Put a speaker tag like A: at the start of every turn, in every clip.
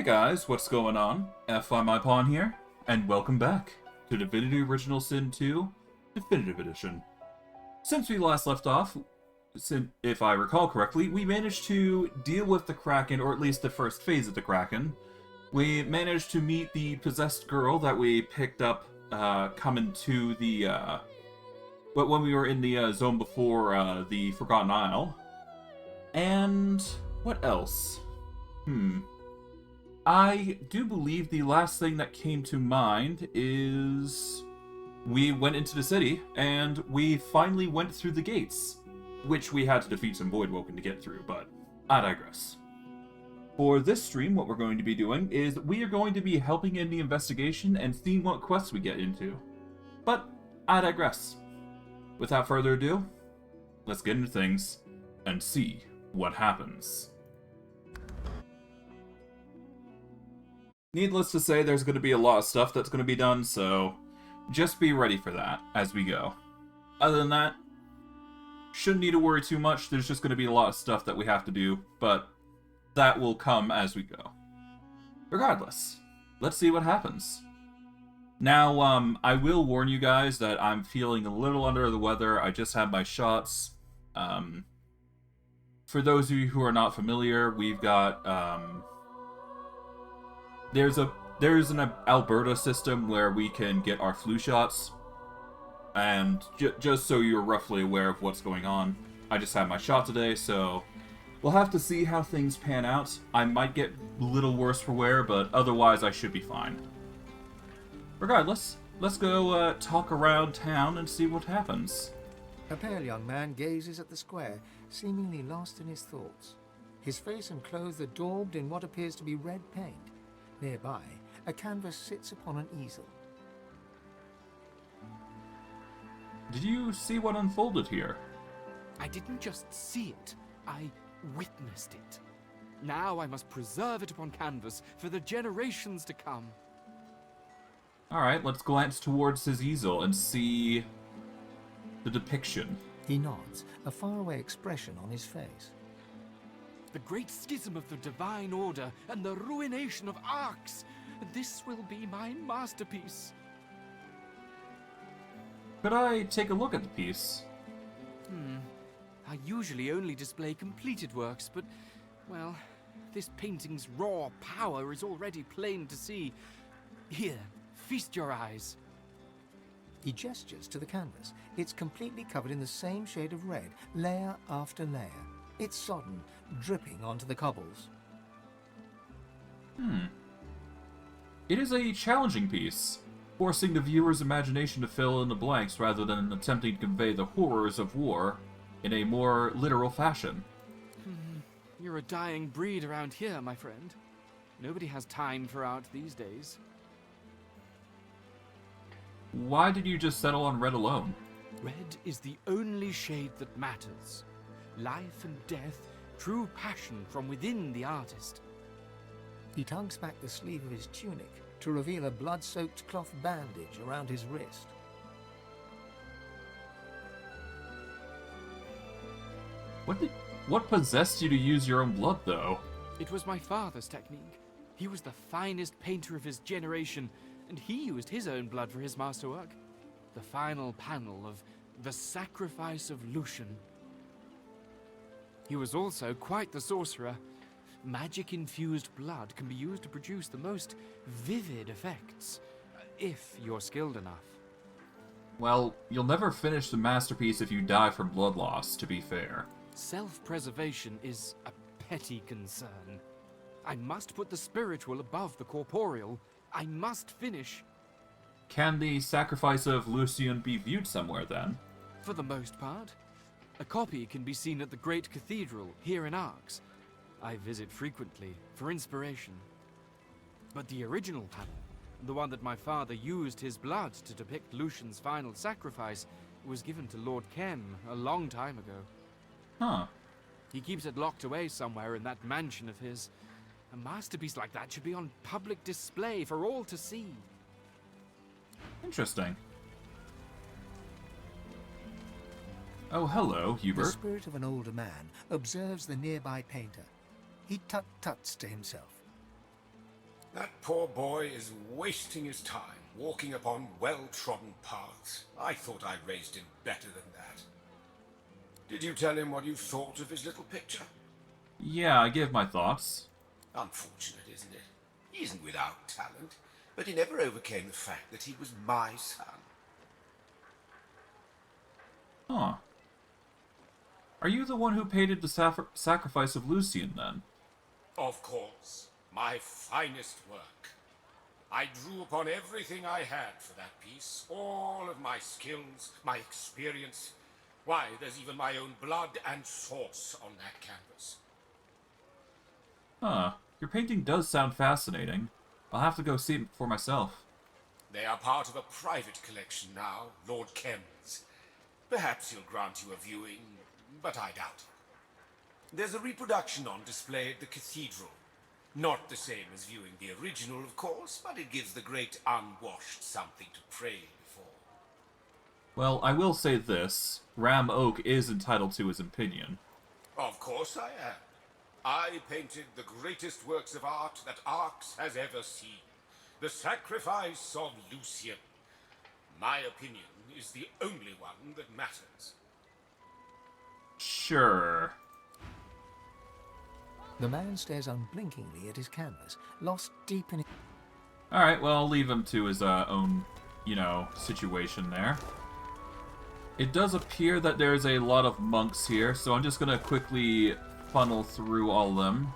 A: guys, what's going on? FI Pawn here, and welcome back to Divinity Original Sin II Definitive Edition. Since we last left off, if I recall correctly, we managed to deal with the Kraken, or at least the first phase of the Kraken. We managed to meet the possessed girl that we picked up coming to the, when we were in the zone before the Forgotten Isle. And what else? I do believe the last thing that came to mind is we went into the city and we finally went through the gates, which we had to defeat some Voidwoken to get through, but I digress. For this stream, what we're going to be doing is we are going to be helping in the investigation and seeing what quests we get into. But I digress. Without further ado, let's get into things and see what happens. Needless to say, there's going to be a lot of stuff that's going to be done, so just be ready for that as we go. Other than that, shouldn't need to worry too much. There's just going to be a lot of stuff that we have to do, but that will come as we go. Regardless, let's see what happens. Now, I will warn you guys that I'm feeling a little under the weather. I just had my shots. For those of you who are not familiar, we've got, there's an Alberta system where we can get our flu shots, and just so you're roughly aware of what's going on, I just had my shot today, so we'll have to see how things pan out. I might get a little worse for wear, but otherwise I should be fine. Regardless, let's go talk around town and see what happens.
B: A pale young man gazes at the square, seemingly lost in his thoughts. His face and clothes are daubed in what appears to be red paint. Nearby, a canvas sits upon an easel.
A: Did you see what unfolded here?
C: I didn't just see it, I witnessed it. Now I must preserve it upon canvas for the generations to come.
A: Alright, let's glance towards his easel and see the depiction.
B: He nods, a faraway expression on his face.
C: The great schism of the Divine Order and the ruination of arcs. This will be my masterpiece.
A: Could I take a look at the piece?
C: I usually only display completed works, but, well, this painting's raw power is already plain to see. Here, feast your eyes.
B: He gestures to the canvas. It's completely covered in the same shade of red, layer after layer. It's sodden, dripping onto the cobbles.
A: It is a challenging piece, forcing the viewer's imagination to fill in the blanks rather than attempting to convey the horrors of war in a more literal fashion.
C: You're a dying breed around here, my friend. Nobody has time for art these days.
A: Why did you just settle on red alone?
C: Red is the only shade that matters. Life and death, true passion from within the artist.
B: He tugs back the sleeve of his tunic to reveal a blood-soaked cloth bandage around his wrist.
A: What possessed you to use your own blood, though?
C: It was my father's technique. He was the finest painter of his generation, and he used his own blood for his masterwork. The final panel of The Sacrifice of Lucian. He was also quite the sorcerer. Magic-infused blood can be used to produce the most vivid effects, if you're skilled enough.
A: Well, you'll never finish the masterpiece if you die from blood loss, to be fair.
C: Self-preservation is a petty concern. I must put the spiritual above the corporeal. I must finish.
A: Can the sacrifice of Lucian be viewed somewhere, then?
C: For the most part. A copy can be seen at the Great Cathedral, here in Arx. I visit frequently, for inspiration. But the original panel, the one that my father used his blood to depict Lucian's final sacrifice, was given to Lord Kem a long time ago.
A: Huh.
C: He keeps it locked away somewhere in that mansion of his. A masterpiece like that should be on public display for all to see.
A: Interesting. Oh, hello,
B: The
A: Hubert.
B: spirit of an older man observes the nearby painter. He tut-tuts to himself.
D: That poor boy is wasting his time, walking upon well-trodden paths. I thought I raised him better than that. Did you tell him what you thought of his little picture?
A: Yeah, I gave my thoughts.
D: Unfortunate, isn't it? He isn't without talent, but he never overcame the fact that he was my son.
A: Huh. Are you the one who painted the sacrifice of Lucian, then?
D: Of course. My finest work. I drew upon everything I had for that piece. All of my skills, my experience. Why, there's even my own blood and sauce on that canvas.
A: Huh. Your painting does sound fascinating. I'll have to go see it for myself.
D: They are part of a private collection now, Lord Kem's. Perhaps he'll grant you a viewing, but I doubt it. There's a reproduction on display at the cathedral. Not the same as viewing the original, of course, but it gives the great unwashed something to pray for.
A: Well, I will say this. Ram Oak is entitled to his opinion.
D: Of course I am. I painted the greatest works of art that Arx has ever seen. The Sacrifice of Lucian. My opinion is the only one that matters.
A: Sure.
B: The man stares unblinkingly at his canvas, lost deep in...
A: Alright, well, I'll leave him to his own, situation there. It does appear that there's a lot of monks here, so I'm just gonna quickly funnel through all of them.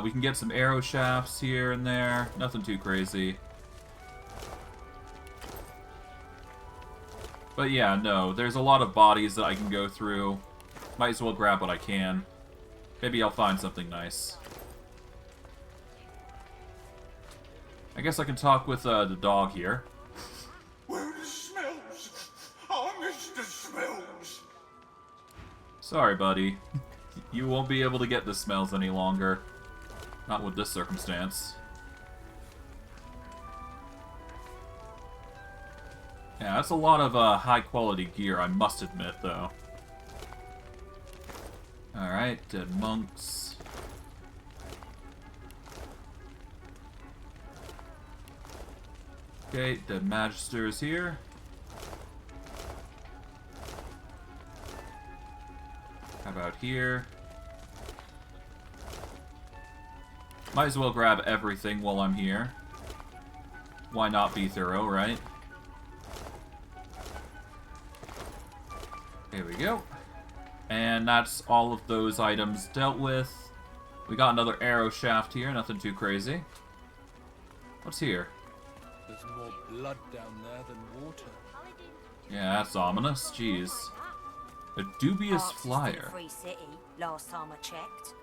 A: We can get some arrow shafts here and there. Nothing too crazy. But yeah, no, there's a lot of bodies that I can go through. Might as well grab what I can. Maybe I'll find something nice. I guess I can talk with the dog here.
D: Where the smells? Oh, Mr. Smells!
A: Sorry, buddy. You won't be able to get the smells any longer. Not with this circumstance. Yeah, that's a lot of high-quality gear, I must admit, though. Alright, dead monks. Okay, dead Magisters here. How about here? Might as well grab everything while I'm here. Why not be thorough, right? Here we go. And that's all of those items dealt with. We got another arrow shaft here, nothing too crazy. What's here?
E: There's more blood down there than water.
A: Yeah, that's ominous. Jeez. A dubious
F: Arx is still
A: flyer.
F: Free city, last time I checked.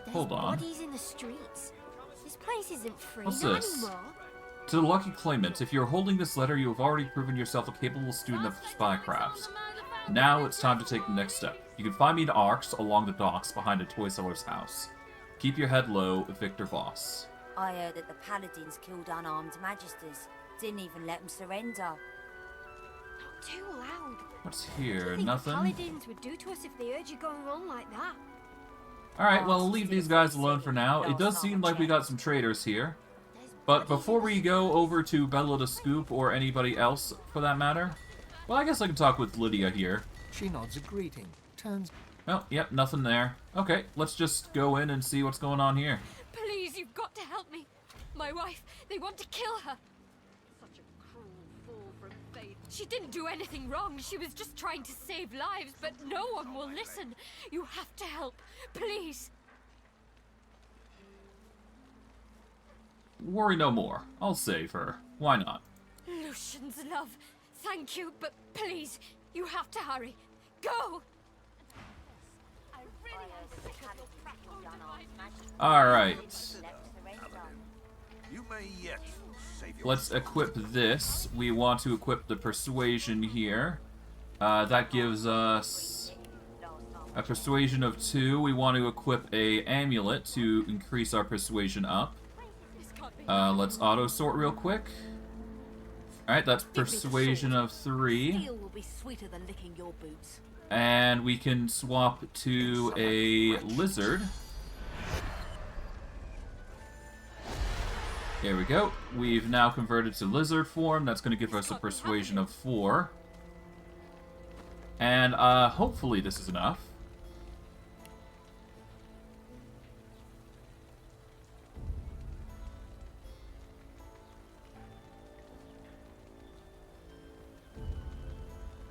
A: Hold on.
G: Bodies in the streets. This place isn't free,
A: What's
G: not
A: this?
G: anymore.
A: To the lucky claimant, if you're holding this letter, you have already proven yourself a capable student of spycraft. Now it's time to take the next step. You can find me in Arx along the docks behind a toy seller's house. Keep your head low, Victor Voss.
F: I heard that the Paladins killed unarmed Magisters. Didn't even let them surrender.
G: Not too loud.
A: What's
G: What do
A: here?
G: you think
A: Nothing?
G: the Paladins would do to us if they heard you going on like that?
A: Alright, well, I'll leave these guys alone for now. It does seem like we got some traders here. But before we go over to Bella the Scoop, or anybody else for that matter, well, I guess I can talk with Lydia here.
B: She nods a greeting, turns...
A: Oh, yep, nothing there. Okay, let's just go in and see what's going on here.
G: Please, you've got to help me. My wife, they want to kill her. Such a cruel fall from faith. She didn't do anything wrong. She was just trying to save lives, but no one will listen. You have to help. Please.
A: Worry no more. I'll save her. Why not?
G: Lucian's love. Thank you, but please, you have to hurry. Go! I really am sick of your crackling unarmed
A: Alright.
E: You may yet save your
A: Let's equip this. We want to equip the Persuasion here. That gives us a Persuasion of 2. We want to equip a Amulet to increase our Persuasion up. Let's auto-sort real quick. Alright, that's Persuasion of 3.
F: Steel will be sweeter than licking your boots.
A: And we can swap to a Lizard. There we go. We've now converted to lizard form. That's going to give us a persuasion of 4. And hopefully this is enough.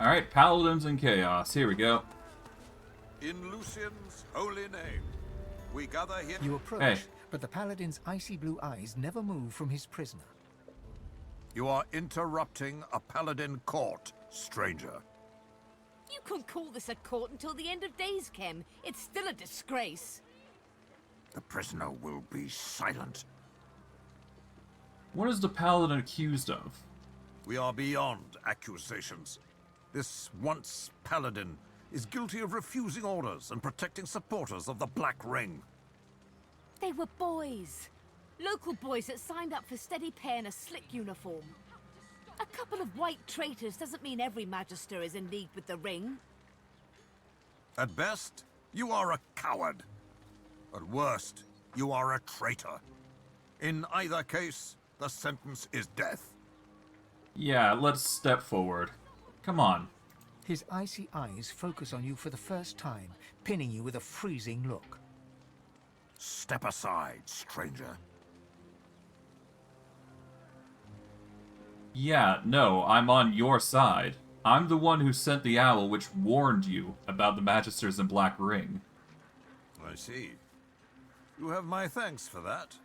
A: Alright, Paladins and Chaos. Here we go.
E: In Lucian's holy name, we gather here.
B: You approach,
A: Hey.
B: but the Paladin's icy blue eyes never move from his prisoner.
E: You are interrupting a Paladin court, stranger.
H: You can't call this a court until the end of days, Kem. It's still a disgrace.
E: The prisoner will be silent.
A: What is the Paladin accused of?
E: We are beyond accusations. This once Paladin is guilty of refusing orders and protecting supporters of the Black Ring.
H: They were boys. Local boys that signed up for steady pay in a slick uniform. A couple of white traitors doesn't mean every Magister is in league with the Ring.
E: At best, you are a coward. At worst, you are a traitor. In either case, the sentence is death.
A: Yeah, let's step forward. Come on.
B: His icy eyes focus on you for the first time, pinning you with a freezing look.
E: Step aside, stranger.
A: Yeah, no, I'm on your side. I'm the one who sent the owl which warned you about the Magisters and Black Ring.
E: I see. You have my thanks for that.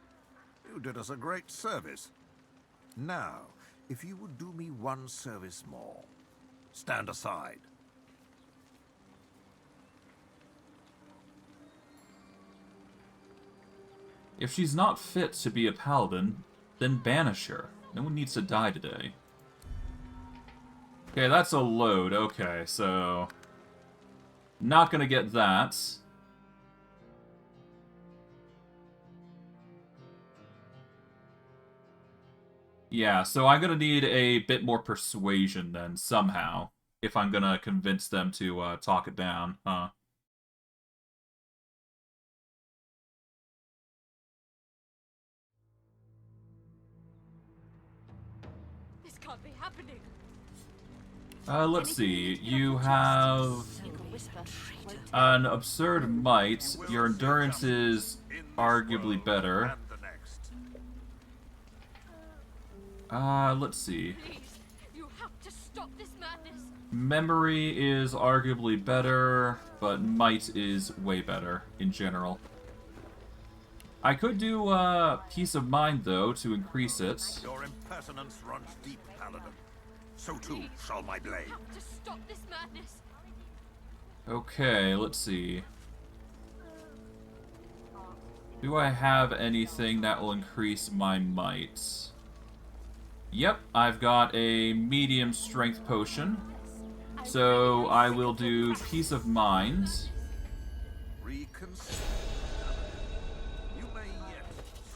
E: You did us a great service. Now, if you would do me one service more, stand aside.
A: If she's not fit to be a paladin, then banish her. No one needs to die today. Okay, that's a load. Okay, so... not gonna get that. Yeah, so I'm gonna need a bit more persuasion then, somehow. If I'm gonna convince them to talk it down, huh?
G: This can't be happening.
A: Let's see. You have
H: You can whisper.
A: an absurd might. Your endurance is arguably better.
E: And the next.
A: Let's see.
G: Please, you have to stop this madness.
A: Memory is arguably better, but might is way better in general. I could do peace of mind though to increase it.
E: Your impertinence runs deep, Paladin. So too shall my blade.
G: You have to stop this madness.
A: Okay, let's see. Do I have anything that will increase my might? Yep, I've got a medium strength potion. So I will do peace of mind.
E: Reconsider. You may yet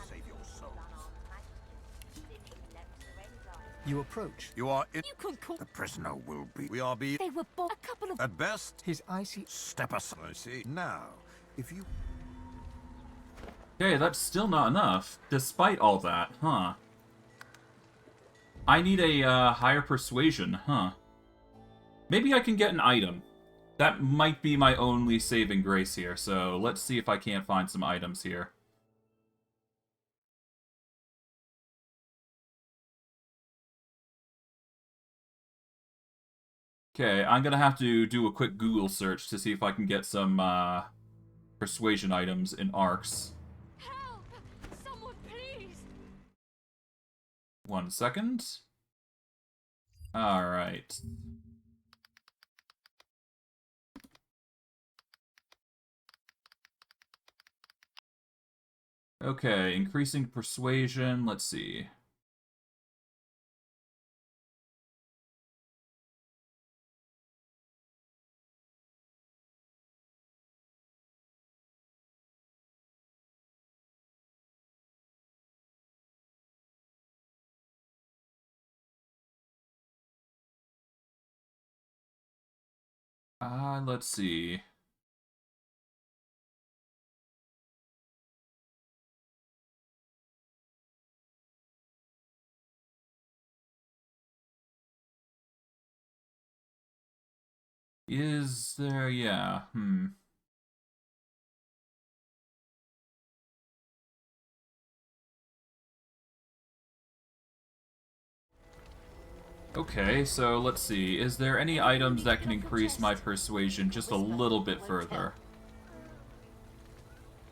E: save your soul.
B: You approach.
E: You are in.
H: You can't call.
E: The prisoner will be. We are be.
H: They were a couple of.
E: At best,
B: His icy...
E: step aside. I see. Now, if you.
A: Okay, that's still not enough, despite all that, huh? I need a higher persuasion, huh? Maybe I can get an item. That might be my only saving grace here, so let's see if I can't find some items here. Okay, I'm gonna have to do a quick Google search to see if I can get some persuasion items in arcs.
G: Help! Someone, please!
A: 1 second. Alright. Okay, increasing persuasion, let's see. Let's see. Is there... yeah, Okay, so let's see. Is there any items that can increase my persuasion just a little bit further?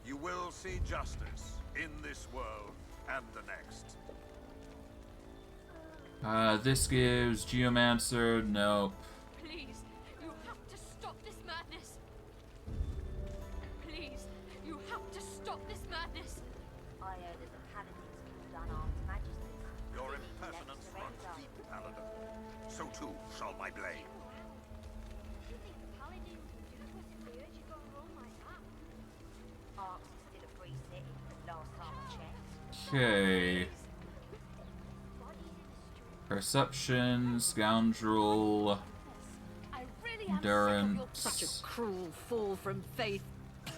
E: You will see justice in this world and the next.
A: This gives Geomancer, nope.
G: Please, you have to stop this madness. Please, you have to stop this madness.
F: I heard that the Paladins killed unarmed Magisters.
E: Your
F: Didn't even let them
E: impertinence runs
F: surrender.
E: deep, Paladin. So too shall my blade.
G: You think the Paladins would do us if they heard you go wrong like that?
F: Arcs is still a free city, the last time I checked.
A: Okay.
G: Bodies in the street.
A: Perception, Scoundrel,
H: I really am
A: Endurance.
H: such a cruel fall from faith.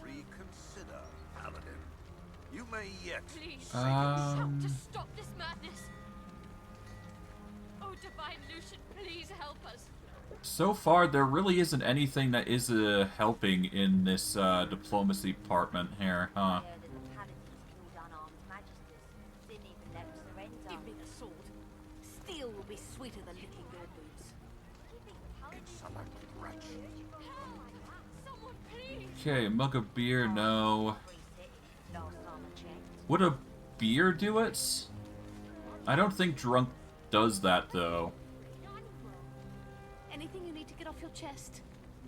E: Reconsider, Paladin. You may yet.
G: Please, you have to stop this madness. Oh, Divine Lucian, please help us.
A: So far, there really isn't anything that is helping in this diplomacy department here, huh?
F: I heard that the Paladins killed unarmed Magisters. Didn't even let them surrender.
H: Give me the sword. Steel will be sweeter than licking your boots.
E: Insolent wretch.
G: Someone, please.
A: Okay, mug of beer, no.
F: Free city, last time I checked.
A: Would a beer do it? I don't think drunk does that, though.
H: Anything you need to get off your chest?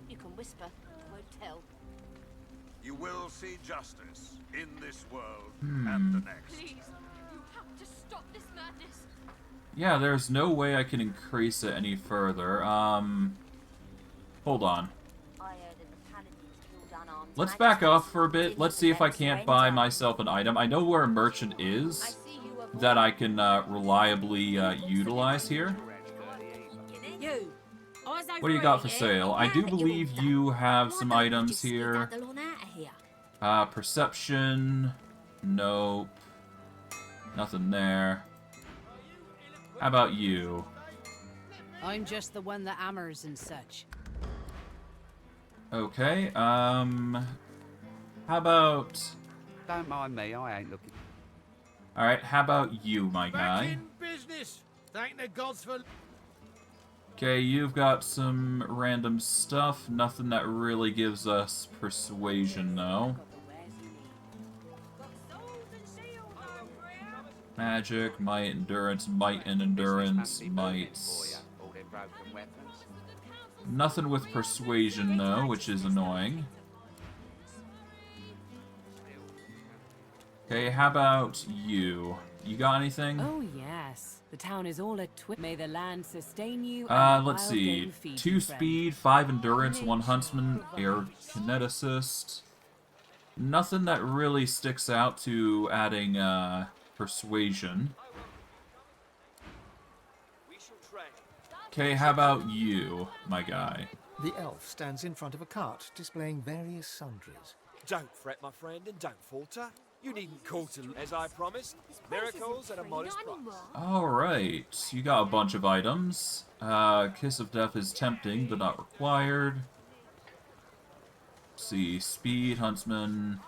H: You can whisper, I won't tell.
E: You will see justice in this world and the next.
G: Please, you have to stop this madness.
A: Yeah, there's no way I can increase it any further. Hold on.
F: I heard that the Paladins killed unarmed
A: Let's back
F: Magisters.
A: off for a bit.
F: Didn't
A: Let's
F: even
A: see if
F: let
A: I
F: them
A: can't buy
F: surrender.
A: myself an item. I know where a merchant is that I can reliably utilize here.
F: You.
A: What do you got for sale? I do believe you have some items here. Perception. Nope. Nothing there. How about you?
I: I'm just the one that hammers and such.
A: Okay, how about...
J: Don't mind me, I ain't looking.
A: Alright, how about you, my guy?
K: in business. Thank the gods for.
A: Okay, you've got some random stuff. Nothing that really gives us persuasion, though. Magic, might, endurance, might and endurance, might.
J: All them broken weapons.
A: Nothing with persuasion, though, which is annoying. Okay, how about you? You got anything?
I: Oh yes, the town is all a May the land sustain you. And the
A: Let's
I: wild
A: see.
I: game feed
A: 2
I: you, friend.
A: speed, 5 endurance, 1 huntsman, air kineticist. Nothing that really sticks out to adding persuasion. Okay, how about you, my guy?
B: The elf stands in front of a cart displaying various sundries.
K: Don't fret, my friend, and don't falter. You needn't call to, as I promised. Miracles at a modest price.
A: Alright, you got a bunch of items. Kiss of Death is tempting, but not required. Let's see, speed, huntsman.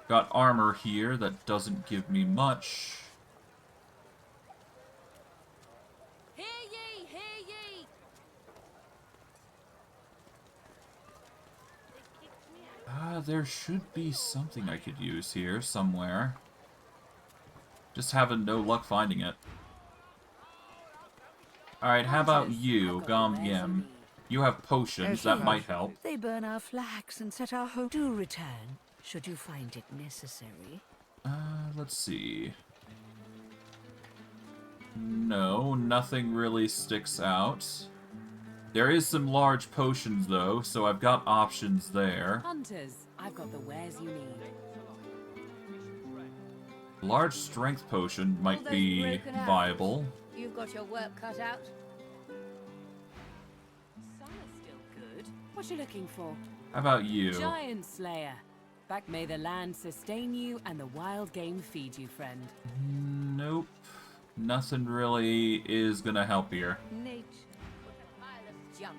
A: Got armor here that doesn't give me much.
H: Hear ye, hear ye!
A: There should be something I could use here somewhere. Just having no luck finding it. Alright, how about you, Gom Yim? You have potions, that might help.
I: They burn our flags and set our home. Do return, should you find it necessary.
A: Let's see. No, nothing really sticks out. There is some large potions, though, so I've got options there.
I: Hunters, I've got the wares you need.
A: Large strength potion might be viable.
I: You've got your work cut out. Some are still good. What you looking for?
A: How about you?
I: Giant Slayer. Back may the land sustain you and the wild game feed you, friend.
A: Nope. Nothing really is gonna help here.
H: Nature. What a pile of junk.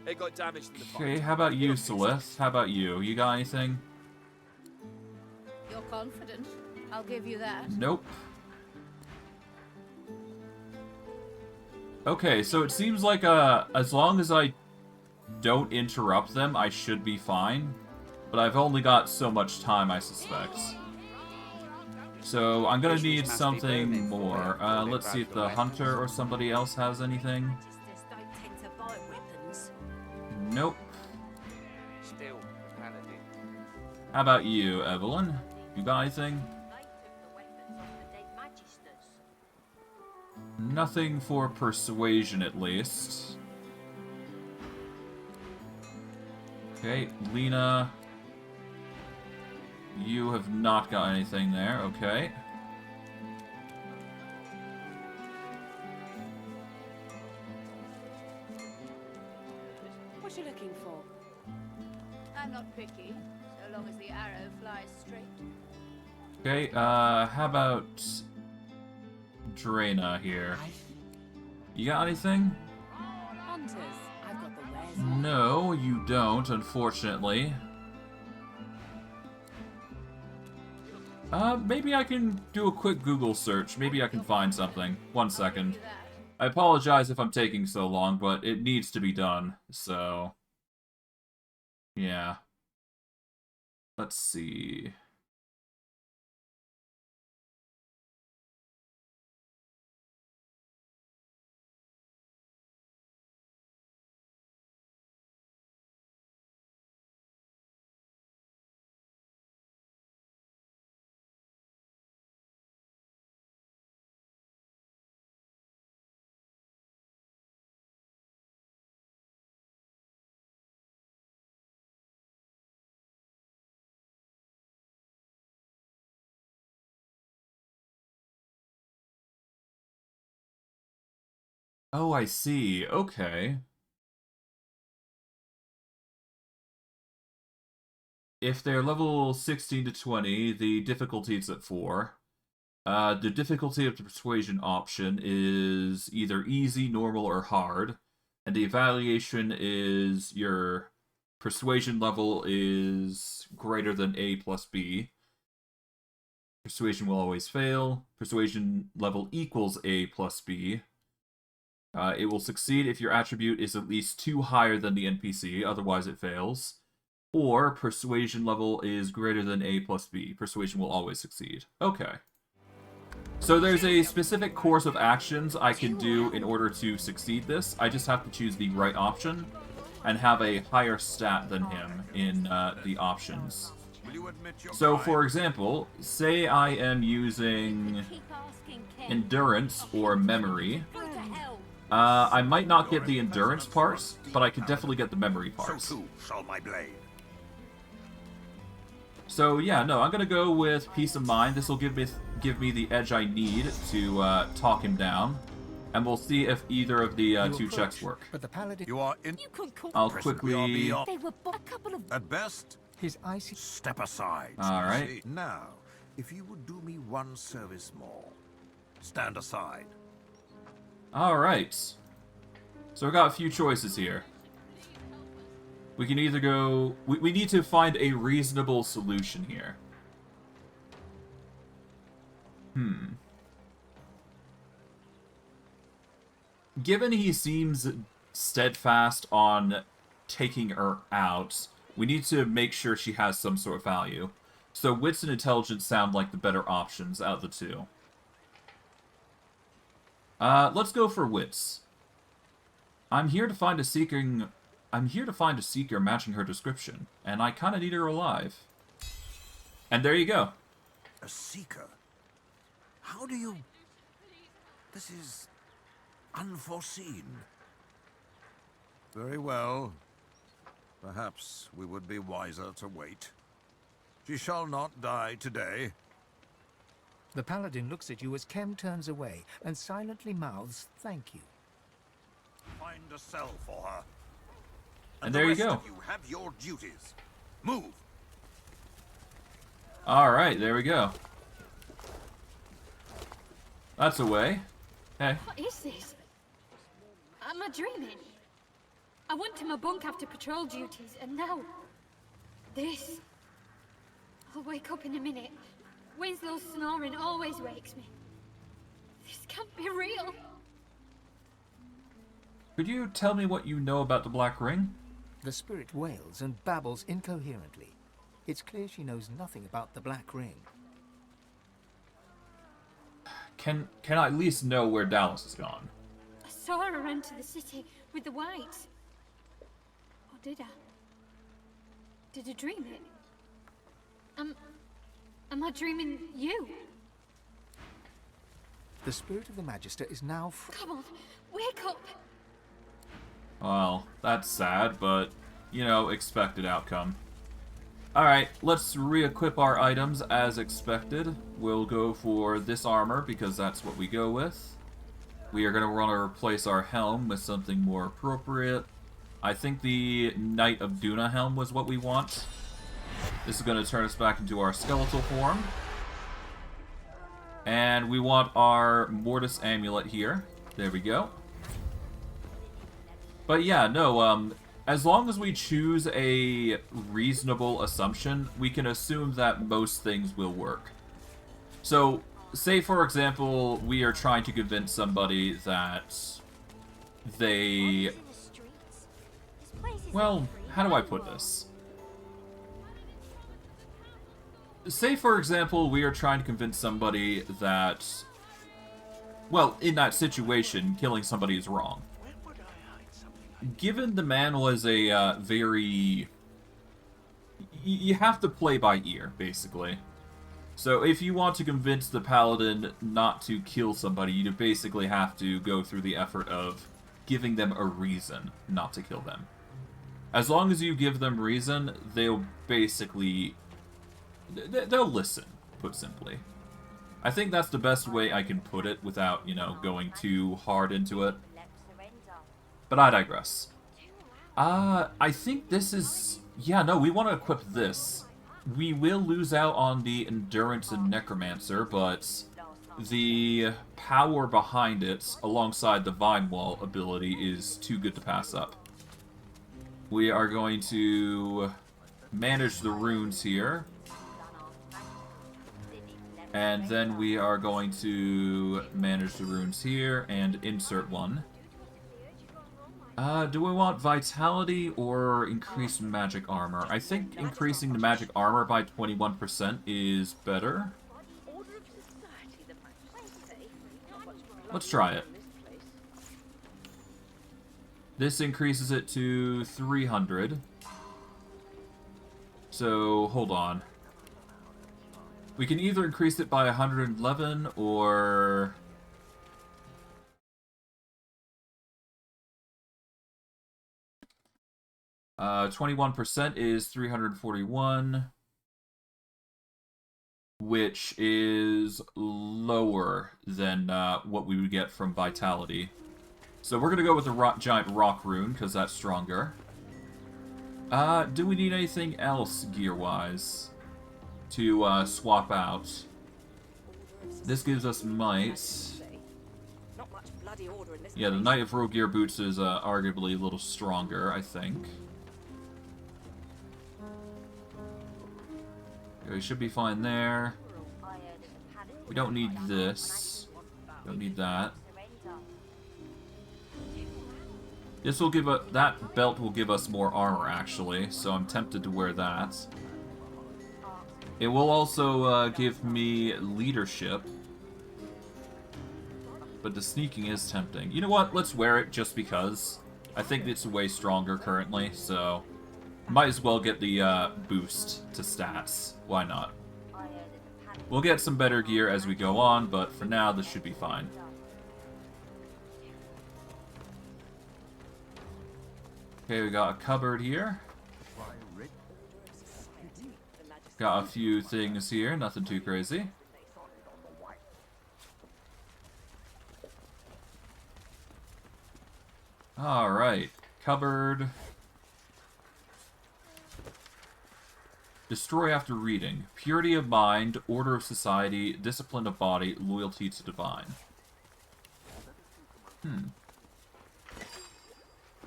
K: It got damaged in the fire.
A: Okay, how about you, Celeste? How about you? You got anything?
H: You're confident. I'll give you that.
A: Nope. Okay, so it seems like as long as I don't interrupt them, I should be fine. But I've only got so much time, I suspect. So I'm gonna need something more. Let's see if the hunter or somebody else has anything.
F: Magisters don't tend to buy weapons.
A: Nope.
J: Still, Paladin.
A: How about you, Evelyn? You got anything?
F: They took the weapons off the dead Magisters.
A: Nothing for persuasion, at least. Okay, Lena. You have not got anything there, okay.
I: What you looking for?
H: I'm not picky, so long as the arrow flies straight.
A: Okay, how about Draina here? You got anything?
I: Hunters. I've got the wares.
A: No, you don't, unfortunately. Maybe I can do a quick Google search. Maybe I can find something. 1 second. I apologize if I'm taking so long, but it needs to be done, so... yeah. Let's see... Oh, I see. Okay. If they're level 16 to 20, the difficulty is at 4. The difficulty of the persuasion option is either easy, normal, or hard. And the evaluation is your persuasion level is greater than A plus B. Persuasion will always fail. Persuasion level equals A plus B. It will succeed if your attribute is at least 2 higher than the NPC, otherwise it fails. Or persuasion level is greater than A plus B. Persuasion will always succeed. Okay. So there's a specific course of actions I can do in order to succeed this. I just have to choose the right option and have a higher stat than him in the options. So for example, say I am using endurance or memory. I might not get the endurance parts, but I could definitely get the memory parts.
E: So too shall my blade.
A: So yeah, no, I'm gonna go with peace of mind. This will give me the edge I need to talk him down, and we'll see if either of the two checks work.
B: But the paladin,
E: You are in.
A: I'll quickly.
H: They were a couple of.
E: At best,
B: his icy.
E: step aside.
A: All right.
E: Now, if you would do me one service more, stand aside.
A: All right. So we got a few choices here. We can either go... We need to find a reasonable solution here. Given he seems steadfast on taking her out, we need to make sure she has some sort of value. So wits and intelligence sound like the better options out of the two. Let's go for wits. I'm here to find a seeker matching her description, and I kind of need her alive. And there you go.
E: A seeker? How do you... This is... unforeseen. Very well. Perhaps we would be wiser to wait. She shall not die today.
B: The paladin looks at you as Kem turns away and silently mouths, "Thank you."
E: Find a cell for her.
A: And there you
E: the rest
A: go.
E: of you have your duties. Move.
A: Alright, there we go. That's a way. Hey.
G: What is this? Am I dreaming? I went to my bunk after patrol duties, and now... this. I'll wake up in a minute. Winslow's snoring always wakes me. This can't be real.
A: Could you tell me what you know about the Black Ring?
B: The spirit wails and babbles incoherently. It's clear she knows nothing about the Black Ring.
A: Can I at least know where Dallas has gone?
G: I saw her enter the city with the Whites. Or did I? Did I dream it? Am I dreaming you?
B: The spirit of the Magister is now
G: Come on, wake up!
A: Well, that's sad, but, you know, expected outcome. Alright, let's re-equip our items as expected. We'll go for this armor, because that's what we go with. We are going to want to replace our helm with something more appropriate. I think the Knight of Duna helm was what we want. This is going to turn us back into our skeletal form. And we want our Mortis amulet here. There we go. But yeah, no, as long as we choose a reasonable assumption, we can assume that most things will work. So, say for example, we are trying to convince somebody that they... Well, how do I put this? Say for example, we are trying to convince somebody that... Well, in that situation, killing somebody is wrong. Given the man was a very... You have to play by ear, basically. So if you want to convince the Paladin not to kill somebody, you basically have to go through the effort of giving them a reason not to kill them. As long as you give them reason, they'll basically... They'll listen, put simply. I think that's the best way I can put it without, you know, going too hard into it. But I digress. I think this is... Yeah, no, we want to equip this. We will lose out on the Endurance and Necromancer, but the power behind it, alongside the Vine Wall ability, is too good to pass up. We are going to manage the runes here. And then we are going to manage the runes here and insert one. Do we want Vitality or increased magic armor? I think increasing the magic armor by 21% is better. Let's try it. This increases it to 300. So, hold on. We can either increase it by 111 or... 21% is 341, which is lower than what we would get from Vitality. So we're going to go with the giant rock rune, because that's stronger. Do we need anything else, gear-wise, to swap out? This gives us might. Yeah, the Knight of Rogue Gear Boots is arguably a little stronger, I think. We should be fine there. We don't need this. Don't need that. This will give us... That belt will give us more armor, actually, so I'm tempted to wear that. It will also give me leadership. But the sneaking is tempting. You know what? Let's wear it just because. I think it's way stronger currently, so... Might as well get the boost to stats. Why not? We'll get some better gear as we go on, but for now, this should be fine. Okay, we got a cupboard here. Got a few things here, nothing too crazy. Alright, cupboard. Destroy after reading. Purity of mind, order of society, discipline of body, loyalty to divine.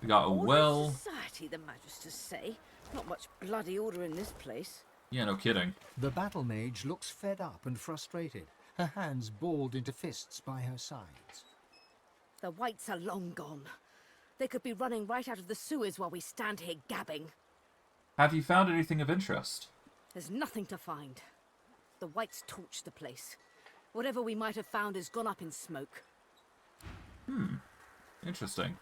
A: We got a well.
H: Society, the Magisters say. Not much bloody order in this place.
A: Yeah, no kidding.
B: The battle mage looks fed up and frustrated, her hands balled into fists by her sides.
H: The whites are long gone. They could be running right out of the sewers while we stand here gabbing.
A: Have you found anything of interest?
H: There's nothing to find. The whites torched the place. Whatever we might have found has gone up in smoke.
A: Interesting.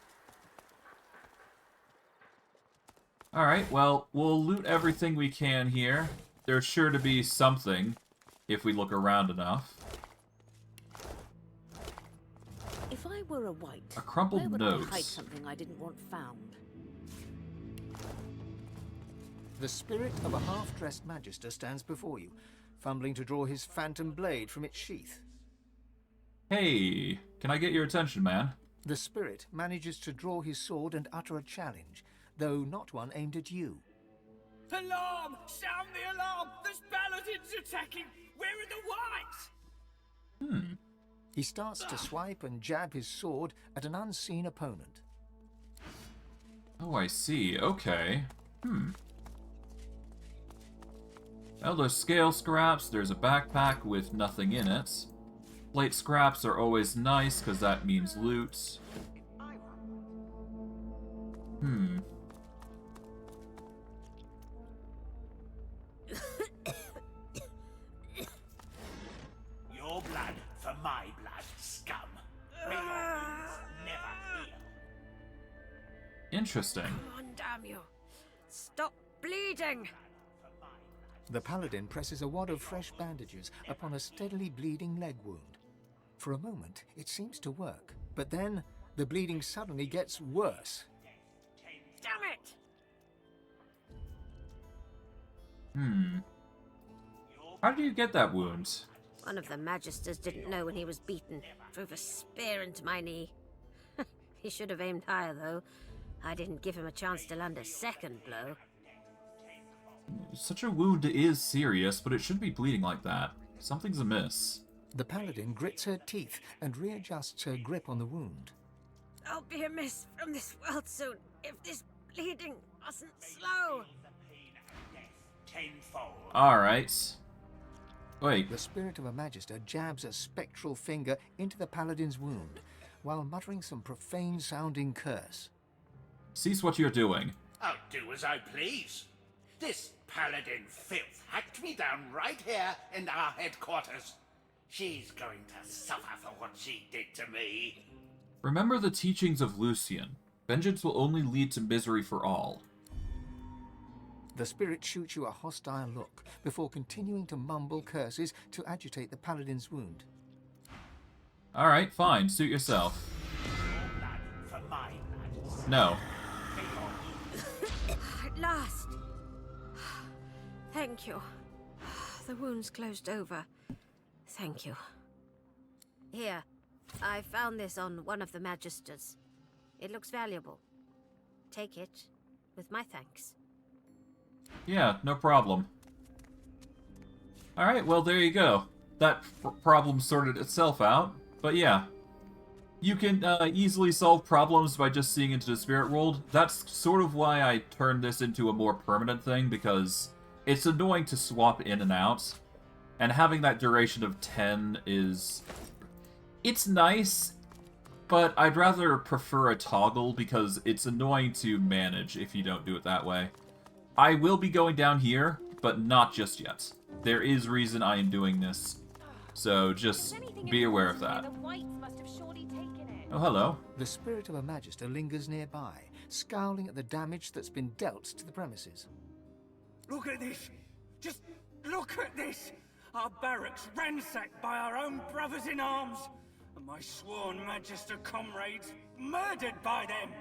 A: Alright, well, we'll loot everything we can here. There's sure to be something, if we look around enough.
H: If I were a white,
A: A crumpled
H: where would
A: nose.
H: I hide something I didn't want found?
B: The spirit of a half-dressed magister stands before you, fumbling to draw his phantom blade from its sheath.
A: Hey, can I get your attention, man?
B: The spirit manages to draw his sword and utter a challenge, though not one aimed at you.
K: Alarm! Sound the alarm! There's Paladins attacking! Where are the whites?
B: He starts to swipe and jab his sword at an unseen opponent.
A: Oh, I see. Okay. Well, there's scale scraps, there's a backpack with nothing in it. Plate scraps are always nice, because that means loot.
D: Your blood for my blood, scum. May your wounds never heal.
A: Interesting.
F: Come on, damn you. Stop bleeding.
B: The paladin presses a wad of fresh bandages upon a steadily bleeding leg wound. For a moment, it seems to work, but then the bleeding suddenly gets worse.
F: Damn it!
A: How did you get that wound?
F: One of the Magisters didn't know when he was beaten. Drove a spear into my knee. He should have aimed higher, though. I didn't give him a chance to land a second blow.
A: Such a wound is serious, but it shouldn't be bleeding like that. Something's amiss.
B: The paladin grits her teeth and readjusts her grip on the wound.
F: I'll be amiss from this world soon if this bleeding wasn't slow.
A: Alright. Wait,
B: The spirit of a magister jabs a spectral finger into the paladin's wound, while muttering some profane-sounding curse.
A: cease what you're doing.
D: I'll do as I please. This paladin filth hacked me down right here in our headquarters. She's going to suffer for what she did to me.
A: Remember the teachings of Lucian. Vengeance will only lead to misery for all.
B: The spirit shoots you a hostile look before continuing to mumble curses to agitate the paladin's wound.
A: Alright, fine. Suit yourself.
D: For my blood.
A: No.
F: At last. Thank you. The wound's closed over. Thank you. Here, I found this on one of the Magisters. It looks valuable. Take it, with my thanks.
A: Yeah, no problem. Alright, well, there you go. That problem sorted itself out. But yeah, you can easily solve problems by just seeing into the spirit world. That's sort of why I turned this into a more permanent thing, because it's annoying to swap in and out. And having that duration of 10 is... It's nice, but I'd rather prefer a toggle because it's annoying to manage if you don't do it that way. I will be going down here, but not just yet. There is reason I am doing this, so just be aware of that. Oh, hello.
B: The spirit of a magister lingers nearby, scowling at the damage that's been dealt to the premises.
K: Look at this! Just look at this! Our barracks ransacked by our own brothers in arms, and my sworn Magister comrades murdered by them!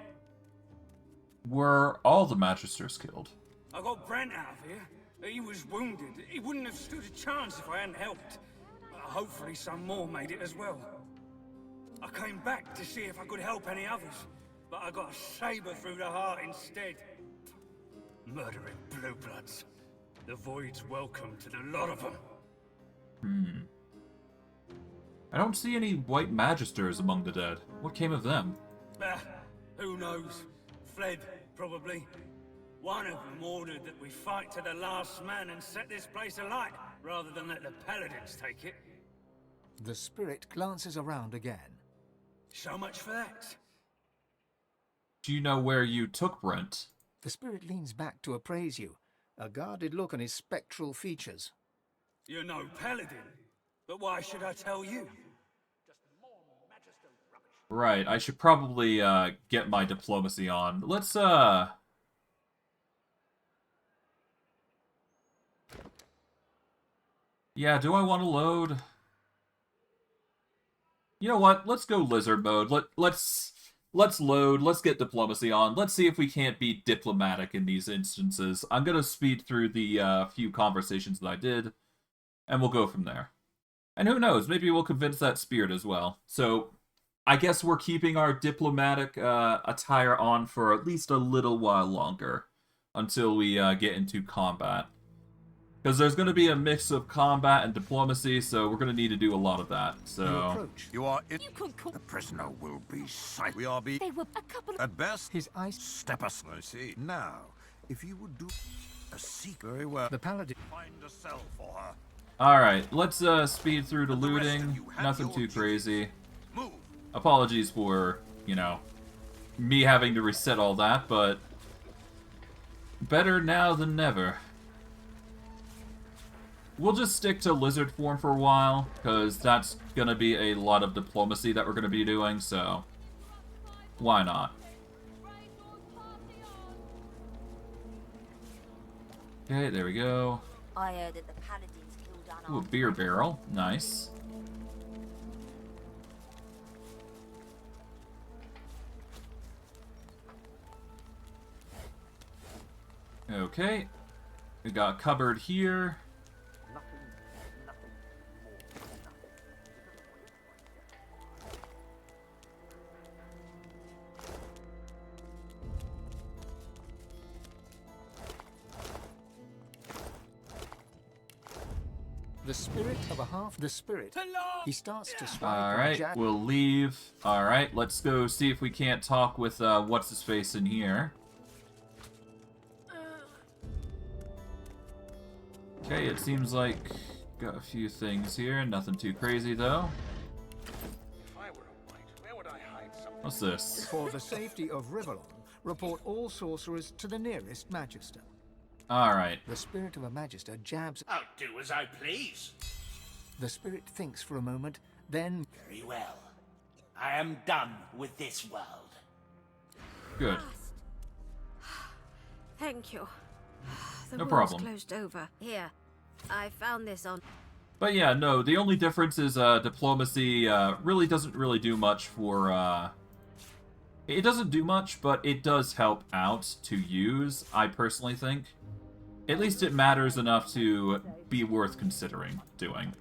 A: Were all the Magisters killed?
K: I got Brent out of here. He was wounded. He wouldn't have stood a chance if I hadn't helped. Hopefully some more made it as well. I came back to see if I could help any others, but I got a saber through the heart instead. Murdering blue bloods. The Void's welcome to the lot of them.
A: I don't see any white Magisters among the dead. What came of them?
K: Who knows? fled, probably. One of them ordered that we fight to the last man and set this place alight, rather than let the Paladins take it.
B: The spirit glances around again.
K: So much for that.
A: Do you know where you took Brent?
B: The spirit leans back to appraise you, a guarded look on his spectral features.
K: You're no Paladin, but why should I tell you?
A: Right, I should probably get my diplomacy on. Let's Yeah, do I want to load? You know what? Let's go lizard mode. Let's load. Let's get diplomacy on. Let's see if we can't be diplomatic in these instances. I'm gonna speed through the few conversations that I did, and we'll go from there. And who knows? Maybe we'll convince that spirit as well. So, I guess we're keeping our diplomatic attire on for at least a little while longer until we get into combat. Because there's going to be a mix of combat and diplomacy, so we're going to need to do a lot of that. So
E: You are it.
H: You couldn't call.
E: The prisoner will be sight. We are be.
H: They were a couple of.
E: At best,
B: His eyes.
E: step us. I see. Now, if you would do a seek very well.
B: The paladin.
E: Find a cell for her.
A: all right, let's speed through to
E: The rest of
A: looting.
E: you have
A: Nothing
E: your
A: too
E: duties.
A: crazy.
E: Move.
A: Apologies for, you know, me having to reset all that, but better now than never. We'll just stick to lizard form for a while, because that's going to be a lot of diplomacy that we're going to be doing, so why not? Okay, there we go.
L: I heard that the Paladins killed
A: Ooh, a beer barrel. Nice. Okay. We got a cupboard here.
B: The spirit of a half. The spirit. He starts to strike.
A: Alright, we'll leave. Alright, let's go see if we can't talk with what's-his-face in here. Okay, it seems like got a few things here. Nothing too crazy, though.
J: If I were a wight, where would I hide something?
A: What's this?
B: For the safety of Rivalon, report all sorcerers to the nearest Magister.
A: Alright.
B: The spirit of a Magister jabs.
D: I'll do as I please.
B: The spirit thinks for a moment, then.
D: Very well. I am done with this world.
A: Good.
F: Thank you. The
A: No
F: wound's
A: problem.
F: closed over. Here, I found this on.
A: But yeah, no, the only difference is diplomacy really doesn't really do much for... It doesn't do much, but it does help out to use, I personally think. At least it matters enough to be worth considering doing.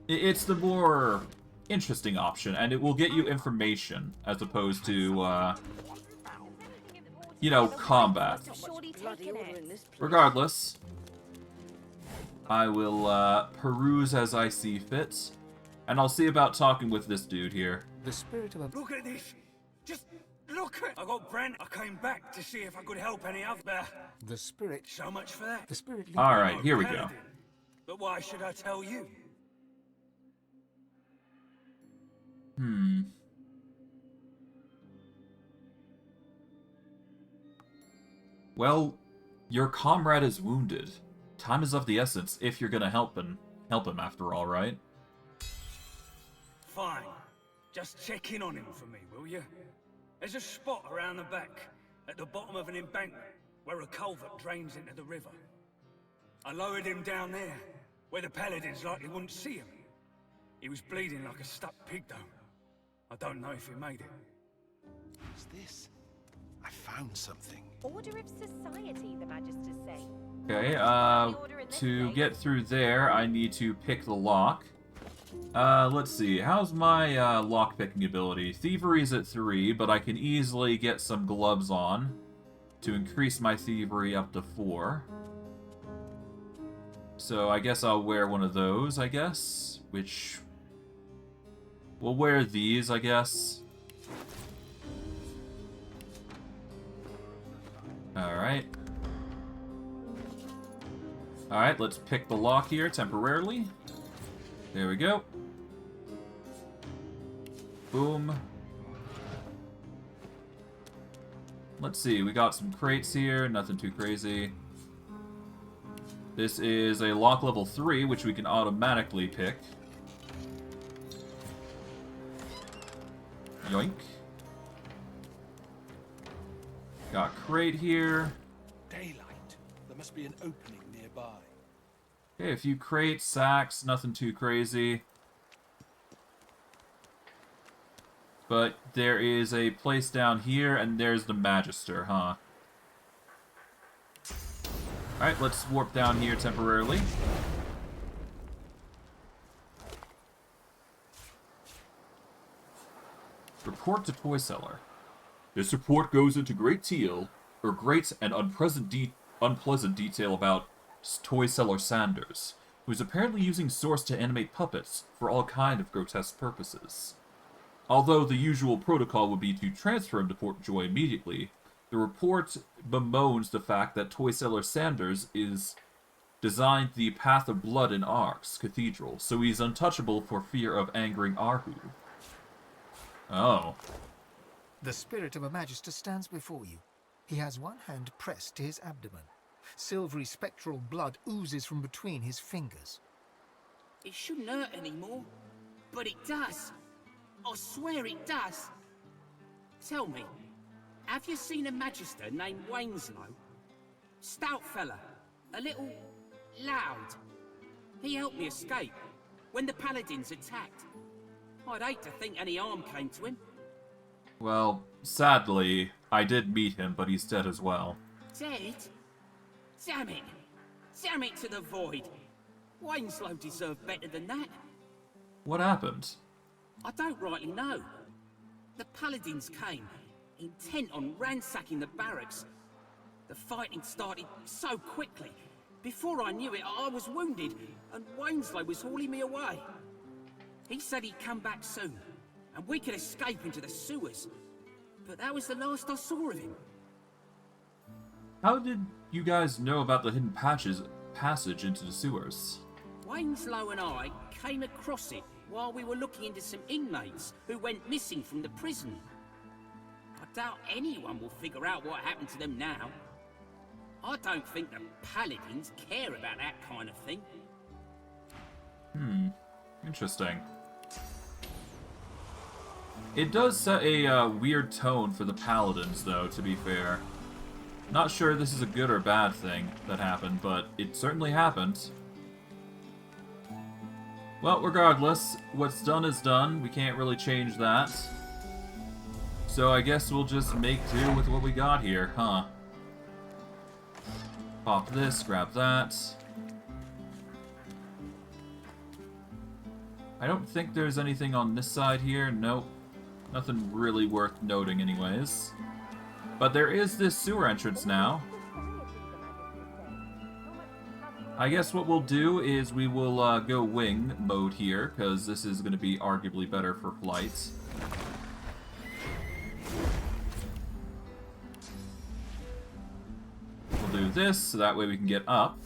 A: It's the more interesting option, and it will get you information as opposed to, you know, combat. Regardless, I will peruse as I see fit, and I'll see about talking with this dude here.
B: The spirit of a.
K: Look at this! Just look at. I got Brent. I came back to see if I could help any other.
B: The spirit.
K: So much for that.
B: The spirit.
A: Alright, here we go.
K: Paladin. But why should I tell you?
A: Well, your comrade is wounded. Time is of the essence if you're gonna help him after all, right?
K: Fine. Just check in on him for me, will you? There's a spot around the back, at the bottom of an embankment, where a culvert drains into the river. I lowered him down there, where the Paladins likely wouldn't see him. He was bleeding like a stuck pig, though. I don't know if he made it.
J: What's this? I found something.
L: Order of society, the Magisters say.
A: Okay, to get through there, I need to pick the lock. Let's see, how's my lock-picking ability? Thievery's at 3, but I can easily get some gloves on to increase my thievery up to 4. So I guess I'll wear one of those, I guess, which... We'll wear these, I guess. Alright, let's pick the lock here temporarily. There we go. Boom. Let's see, we got some crates here, nothing too crazy. This is a lock level 3, which we can automatically pick. Yoink. Got crate here.
J: Daylight. There must be an opening nearby.
A: Okay, a few crates, sacks, nothing too crazy. But there is a place down here, and there's the Magister, huh? Alright, let's warp down here temporarily. Report to Toy Seller. This report goes into great and unpleasant detail about Toy Seller Sanders, who is apparently using Source to animate puppets for all kind of grotesque purposes. Although the usual protocol would be to transfer him to Port Joy immediately, the report bemoans the fact that Toy Seller Sanders is designed the Path of Blood in Arx Cathedral, so he's untouchable for fear of angering Arhu. Oh.
B: The spirit of a Magister stands before you. He has one hand pressed to his abdomen. Silvery spectral blood oozes from between his fingers.
M: It shouldn't hurt anymore, but it does. I swear it does. Tell me, have you seen a Magister named Winslow? Stout fella, a little loud. He helped me escape when the Paladins attacked. I'd hate to think any harm came to him.
A: Well, sadly, I did meet him, but he's dead as well.
M: Dead? Damn it! Damn it to the void! Winslow deserved better than that.
A: What happened?
M: I don't rightly know. The Paladins came, intent on ransacking the barracks. The fighting started so quickly. Before I knew it, I was wounded, and Winslow was hauling me away. He said he'd come back soon, and we could escape into the sewers. But that was the last I saw of him.
A: How did you guys know about the hidden passage into the sewers?
M: Winslow and I came across it while we were looking into some inmates who went missing from the prison. I doubt anyone will figure out what happened to them now. I don't think the Paladins care about that kind of thing.
A: Interesting. It does set a weird tone for the Paladins, though, to be fair. Not sure this is a good or bad thing that happened, but it certainly happened. Well, regardless, what's done is done. We can't really change that. So I guess we'll just make do with what we got here, huh? Pop this, grab that. I don't think there's anything on this side here. Nope. Nothing really worth noting anyways. But there is this sewer entrance now. I guess what we'll do is we will go wing mode here, because this is going to be arguably better for flights. We'll do this, so that way we can get up.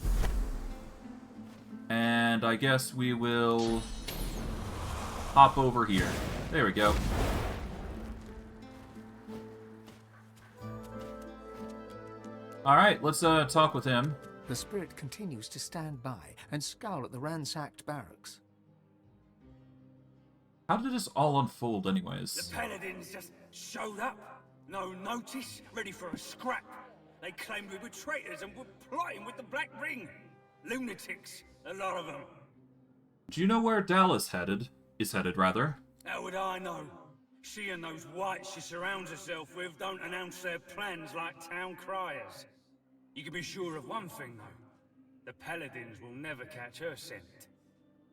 A: And I guess we will hop over here. There we go. Alright, let's talk with him.
B: The spirit continues to stand by and scowl at the ransacked barracks.
A: How did this all unfold anyways?
K: The Paladins just showed up. No notice, ready for a scrap. They claimed we were traitors and were plotting with the Black Ring. Lunatics, a lot of them.
A: Do you know where Dallas is headed, rather?
K: How would I know? She and those whites she surrounds herself with don't announce their plans like town criers. You can be sure of one thing, though. The Paladins will never catch her scent.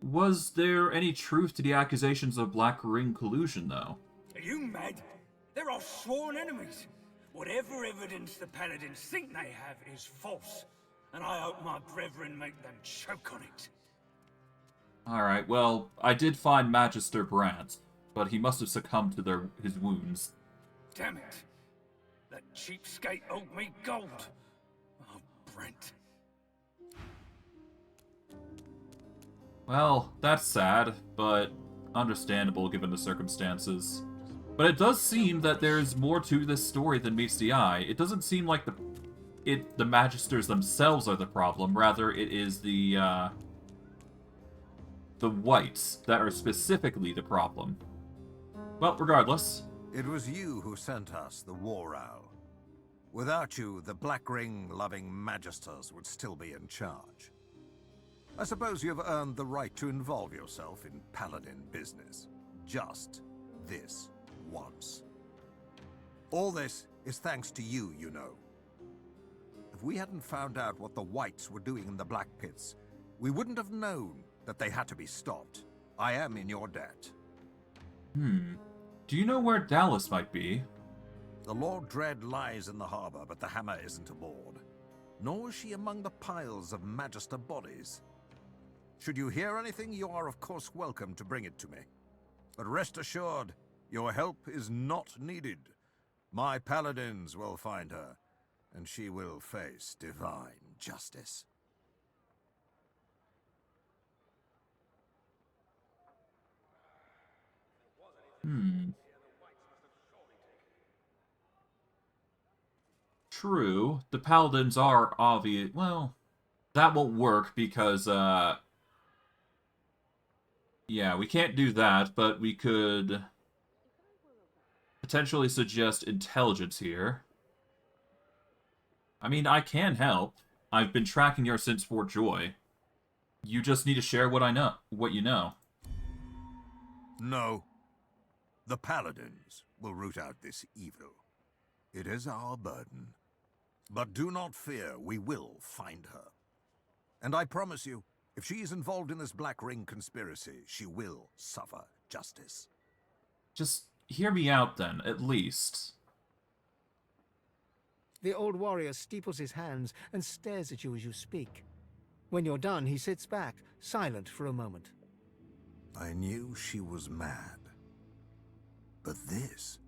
A: Was there any truth to the accusations of Black Ring collusion, though?
K: Are you mad? They're our sworn enemies. Whatever evidence the Paladins think they have is false. And I hope my brethren make them choke on it.
A: Alright, well, I did find Magister Brant, but he must have succumbed to his wounds.
K: Damn it. That cheapskate owed me gold. Oh, Brent.
A: Well, that's sad, but understandable given the circumstances. But it does seem that there's more to this story than meets the eye. It doesn't seem like the Magisters themselves are the problem. Rather, it is the whites that are specifically the problem. Well, regardless.
E: It was you who sent us the War Owl. Without you, the Black Ring-loving Magisters would still be in charge. I suppose you have earned the right to involve yourself in Paladin business. Just this once. All this is thanks to you, you know. If we hadn't found out what the Whites were doing in the Black Pits, we wouldn't have known that they had to be stopped. I am in your debt.
A: Do you know where Dallas might be?
E: The Lord Dread lies in the harbor, but the hammer isn't aboard. Nor is she among the piles of Magister bodies. Should you hear anything, you are of course welcome to bring it to me. But rest assured, your help is not needed. My Paladins will find her, and she will face divine justice.
A: True. The Paladins are obvious. Well, that won't work because, yeah, we can't do that, but we could potentially suggest intelligence here. I mean, I can help. I've been tracking her since Fort Joy. You just need to share what I know, what you know.
E: No. The Paladins will root out this evil. It is our burden. But do not fear, we will find her. And I promise you, if she is involved in this Black Ring conspiracy, she will suffer justice.
A: Just hear me out then, at least.
B: The old warrior steeples his hands and stares at you as you speak. When you're done, he sits back, silent for a moment.
E: I knew she was mad. But this,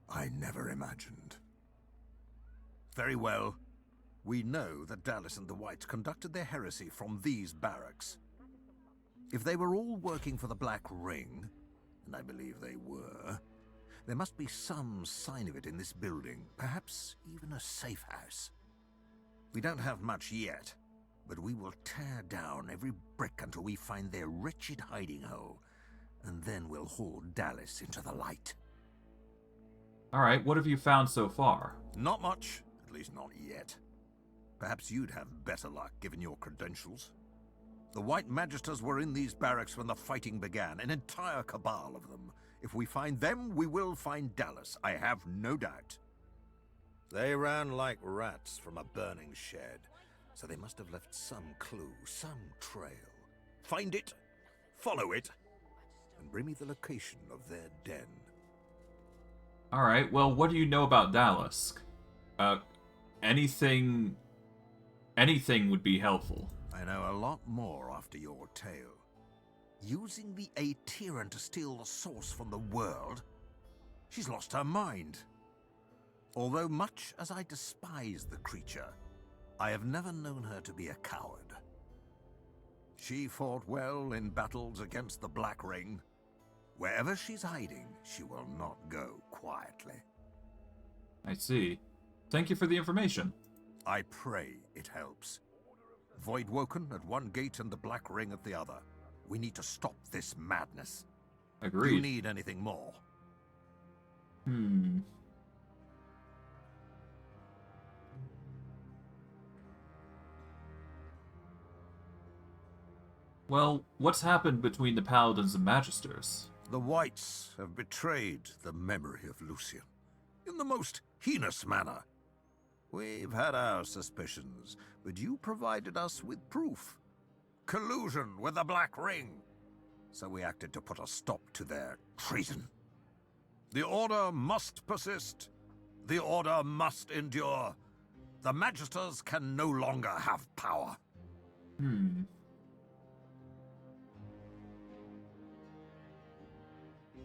E: I never imagined. Very well. We know that Dallas and the Whites conducted their heresy from these barracks. If they were all working for the Black Ring, and I believe they were, there must be some sign of it in this building, perhaps even a safe house. We don't have much yet, but we will tear down every brick until we find their wretched hiding hole, and then we'll haul Dallas into the light.
A: Alright, what have you found so far?
E: Not much, at least not yet. Perhaps you'd have better luck, given your credentials. The White Magisters were in these barracks when the fighting began, an entire cabal of them. If we find them, we will find Dallas, I have no doubt. They ran like rats from a burning shed, so they must have left some clue, some trail. Find it, follow it, and bring me the location of their den.
A: Alright, well, what do you know about Dallas? Anything would be helpful.
E: I know a lot more after your tale. Using the Aetheran to steal the source from the world? She's lost her mind. Although much as I despise the creature, I have never known her to be a coward. She fought well in battles against the Black Ring. Wherever she's hiding, she will not go quietly.
A: I see. Thank you for the information.
E: I pray it helps. Voidwoken at one gate and the Black Ring at the other. We need to stop this madness.
A: Agreed.
E: Do you need anything more?
A: Well, what's happened between the Paladins and Magisters?
E: The Whites have betrayed the memory of Lucian in the most heinous manner. We've had our suspicions, but you provided us with proof. Collusion with the Black Ring. So we acted to put a stop to their treason. The Order must persist. The Order must endure. The Magisters can no longer have power.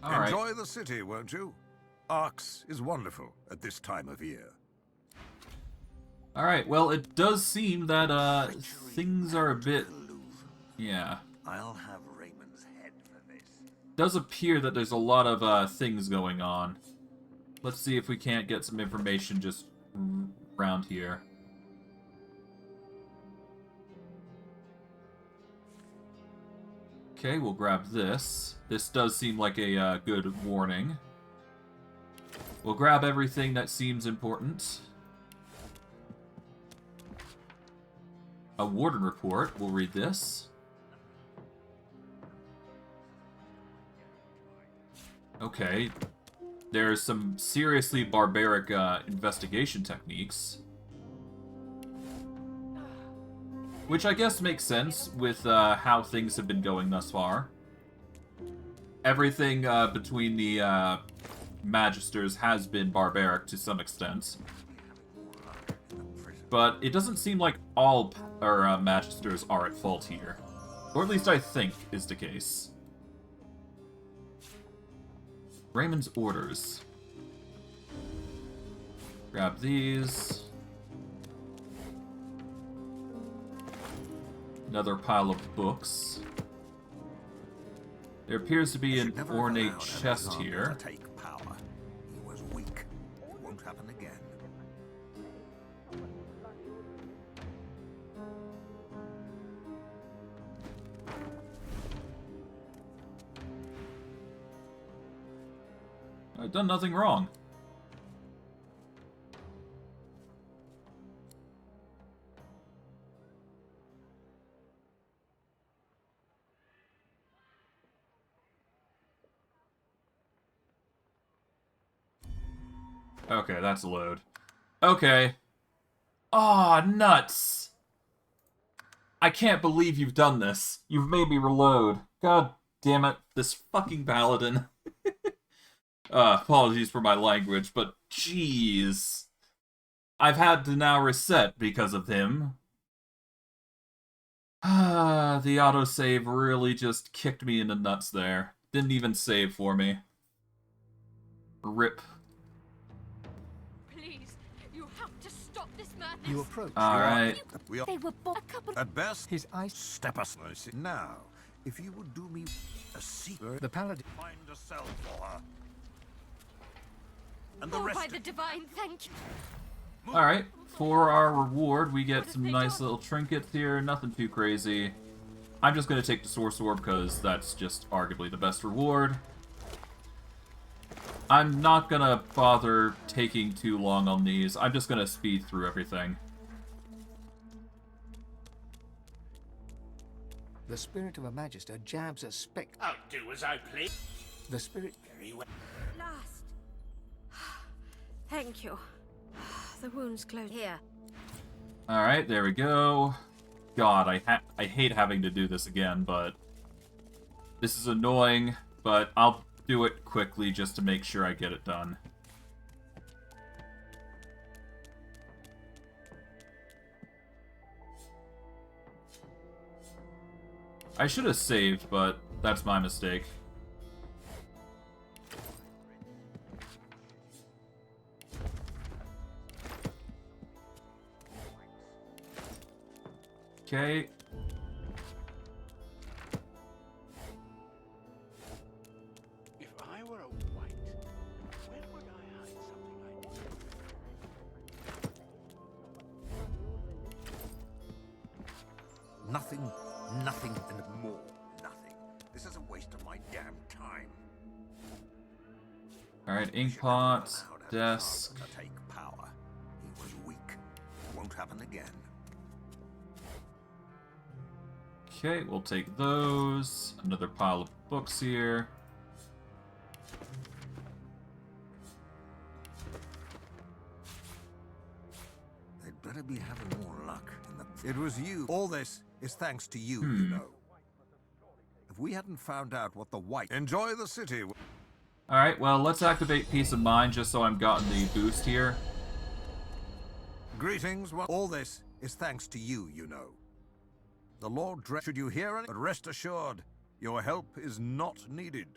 E: Enjoy the city, won't you? Arx is wonderful at this time of year.
A: Alright, well, it does seem that, things are a bit... Yeah.
E: I'll have Raymond's head for this.
A: Does appear that there's a lot of things going on. Let's see if we can't get some information just around here. Okay, we'll grab this. This does seem like a good warning. We'll grab everything that seems important. A warden report. We'll read this. Okay. There's some seriously barbaric investigation techniques. Which I guess makes sense with how things have been going thus far. Everything between the Magisters has been barbaric to some extent. But it doesn't seem like all Magisters are at fault here. Or at least I think is the case. Raymond's orders. Grab these. Another pile of books. There appears to be an ornate chest here.
E: Take power. He was weak. It won't happen again.
A: I've done nothing wrong. Okay, that's a load. Okay. Aw, nuts! I can't believe you've done this. You've made me reload. God damn it, this fucking paladin. Apologies for my language, but jeez. I've had to now reset because of him. The autosave really just kicked me in the nuts there. Didn't even save for me. RIP.
G: Please, you have to stop this madness.
B: You approach.
A: Alright.
H: They were a couple.
E: At best,
B: His eyes.
E: step aside. Now, if you would do me a secret,
B: The paladin.
E: find a cell for her. And the
G: Oh,
E: rest
G: by the divine, thank you.
A: Alright, for our reward, we get some nice little trinkets here, nothing too crazy. I'm just gonna take the Source Orb because that's just arguably the best reward. I'm not gonna bother taking too long on these, I'm just gonna speed through everything.
B: The spirit of a magister jabs a spectre.
D: I'll do as I please.
B: The spirit.
D: Very well.
F: Last. Thank you. The wound's closed. Here.
A: Alright, there we go. God, I hate having to do this again, but... This is annoying, but I'll do it quickly just to make sure I get it done. I should have saved, but that's my mistake. Okay.
J: If I were a white, where would I hide something I
E: nothing, nothing, and more nothing. This is a waste of my damn time.
A: Alright, ink pot, desk.
E: To take power. He was weak. Won't happen again.
A: Okay, we'll take those. Another pile of books here.
E: They'd better be having more luck. It was you. All this is thanks to you, you know. If we hadn't found out what the white... Enjoy the city.
A: Alright, well, let's activate Peace of Mind just so I'm gotten the boost here.
E: Greetings. All this is thanks to you, you know. The Lord should you hear it, but rest assured, your help is not needed.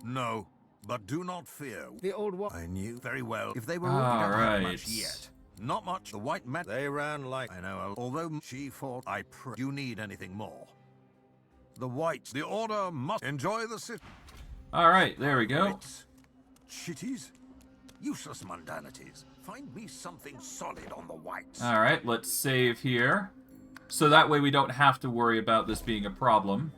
E: No, but do not fear.
B: The old one.
E: I knew very well if they were
A: All
E: we don't have
A: right.
E: much yet. Not much. The white men, they ran like... I know, although she fought, I pray. You need anything more? The whites, the order must enjoy the city.
A: Alright, there we go.
E: Whites, chitties, useless mundanities. Find me something solid on the whites.
A: Alright, let's save here. So that way we don't have to worry about this being a problem.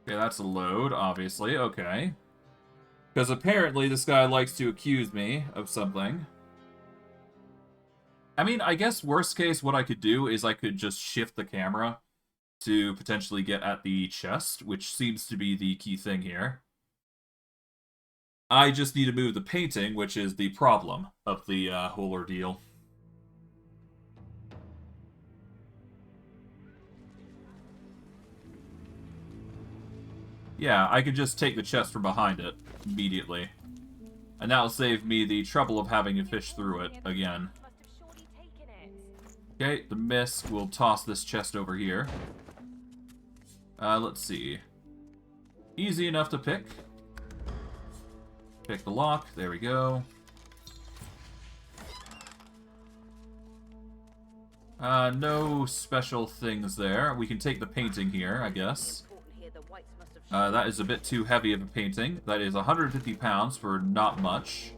A: Okay, that's a load, obviously. Okay. Because apparently this guy likes to accuse me of something. I mean, I guess worst case what I could do is I could just shift the camera to potentially get at the chest, which seems to be the key thing here. I just need to move the painting, which is the problem of the whole ordeal. Yeah, I could just take the chest from behind it immediately. And that'll save me the trouble of having to fish through it again. Okay, the mist will toss this chest over here. Let's see. Easy enough to pick. Pick the lock. There we go. No special things there. We can take the painting here, I guess. That is a bit too heavy of a painting. That is 150 pounds for not much.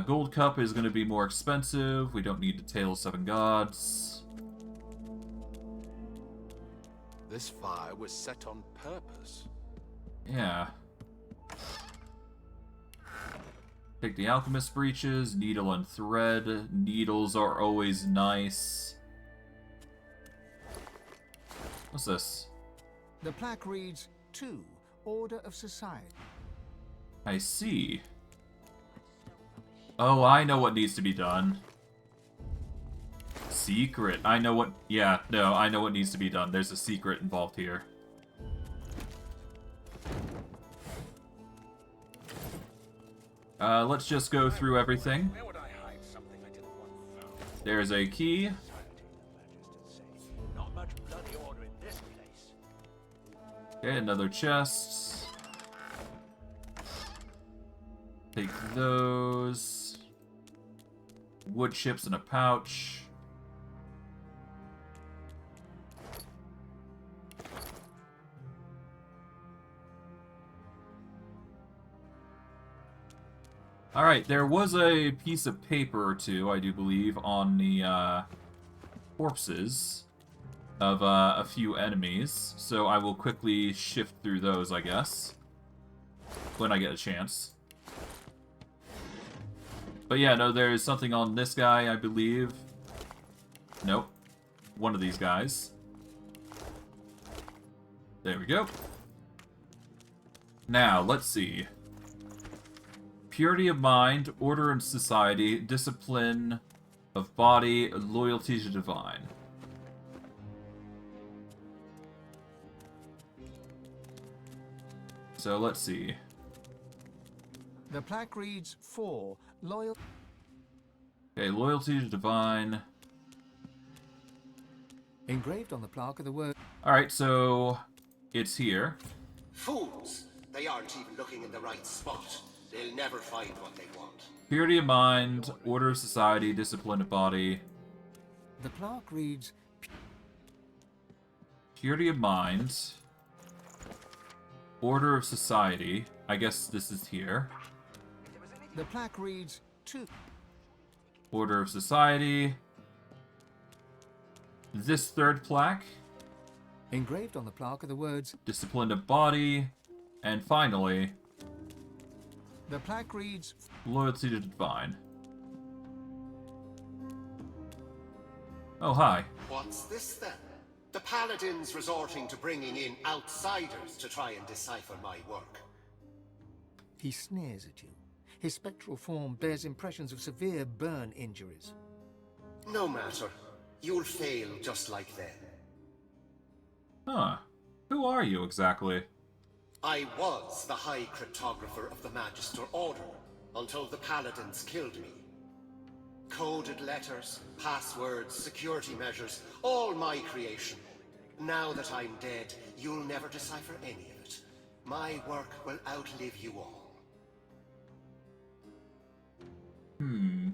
A: Gold cup is going to be more expensive. We don't need the Tale of Seven Gods.
J: This fire was set on purpose.
A: Yeah. Take the alchemist breeches, needle and thread. Needles are always nice. What's this?
B: The plaque reads, 2, Order of Society.
A: I see. Oh, I know what needs to be done. Secret. I know what... Yeah, no, I know what needs to be done. There's a secret involved here. Let's just go through everything. There's a key. Okay, another chest. Take those. Wood chips in a pouch. Alright, there was a piece of paper or two, I do believe, on the corpses of a few enemies, so I will quickly shift through those, I guess, when I get a chance. But yeah, no, there's something on this guy, I believe. Nope. One of these guys. There we go. Now, let's see. Purity of mind, order in society, discipline of body, loyalty to divine. So let's see.
B: The plaque reads 4, Loyal...
A: Okay, loyalty to divine.
B: Engraved on the plaque are the word...
A: Alright, so it's here.
N: Fools! They aren't even looking in the right spot. They'll never find what they want.
A: Purity of mind, order of society, discipline of body.
B: The plaque reads...
A: Purity of mind, order of society. I guess this is here.
B: The plaque reads 2.
A: Order of society. This third plaque.
B: Engraved on the plaque are the words...
A: Discipline of body. And finally...
B: The plaque reads...
A: Loyalty to divine. Oh, hi.
N: What's this then? The Paladins resorting to bringing in outsiders to try and decipher my work.
B: He sneers at you. His spectral form bears impressions of severe burn injuries.
N: No matter. You'll fail just like them.
A: Huh. Who are you exactly?
N: I was the High Cryptographer of the Magister Order, until the Paladins killed me. Coded letters, passwords, security measures, all my creation. Now that I'm dead, you'll never decipher any of it. My work will outlive you all.
A: Hmm.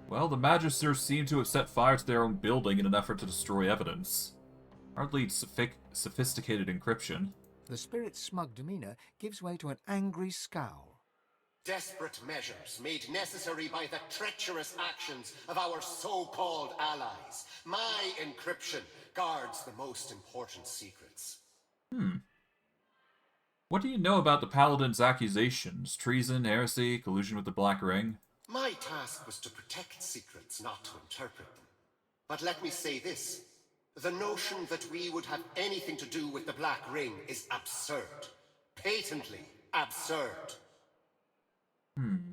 A: Well, the Magisters seem to have set fire to their own building in an effort to destroy evidence. Hardly sophisticated encryption.
B: The spirit's smug demeanor gives way to an angry scowl.
N: Desperate measures made necessary by the treacherous actions of our so-called allies. My encryption guards the most important secrets.
A: Hmm. What do you know about the Paladins' accusations? Treason, heresy, collusion with the Black Ring?
N: My task was to protect secrets, not to interpret them. But let me say this. The notion that we would have anything to do with the Black Ring is absurd. Patently absurd.
A: Hmm.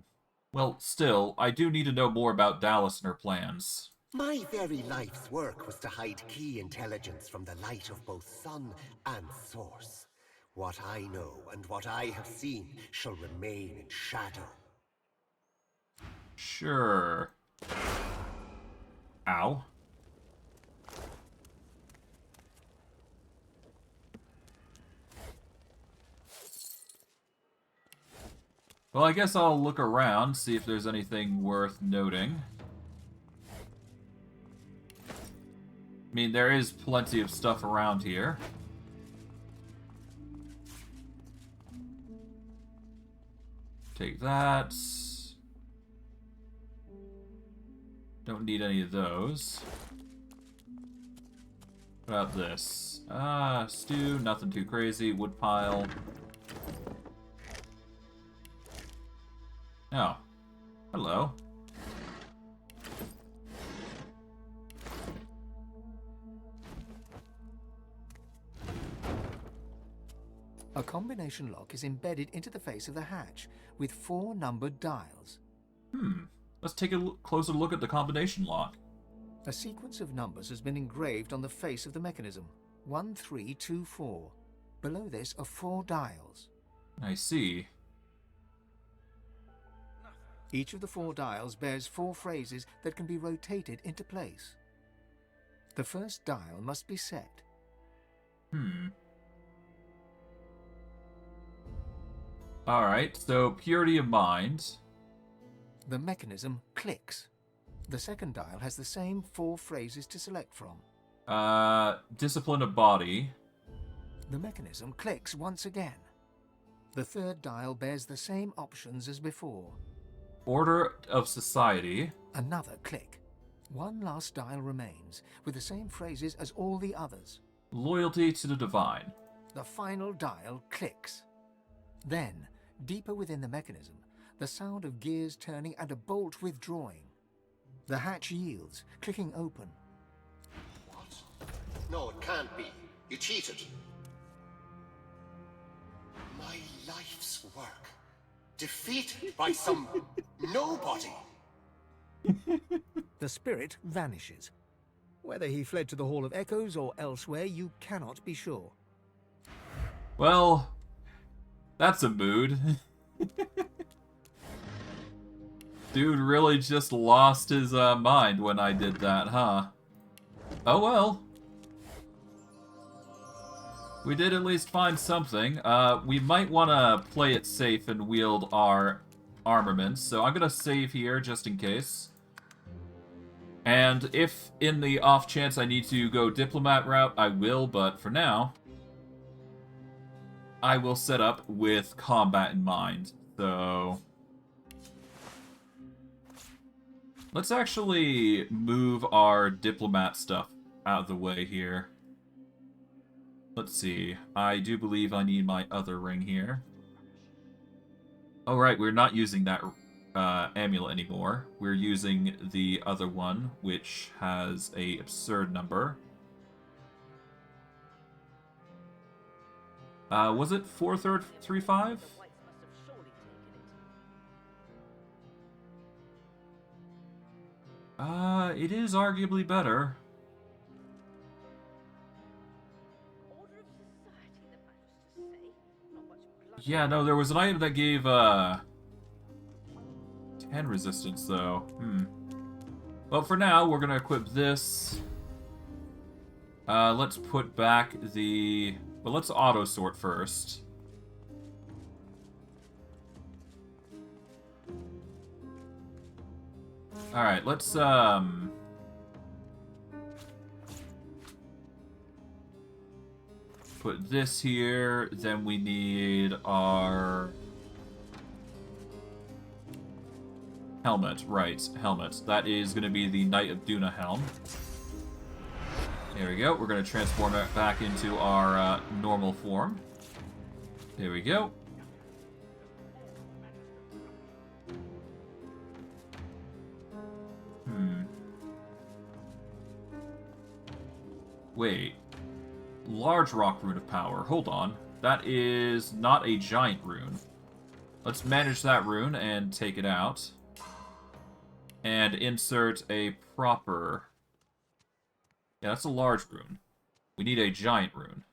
A: Well, still, I do need to know more about Dallas and her plans.
N: My very life's work was to hide key intelligence from the light of both sun and source. What I know and what I have seen shall remain in shadow.
A: Sure. Ow. Well, I guess I'll look around, see if there's anything worth noting. I mean, there is plenty of stuff around here. Take that. Don't need any of those. What about this? Stew, nothing too crazy. Woodpile. Oh. Hello.
B: A combination lock is embedded into the face of the hatch, with 4 numbered dials.
A: Let's take a closer look at the combination lock.
B: A sequence of numbers has been engraved on the face of the mechanism. 1324. Below this are 4 dials.
A: I see.
B: Each of the 4 dials bears 4 phrases that can be rotated into place. The first dial must be set.
A: Alright, so purity of mind.
B: The mechanism clicks. The second dial has the same 4 phrases to select from.
A: Discipline of body.
B: The mechanism clicks once again. The third dial bears the same options as before.
A: Order of society.
B: Another click. One last dial remains, with the same phrases as all the others.
A: Loyalty to the divine.
B: The final dial clicks. Then, deeper within the mechanism, the sound of gears turning and a bolt withdrawing. The hatch yields, clicking open.
N: What? No, it can't be. You cheated. My life's work. Defeated by some nobody.
B: The spirit vanishes. Whether he fled to the Hall of Echoes or elsewhere, you cannot be sure.
A: Well, that's a mood. Dude really just lost his mind when I did that, huh? Oh well. We did at least find something. We might want to play it safe and wield our armaments, so I'm going to save here just in case. And if in the off chance I need to go diplomat route, I will, but for now, I will set up with combat in mind. So let's actually move our diplomat stuff out of the way here. Let's see. I do believe I need my other ring here. Oh, right, we're not using that amulet anymore. We're using the other one, which has a absurd number. Was it 4335? It is arguably better. Yeah, no, there was an item that gave, And resistance, though. Well, for now, we're gonna equip this. Let's put back the... Well, let's auto-sort first. Alright, let's, put this here, then we need our... helmet, right, helmet. That is going to be the Knight of Duna helm. There we go. We're going to transform it back into our normal form. There we go. Wait. Large rock rune of power. Hold on. That is not a giant rune. Let's manage that rune and take it out. And insert a proper... Yeah, that's a large rune. We need a giant rune.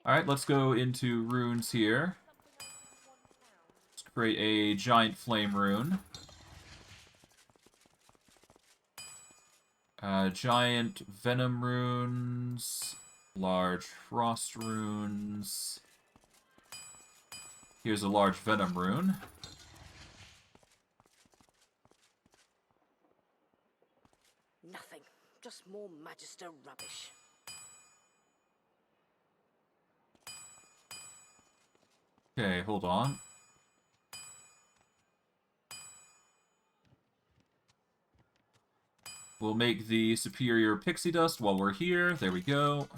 A: Alright, let's go into runes here. Let's create a giant flame rune. Giant venom runes. Large frost runes. Here's a large venom rune.
H: Nothing. Just more Magister rubbish.
A: Okay, hold on. We'll make the superior pixie dust while we're here. There we go.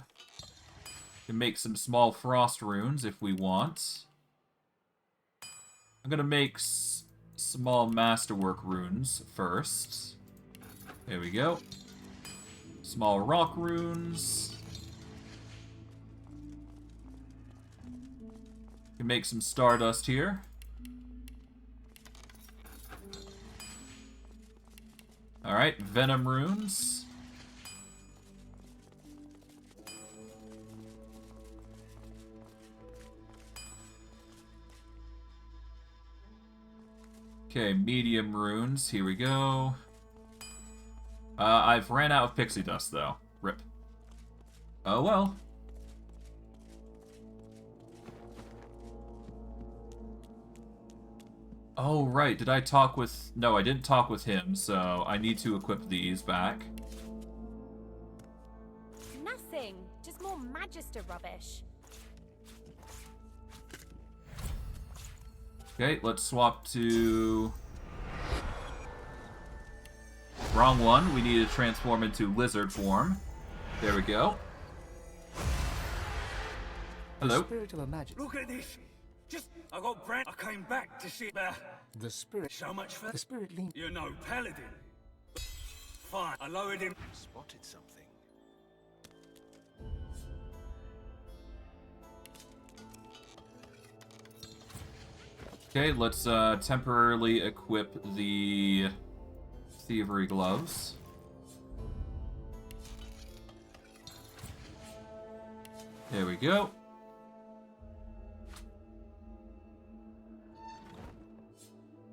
A: Can make some small frost runes if we want. I'm gonna make small masterwork runes first. There we go. Small rock runes. Can make some stardust here. Alright, venom runes. Okay, medium runes. Here we go. I've ran out of pixie dust, though. Rip. Oh, well. Oh, right. Did I talk with... No, I didn't talk with him, so I need to equip these back.
L: Nothing. Just more Magister rubbish.
A: Okay, let's swap to... Wrong one. We need to transform into lizard form. There we go. Hello.
B: The spirit of a magic.
K: Look at this. I got brand. I came back to see
B: the spirit.
K: So much for
B: the spirit lean.
K: You're no paladin. Fine. I lowered him.
J: Spotted something.
A: Okay, let's temporarily equip the thievery gloves. There we go.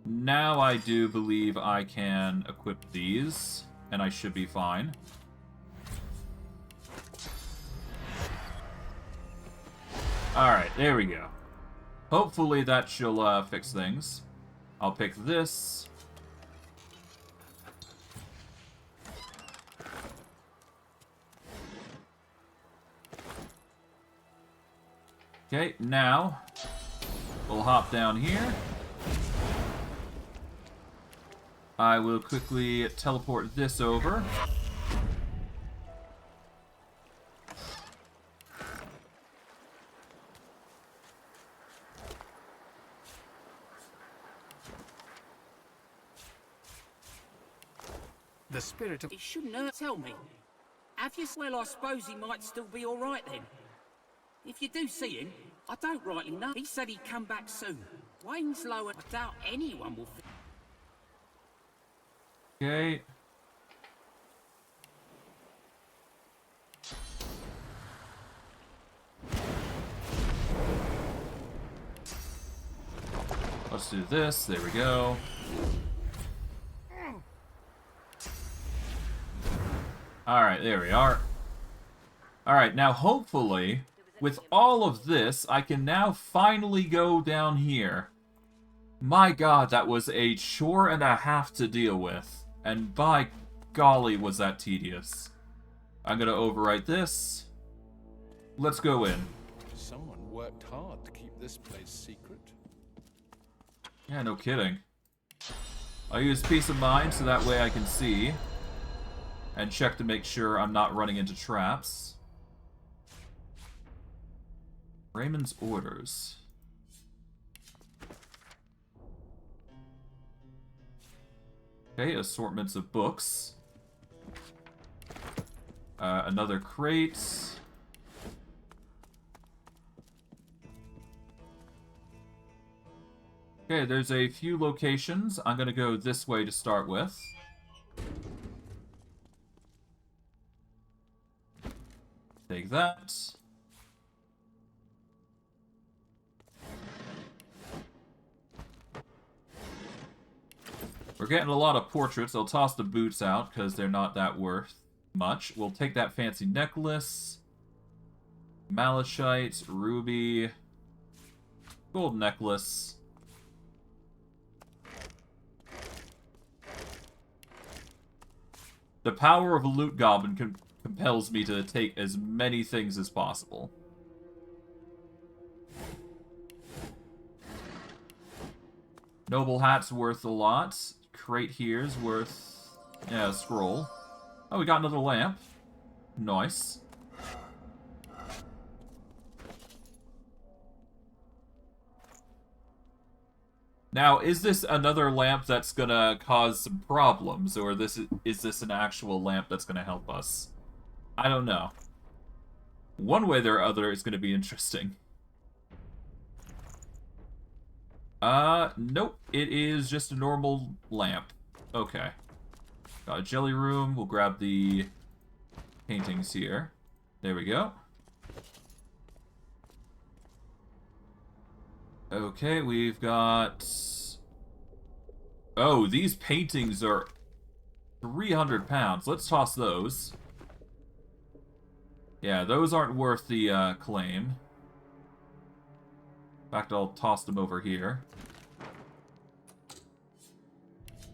A: Now I do believe I can equip these, and I should be fine. Alright, there we go. Hopefully that shall fix things. I'll pick this. Okay, now we'll hop down here. I will quickly teleport this over.
B: The spirit of...
M: He shouldn't tell me. Have you... Well, I suppose he might still be alright then. If you do see him, I don't rightly know. He said he'd come back soon. Wayne's low, and I doubt anyone will...
A: Okay. Let's do this. There we go. Alright, there we are. Alright, now hopefully, with all of this, I can now finally go down here. My god, that was a chore and a half to deal with. And by golly, was that tedious. I'm gonna overwrite this. Let's go in.
J: Someone worked hard to keep this place secret.
A: Yeah, no kidding. I'll use peace of mind so that way I can see. And check to make sure I'm not running into traps. Raymond's orders. Okay, assortments of books. Another crate. Okay, there's a few locations. I'm gonna go this way to start with. Take that. We're getting a lot of portraits. I'll toss the boots out because they're not that worth much. We'll take that fancy necklace. Malachite, ruby, gold necklace. The power of a loot goblin compels me to take as many things as possible. Noble hat's worth a lot. Crate here's worth... yeah, a scroll. Oh, we got another lamp. Nice. Now, is this another lamp that's gonna cause some problems, or is this an actual lamp that's gonna help us? I don't know. One way or other, it's gonna be interesting. Nope. It is just a normal lamp. Okay. Got a jelly room. We'll grab the paintings here. There we go. Okay, we've got... oh, these paintings are 300 pounds. Let's toss those. Yeah, those aren't worth the claim. In fact, I'll toss them over here.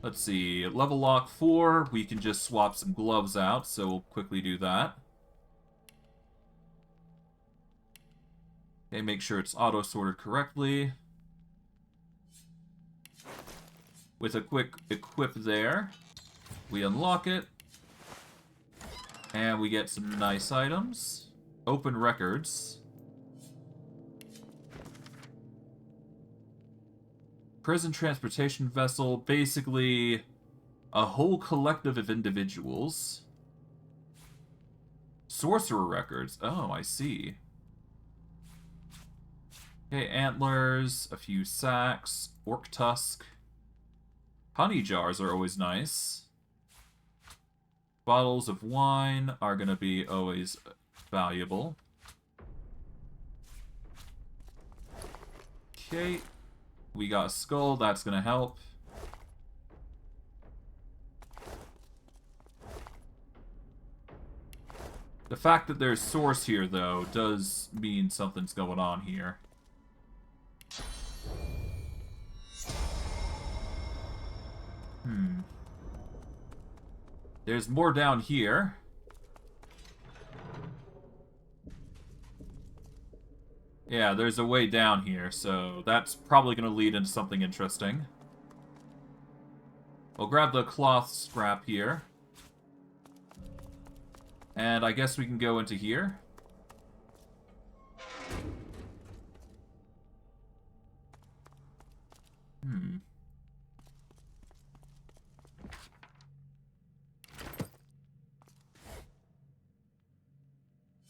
A: Let's see, level lock 4, we can just swap some gloves out, so we'll quickly do that. Okay, make sure it's auto-sorted correctly. With a quick equip there, we unlock it. And we get some nice items. Open records. Prison transportation vessel, basically a whole collective of individuals. Sorcerer records, oh, I see. Okay, antlers, a few sacks, orc tusk. Honey jars are always nice. Bottles of wine are gonna be always valuable. Okay. We got a skull, that's gonna help. The fact that there's source here, though, does mean something's going on here. There's more down here. Yeah, there's a way down here, so that's probably going to lead into something interesting. We'll grab the cloth scrap here. And I guess we can go into here.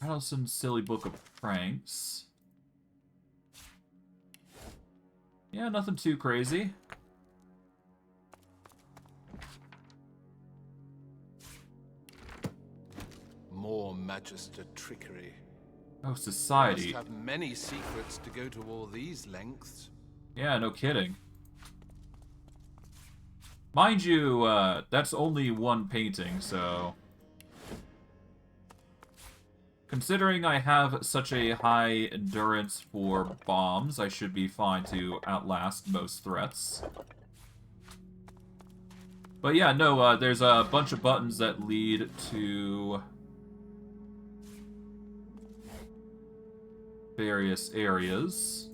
A: Allison Silly Book of Pranks. Yeah, nothing too crazy.
J: More Magister trickery.
A: Oh, society.
J: Must have many secrets to go to all these lengths.
A: Yeah, no kidding. Mind you, that's only one painting, so... Considering I have such a high endurance for bombs, I should be fine to outlast most threats. But yeah, no, there's a bunch of buttons that lead to various areas.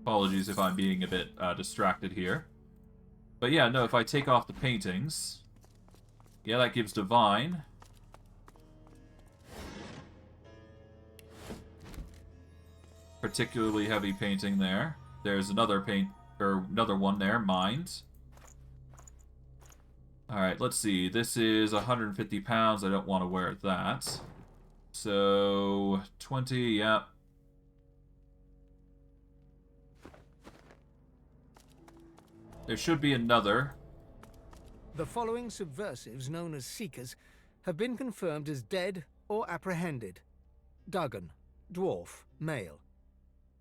A: Apologies if I'm being a bit distracted here. But yeah, no, if I take off the paintings, yeah, that gives Divine. Particularly heavy painting there. There's another another one there, Mind. Alright, let's see. This is 150 pounds. I don't want to wear that. So, 20, yeah. There should be another.
B: The following subversives, known as Seekers, have been confirmed as dead or apprehended. Duggan, dwarf, male.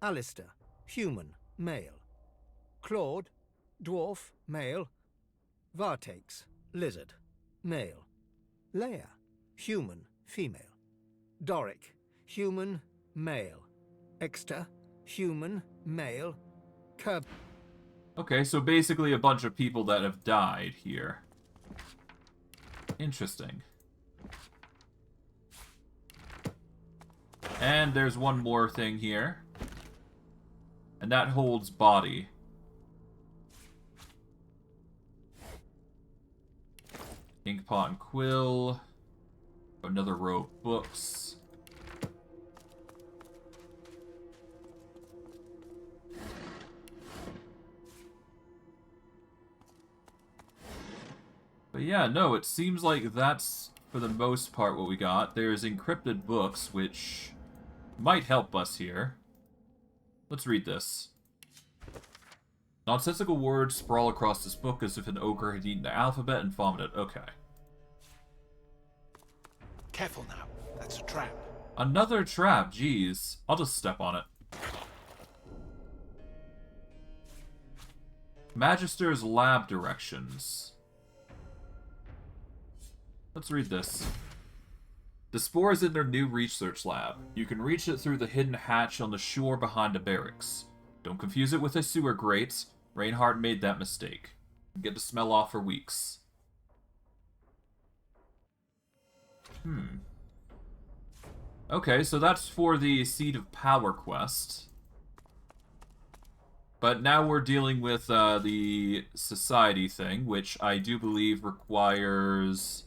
B: Alistair, human, male. Claude, dwarf, male. Vartakes, lizard, male. Leia, human, female. Doric, human, male. Exeter, human, male.
A: Okay, so basically a bunch of people that have died here. Interesting. And there's one more thing here. And that holds body. Inkpot and quill. Another row of books. But yeah, no, it seems like that's, for the most part, what we got. There's encrypted books, which might help us here. Let's read this. Nonsensical words sprawl across this book as if an ogre had eaten the alphabet and vomited. Okay.
J: Careful now. That's a trap.
A: Another trap, jeez. I'll just step on it. Magisters lab directions. Let's read this. The Spores in their new research lab. You can reach it through the hidden hatch on the shore behind the barracks. Don't confuse it with a sewer grate. Reinhardt made that mistake. Get the smell off for weeks. Okay, so that's for the Seed of Power quest. But now we're dealing with the Society thing, which I do believe requires...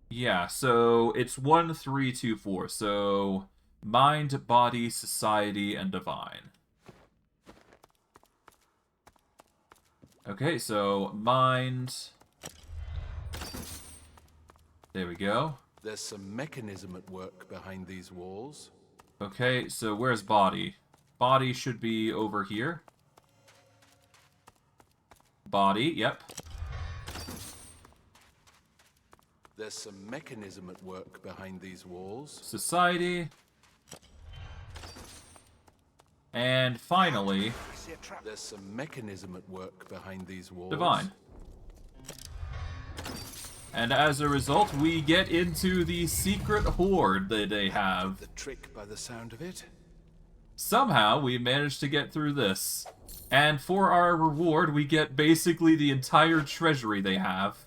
A: Yeah, so it's 1, 3, 2, 4. So Mind, Body, Society, and Divine. Okay, so Mind. There we go.
O: There's some mechanism at work behind these walls.
A: Okay, so where's Body? Body should be over here. Body, yep.
O: There's some mechanism at work behind these walls.
A: Society. And finally...
O: There's some mechanism at work behind these walls.
A: Divine. And as a result, we get into the secret hoard that they have.
O: The trick by the sound of it.
A: Somehow, we managed to get through this. And for our reward, we get basically the entire treasury they have.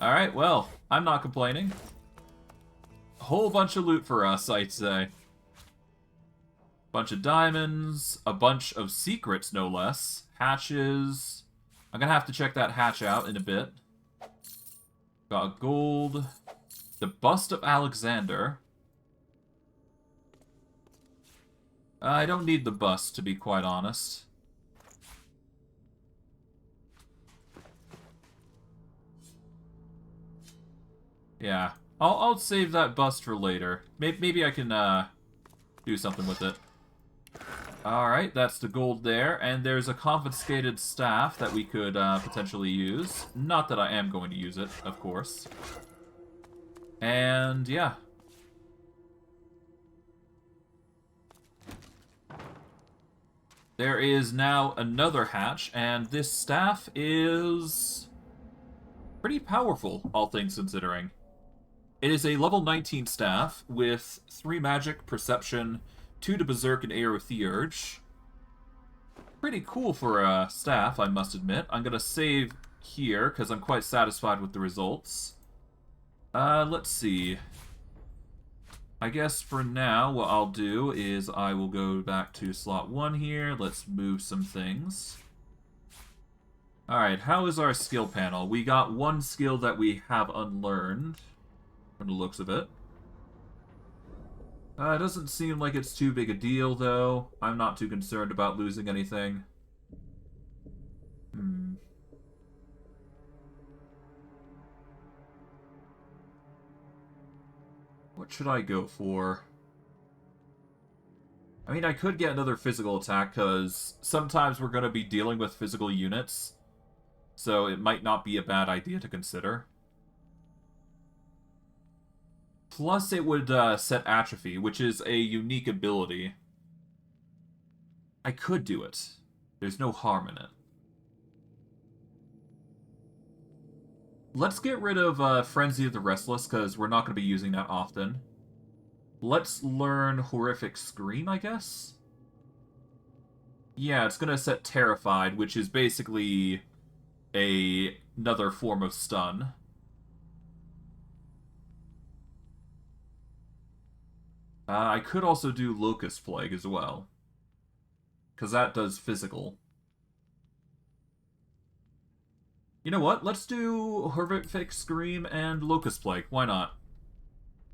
A: Alright, well, I'm not complaining. A whole bunch of loot for us, I'd say. Bunch of diamonds, a bunch of secrets, no less. Hatches. I'm gonna have to check that hatch out in a bit. Got gold. The bust of Alexander. I don't need the bust, to be quite honest. Yeah, I'll save that bust for later. Maybe I can do something with it. Alright, that's the gold there, and there's a confiscated staff that we could potentially use. Not that I am going to use it, of course. And, yeah. There is now another hatch, and this staff is pretty powerful, all things considering. It is a level 19 staff with 3 magic, perception, 2 to berserk, and air with the urge. Pretty cool for a staff, I must admit. I'm gonna save here, because I'm quite satisfied with the results. Let's see. I guess for now, what I'll do is I will go back to slot 1 here. Let's move some things. Alright, how is our skill panel? We got 1 skill that we have unlearned, from the looks of it. It doesn't seem like it's too big a deal, though. I'm not too concerned about losing anything. What should I go for? I mean, I could get another physical attack, because sometimes we're going to be dealing with physical units, so it might not be a bad idea to consider. Plus, it would set atrophy, which is a unique ability. I could do it. There's no harm in it. Let's get rid of Frenzy of the Restless, because we're not going to be using that often. Let's learn Horrific Scream, I guess? Yeah, it's going to set Terrified, which is basically another form of stun. I could also do Locust Plague as well, because that does physical. You know what? Let's do Horrific Scream and Locust Plague. Why not?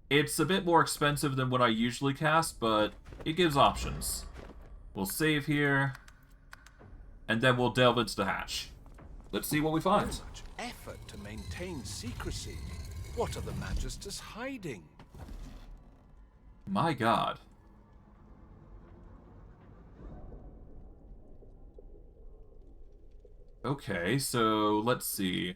A: It's a bit more expensive than what I usually cast, but it gives options. We'll save here, and then we'll delve into the hatch. Let's see what we find.
O: Such effort to maintain secrecy. What are the Magisters hiding?
A: My god. Okay, so let's see.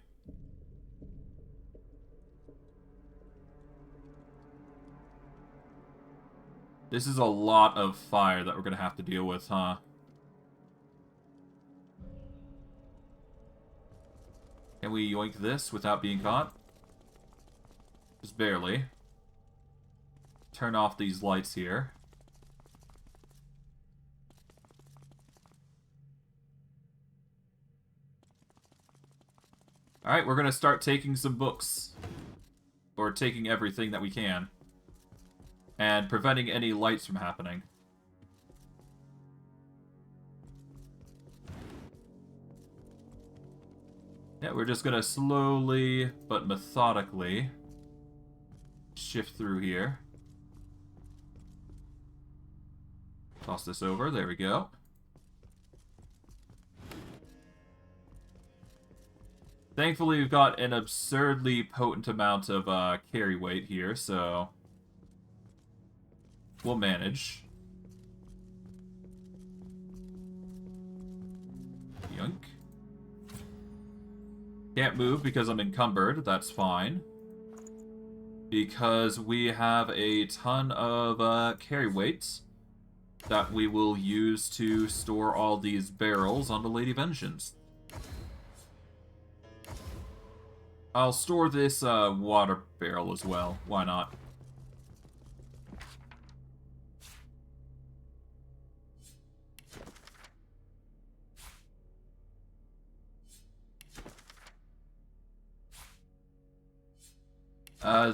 A: This is a lot of fire that we're gonna have to deal with, huh? Can we yoink this without being caught? Just barely. Turn off these lights here. Alright, we're gonna start taking some books. Or taking everything that we can. And preventing any lights from happening. Yeah, we're just gonna slowly, but methodically, shift through here. Toss this over, there we go. Thankfully, we've got an absurdly potent amount of carry weight here, so we'll manage. Yoink. Can't move because I'm encumbered, that's fine. Because we have a ton of carry weight that we will use to store all these barrels on the Lady Vengeance. I'll store this water barrel as well. Why not?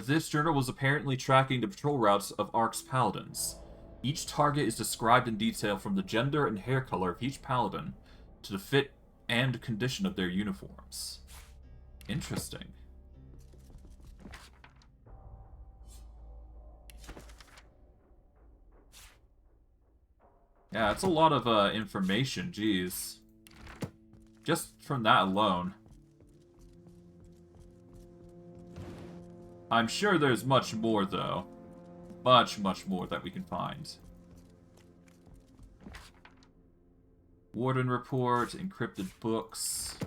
A: This journal was apparently tracking the patrol routes of Ark's Paladins. Each target is described in detail from the gender and hair color of each Paladin to the fit and condition of their uniforms. Interesting. Yeah, that's a lot of information, jeez. Just from that alone. I'm sure there's much more, though. Much more that we can find. Warden report, encrypted books.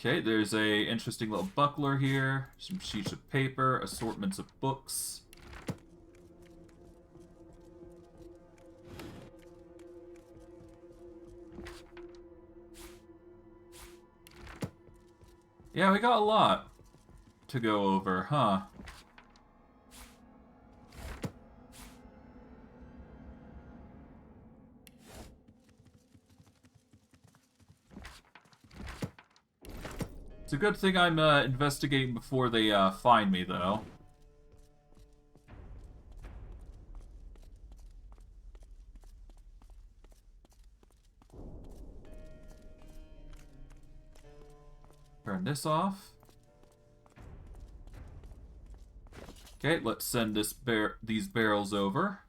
A: Okay, there's a interesting little buckler here. Some sheets of paper, assortments of books. Yeah, we got a lot to go over, huh? It's a good thing I'm investigating before they find me, though. Turn this off. Okay, let's send these barrels over.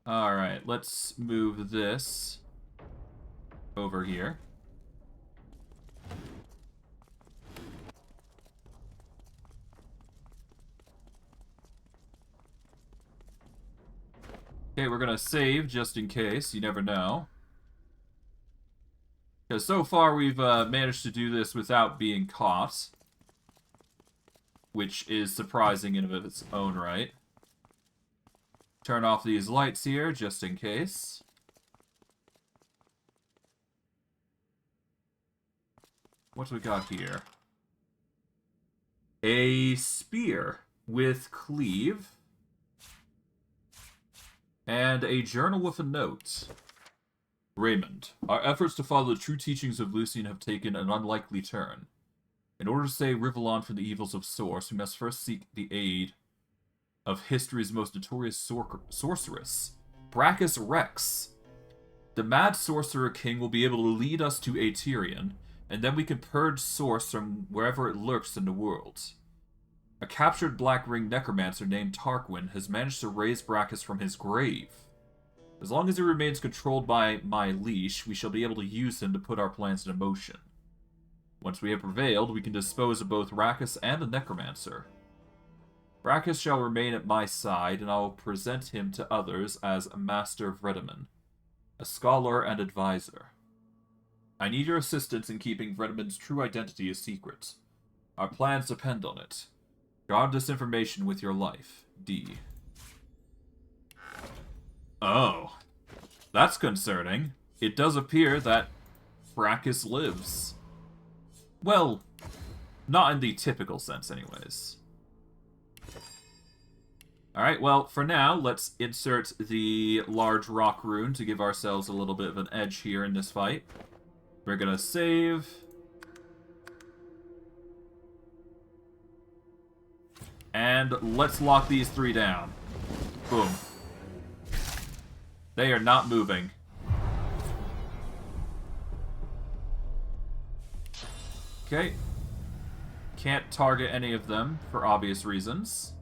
A: Alright, let's move this over here. Okay, we're gonna save just in case. You never know. Because so far we've managed to do this without being caught. Which is surprising in of its own right. Turn off these lights here just in case. What do we got here? A spear with cleave. And a journal with a note. Raymond, our efforts to follow the true teachings of Lucian have taken an unlikely turn. In order to save Rivellon from the evils of Source, we must first seek the aid of history's most notorious sorceress, Brachus Rex. The mad sorcerer king will be able to lead us to Aeterion, and then we can purge Source from wherever it lurks in the world. A captured Black Ring necromancer named Tarquin has managed to raise Brachus from his grave. As long as he remains controlled by my leash, we shall be able to use him to put our plans into motion. Once we have prevailed, we can dispose of both Brachus and the necromancer. Brachus shall remain at my side, and I will present him to others as a Master Vredeman, a scholar and advisor. I need your assistance in keeping Vredeman's true identity a secret. Our plans depend on it. Guard this information with your life. D. Oh. That's concerning. It does appear that Brachus lives. Well, not in the typical sense anyways. Alright, well, for now, let's insert the large rock rune to give ourselves a little bit of an edge here in this fight. We're gonna save. And let's lock these three down. Boom. They are not moving. Okay. Can't target any of them for obvious reasons.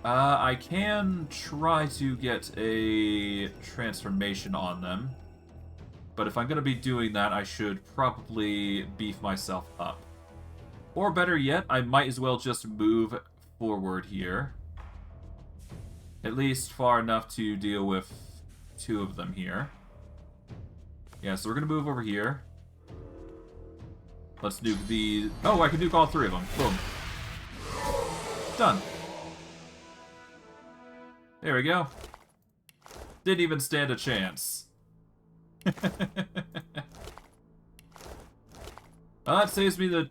A: I can try to get a transformation on them. But if I'm going to be doing that, I should probably beef myself up. Or better yet, I might as well just move forward here. At least far enough to deal with two of them here. Yeah, so we're going to move over here. Let's nuke the... Oh, I can nuke all three of them. Boom. Done. There we go. Didn't even stand a chance. Well, that saves me the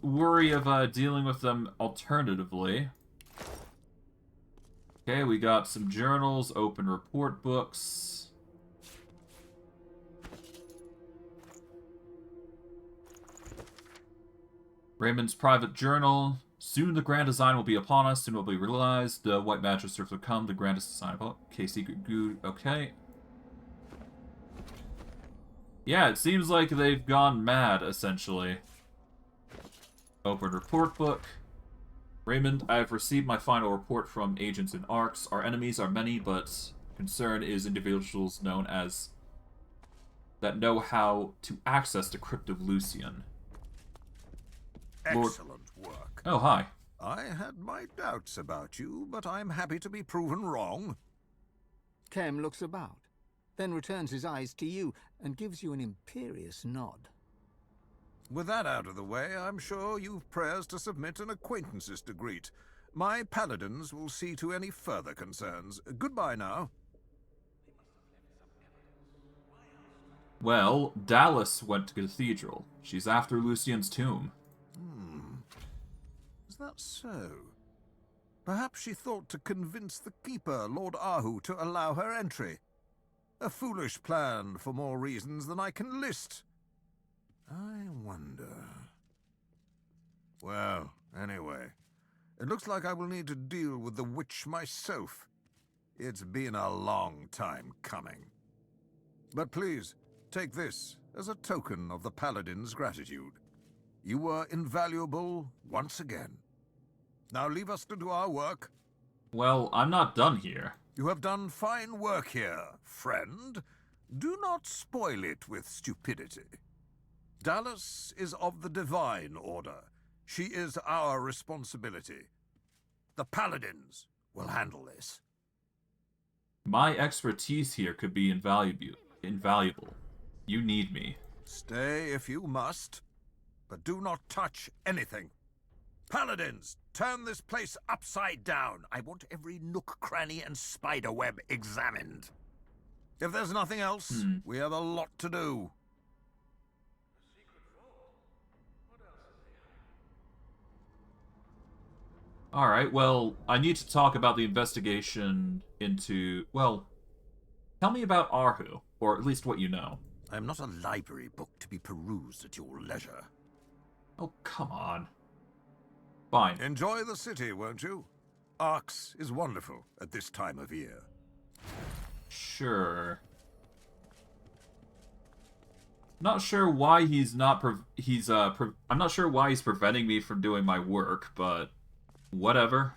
A: worry of dealing with them alternatively. Okay, we got some journals, open report books. Raymond's private journal. Soon the grand design will be upon us, soon it will be realized. The White Magisters will come, the grandest design of all. Okay, secret goo, okay. Yeah, it seems like they've gone mad, essentially. Open report book. Raymond, I have received my final report from agents in ARCs. Our enemies are many, but concern is individuals known as... that know how to access the crypt of Lucian.
E: Excellent work.
A: Oh, hi.
E: I had my doubts about you, but I'm happy to be proven wrong.
B: Kem looks about, then returns his eyes to you and gives you an imperious nod.
E: With that out of the way, I'm sure you've prayers to submit and acquaintances to greet. My paladins will see to any further concerns. Goodbye now.
A: Well, Dallas went to Cathedral. She's after Lucian's tomb.
E: Is that so? Perhaps she thought to convince the Keeper, Lord Ahu, to allow her entry. A foolish plan for more reasons than I can list. I wonder... Well, anyway, it looks like I will need to deal with the witch myself. It's been a long time coming. But please, take this as a token of the Paladin's gratitude. You were invaluable once again. Now leave us to do our work.
A: Well, I'm not done here.
E: You have done fine work here, friend. Do not spoil it with stupidity. Dallas is of the Divine Order. She is our responsibility. The Paladins will handle this.
A: My expertise here could be invaluable. You need me.
E: Stay if you must, but do not touch anything. Paladins, turn this place upside down. I want every nook, cranny, and spiderweb examined. If there's nothing else, we have a lot to do.
A: Alright, well, I need to talk about the investigation into... Well, tell me about Arhu, or at least what you know.
E: I am not a library book to be perused at your leisure.
A: Oh, come on. Fine.
E: Enjoy the city, won't you? Arx is wonderful at this time of year.
A: Sure. Not sure why he's not... I'm not sure why he's preventing me from doing my work, but... Whatever.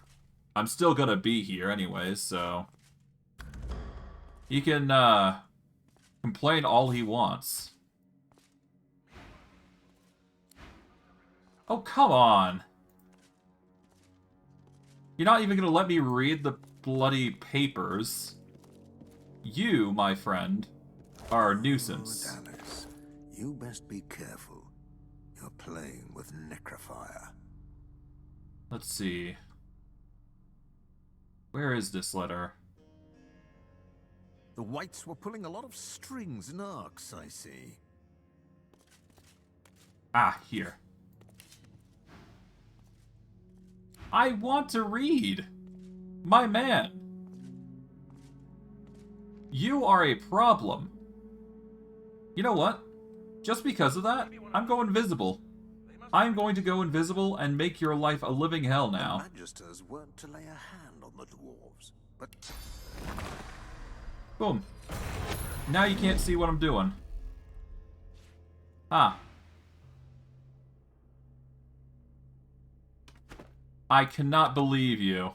A: I'm still gonna be here anyways, so... He can, complain all he wants. Oh, come on! You're not even gonna let me read the bloody papers. You, my friend, are a nuisance.
E: Oh, Dallas, you best be careful. You're playing with necrophire.
A: Let's see. Where is this letter?
E: The Whites were pulling a lot of strings in Arx, I see.
A: Ah, here. I want to read! My man! You are a problem. You know what? Just because of that, I'm going invisible. I'm going to go invisible and make your life a living hell now.
E: The Magisters weren't to lay a hand on the dwarves, but...
A: Boom. Now you can't see what I'm doing. Ah. I cannot believe you.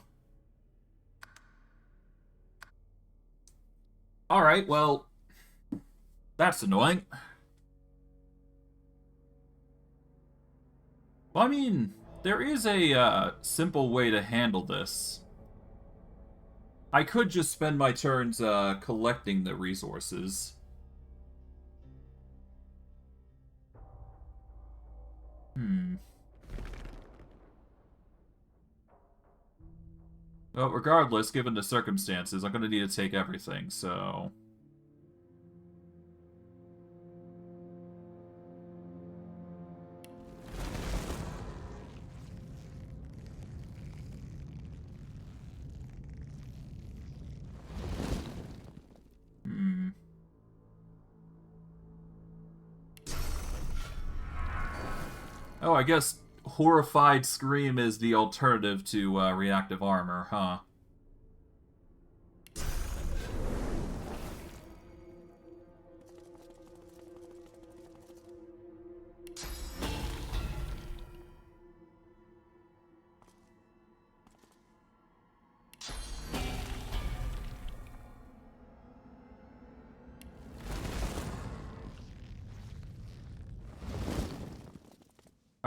A: Alright, well... That's annoying. Well, I mean, there is a simple way to handle this. I could just spend my turns collecting the resources. Well, regardless, given the circumstances, I'm going to need to take everything, so... Oh, I guess Horrified Scream is the alternative to reactive armor, huh?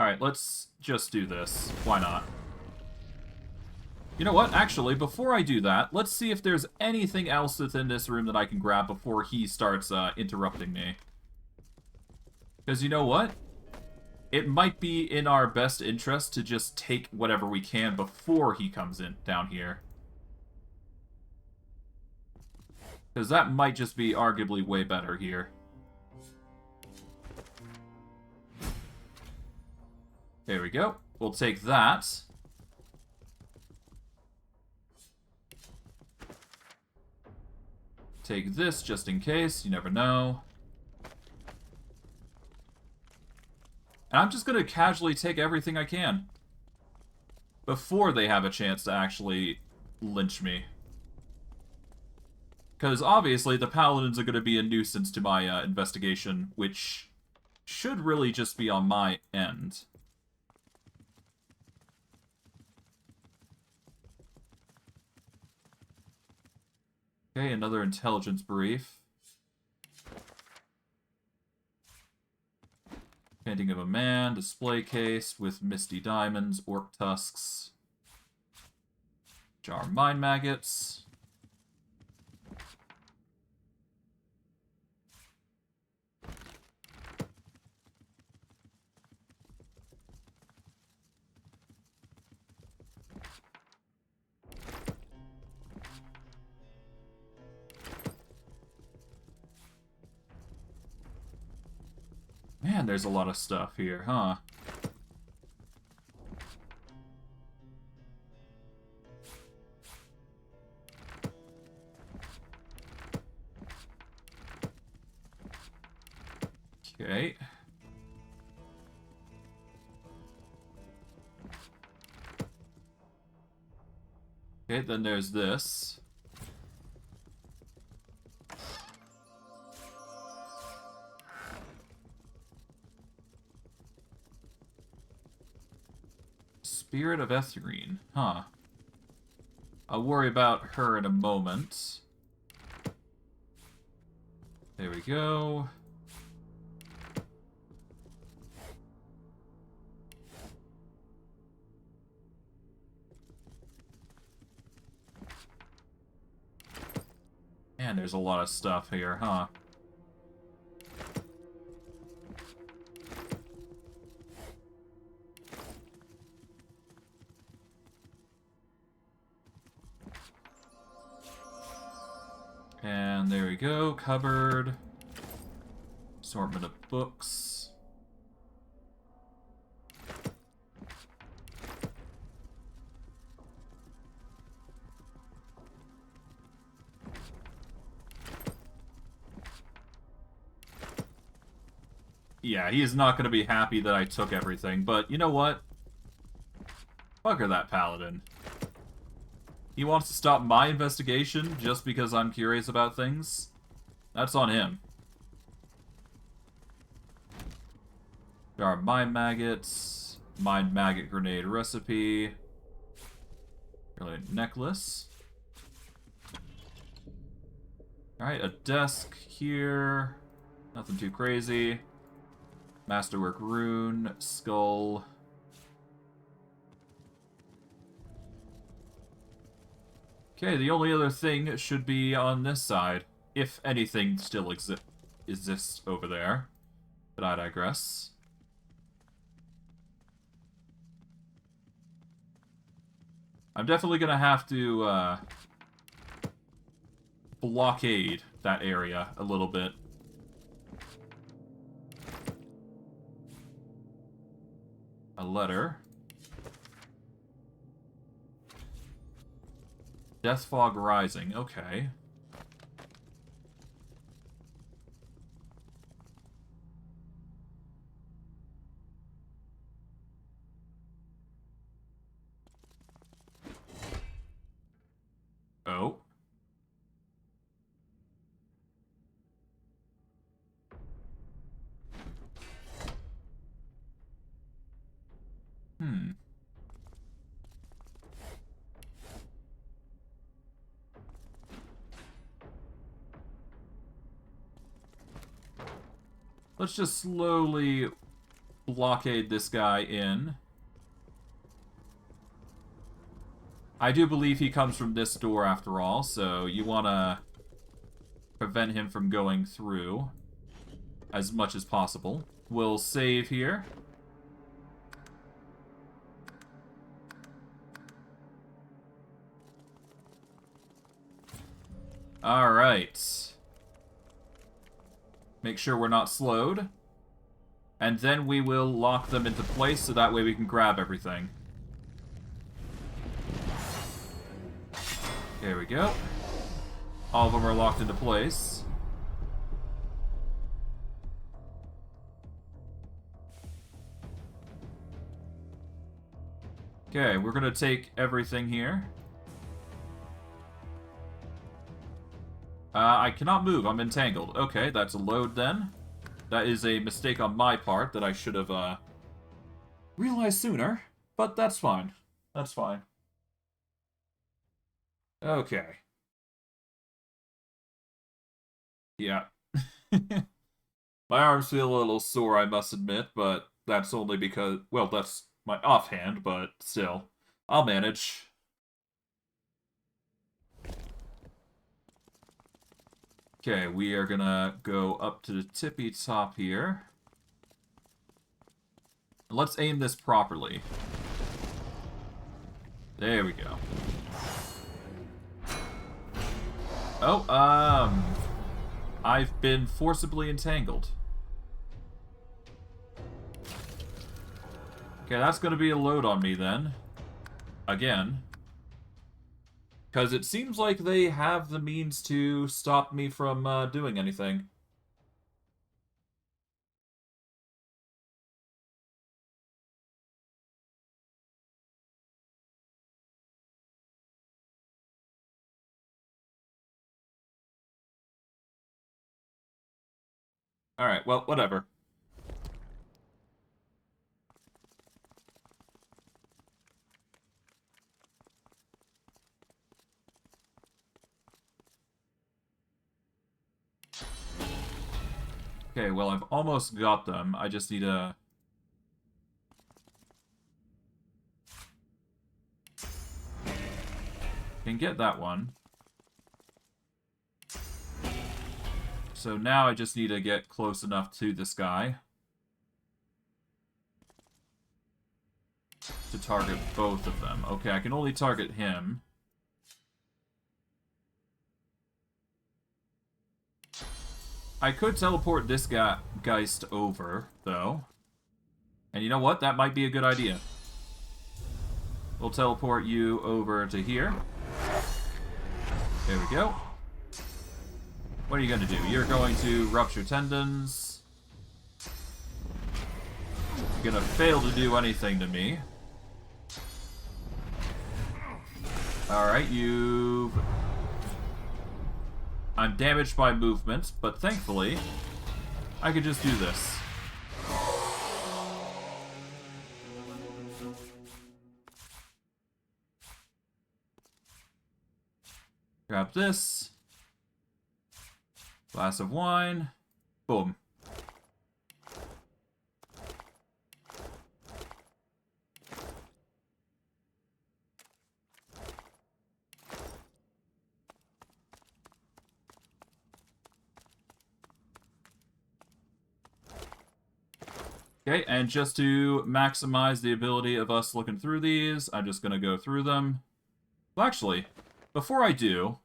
A: Alright, let's just do this. Why not? You know what? Actually, before I do that, let's see if there's anything else within this room that I can grab before he starts interrupting me. Because you know what? It might be in our best interest to just take whatever we can before he comes in down here. Because that might just be arguably way better here. There we go. We'll take that. Take this just in case. You never know. And I'm just going to casually take everything I can. Before they have a chance to actually lynch me. Because obviously the Paladins are going to be a nuisance to my investigation, which should really just be on my end. Okay, another intelligence brief. Painting of a man, display case with misty diamonds, orc tusks. Jar mine maggots. Man, there's a lot of stuff here, huh? Okay. Okay, then there's this. Spirit of Etherine, huh. I'll worry about her in a moment. There we go. Man, there's a lot of stuff here, huh? And there we go, cupboard. Assortment of books. Yeah, he is not going to be happy that I took everything, but you know what? Bugger that paladin. He wants to stop my investigation just because I'm curious about things. That's on him. There are mine maggots, mine maggot grenade recipe, necklace. Alright, a desk here. Nothing too crazy. Masterwork rune, skull. Okay, the only other thing should be on this side, if anything still exists over there. But I digress. I'm definitely gonna have to blockade that area a little bit. A letter. Death Fog Rising, okay. Oh. Let's just slowly blockade this guy in. I do believe he comes from this door after all, so you want to prevent him from going through as much as possible. We'll save here. Alright. Make sure we're not slowed. And then we will lock them into place so that way we can grab everything. There we go. All of them are locked into place. Okay, we're gonna take everything here. I cannot move. I'm entangled. Okay, that's a load then. That is a mistake on my part that I should have realized sooner. But that's fine. That's fine. Okay. Yeah. My arms feel a little sore, I must admit, but that's only because, well, that's my offhand, but still. I'll manage. Okay, we are gonna go up to the tippy top here. Let's aim this properly. There we go. Oh, I've been forcibly entangled. Okay, that's gonna be a load on me then. Again. Because it seems like they have the means to stop me from doing anything. Alright, well, whatever. Okay, well, I've almost got them. I just need a... Can get that one. So now I just need to get close enough to this guy to target both of them. Okay, I can only target him. I could teleport this Geist over, though. And you know what? That might be a good idea. We'll teleport you over to here. There we go. What are you going to do? You're going to rupture tendons. You're going to fail to do anything to me. Alright, you've... I'm damaged by movement, but thankfully, I could just do this. Grab this. Glass of wine. Boom. Okay, and just to maximize the ability of us looking through these, I'm just going to go through them. Well, actually, before I do,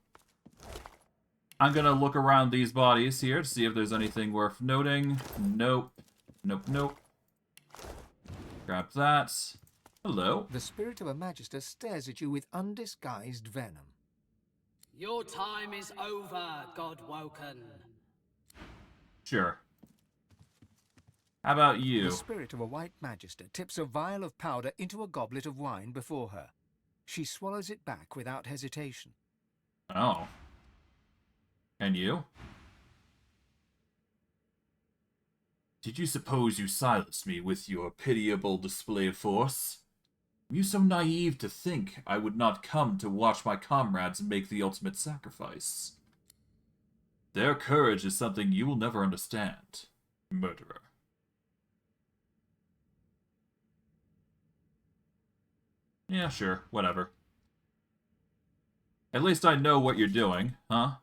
A: I'm going to look around these bodies here to see if there's anything worth noting. Nope. Nope, nope. Grab that. Hello.
B: The spirit of a Magister stares at you with undisguised venom.
P: Your time is over, Godwoken.
A: Sure. How about you?
B: The spirit of a white Magister tips a vial of powder into a goblet of wine before her. She swallows it back without hesitation.
A: Oh. And you? Did you suppose you silenced me with your pitiable display of force? Were you so naive to think I would not come to watch my comrades make the ultimate sacrifice? Their courage is something you will never understand, murderer. Yeah, sure. Whatever. At least I know what you're doing, huh?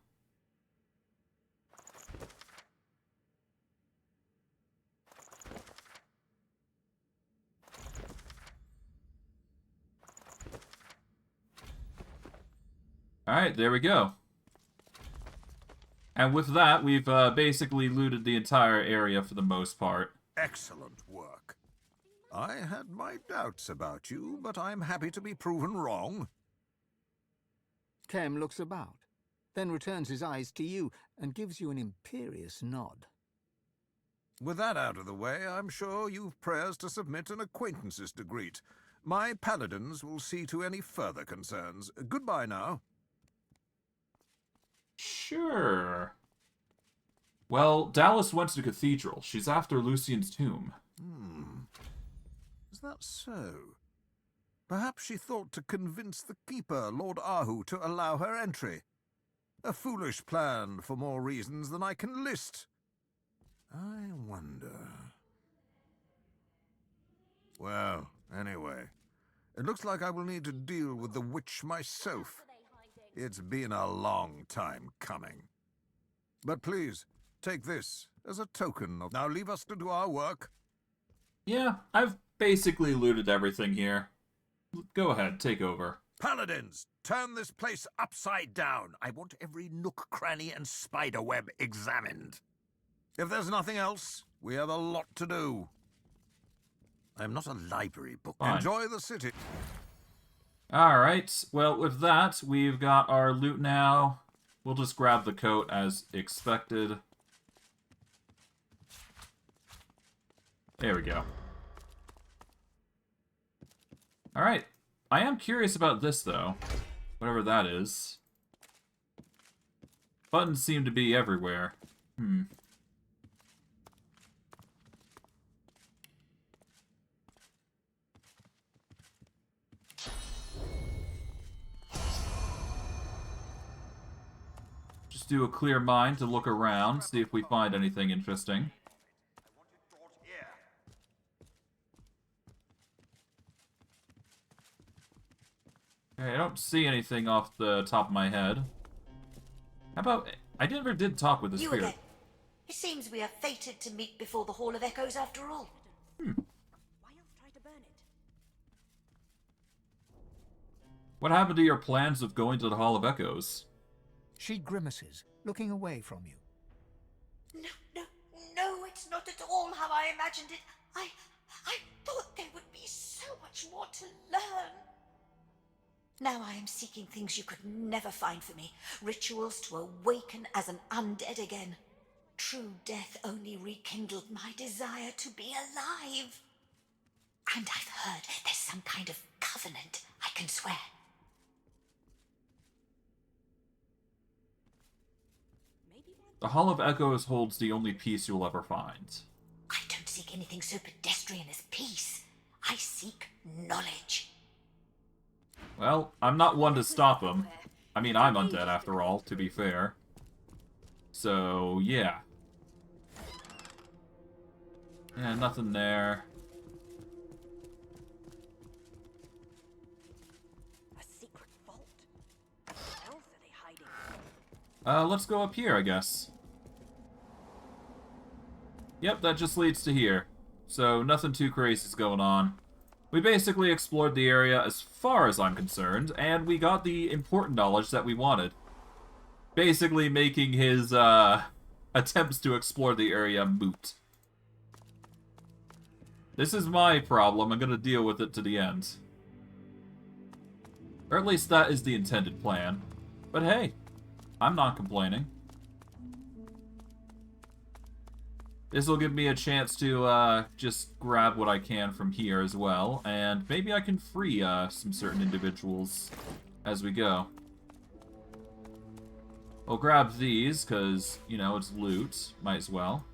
A: Alright, there we go. And with that, we've basically looted the entire area for the most part.
E: Excellent work. I had my doubts about you, but I'm happy to be proven wrong.
B: Kem looks about, then returns his eyes to you and gives you an imperious nod.
E: With that out of the way, I'm sure you've prayers to submit and acquaintances to greet. My paladins will see to any further concerns. Goodbye now.
A: Sure. Well, Dallas went to the cathedral. She's after Lucian's tomb.
E: Is that so? Perhaps she thought to convince the Keeper, Lord Ahu, to allow her entry. A foolish plan for more reasons than I can list. I wonder... Well, anyway, it looks like I will need to deal with the witch myself. It's been a long time coming. But please, take this as a token of... Now leave us to do our work.
A: Yeah, I've basically looted everything here. Go ahead, take over.
E: Paladins, turn this place upside down. I want every nook, cranny, and spiderweb examined. If there's nothing else, we have a lot to do. I'm not a library book.
A: Fine.
E: Enjoy the city.
A: Alright, well, with that, we've got our loot now. We'll just grab the coat as expected. There we go. Alright, I am curious about this, though. Whatever that is. Buttons seem to be everywhere. Just do a clear mind to look around, see if we find anything interesting. Okay, I don't see anything off the top of my head. How about... I never did talk with the
Q: You
A: spirit.
Q: again. It seems we are fated to meet before the Hall of Echoes after all.
A: What happened to your plans of going to the Hall of Echoes?
B: She grimaces, looking away from you.
Q: No, it's not at all how I imagined it. I thought there would be so much more to learn. Now I am seeking things you could never find for me. Rituals to awaken as an undead again. True death only rekindled my desire to be alive. And I've heard there's some kind of covenant, I can swear.
A: The Hall of Echoes holds the only peace you'll ever find.
Q: I don't seek anything so pedestrian as peace. I seek knowledge.
A: Well, I'm not one to stop him. I mean, I'm undead after all, to be fair. So, yeah. Yeah, nothing there.
Q: A secret vault? What else are they hiding?
A: Let's go up here, I guess. Yep, that just leads to here. So, nothing too crazy is going on. We basically explored the area as far as I'm concerned, and we got the important knowledge that we wanted. Basically making his, attempts to explore the area moot. This is my problem, I'm gonna deal with it to the end. Or at least that is the intended plan. But hey, I'm not complaining. This will give me a chance to just grab what I can from here as well, and maybe I can free some certain individuals as we go. We'll grab these, because, you know, it's loot. Might as well.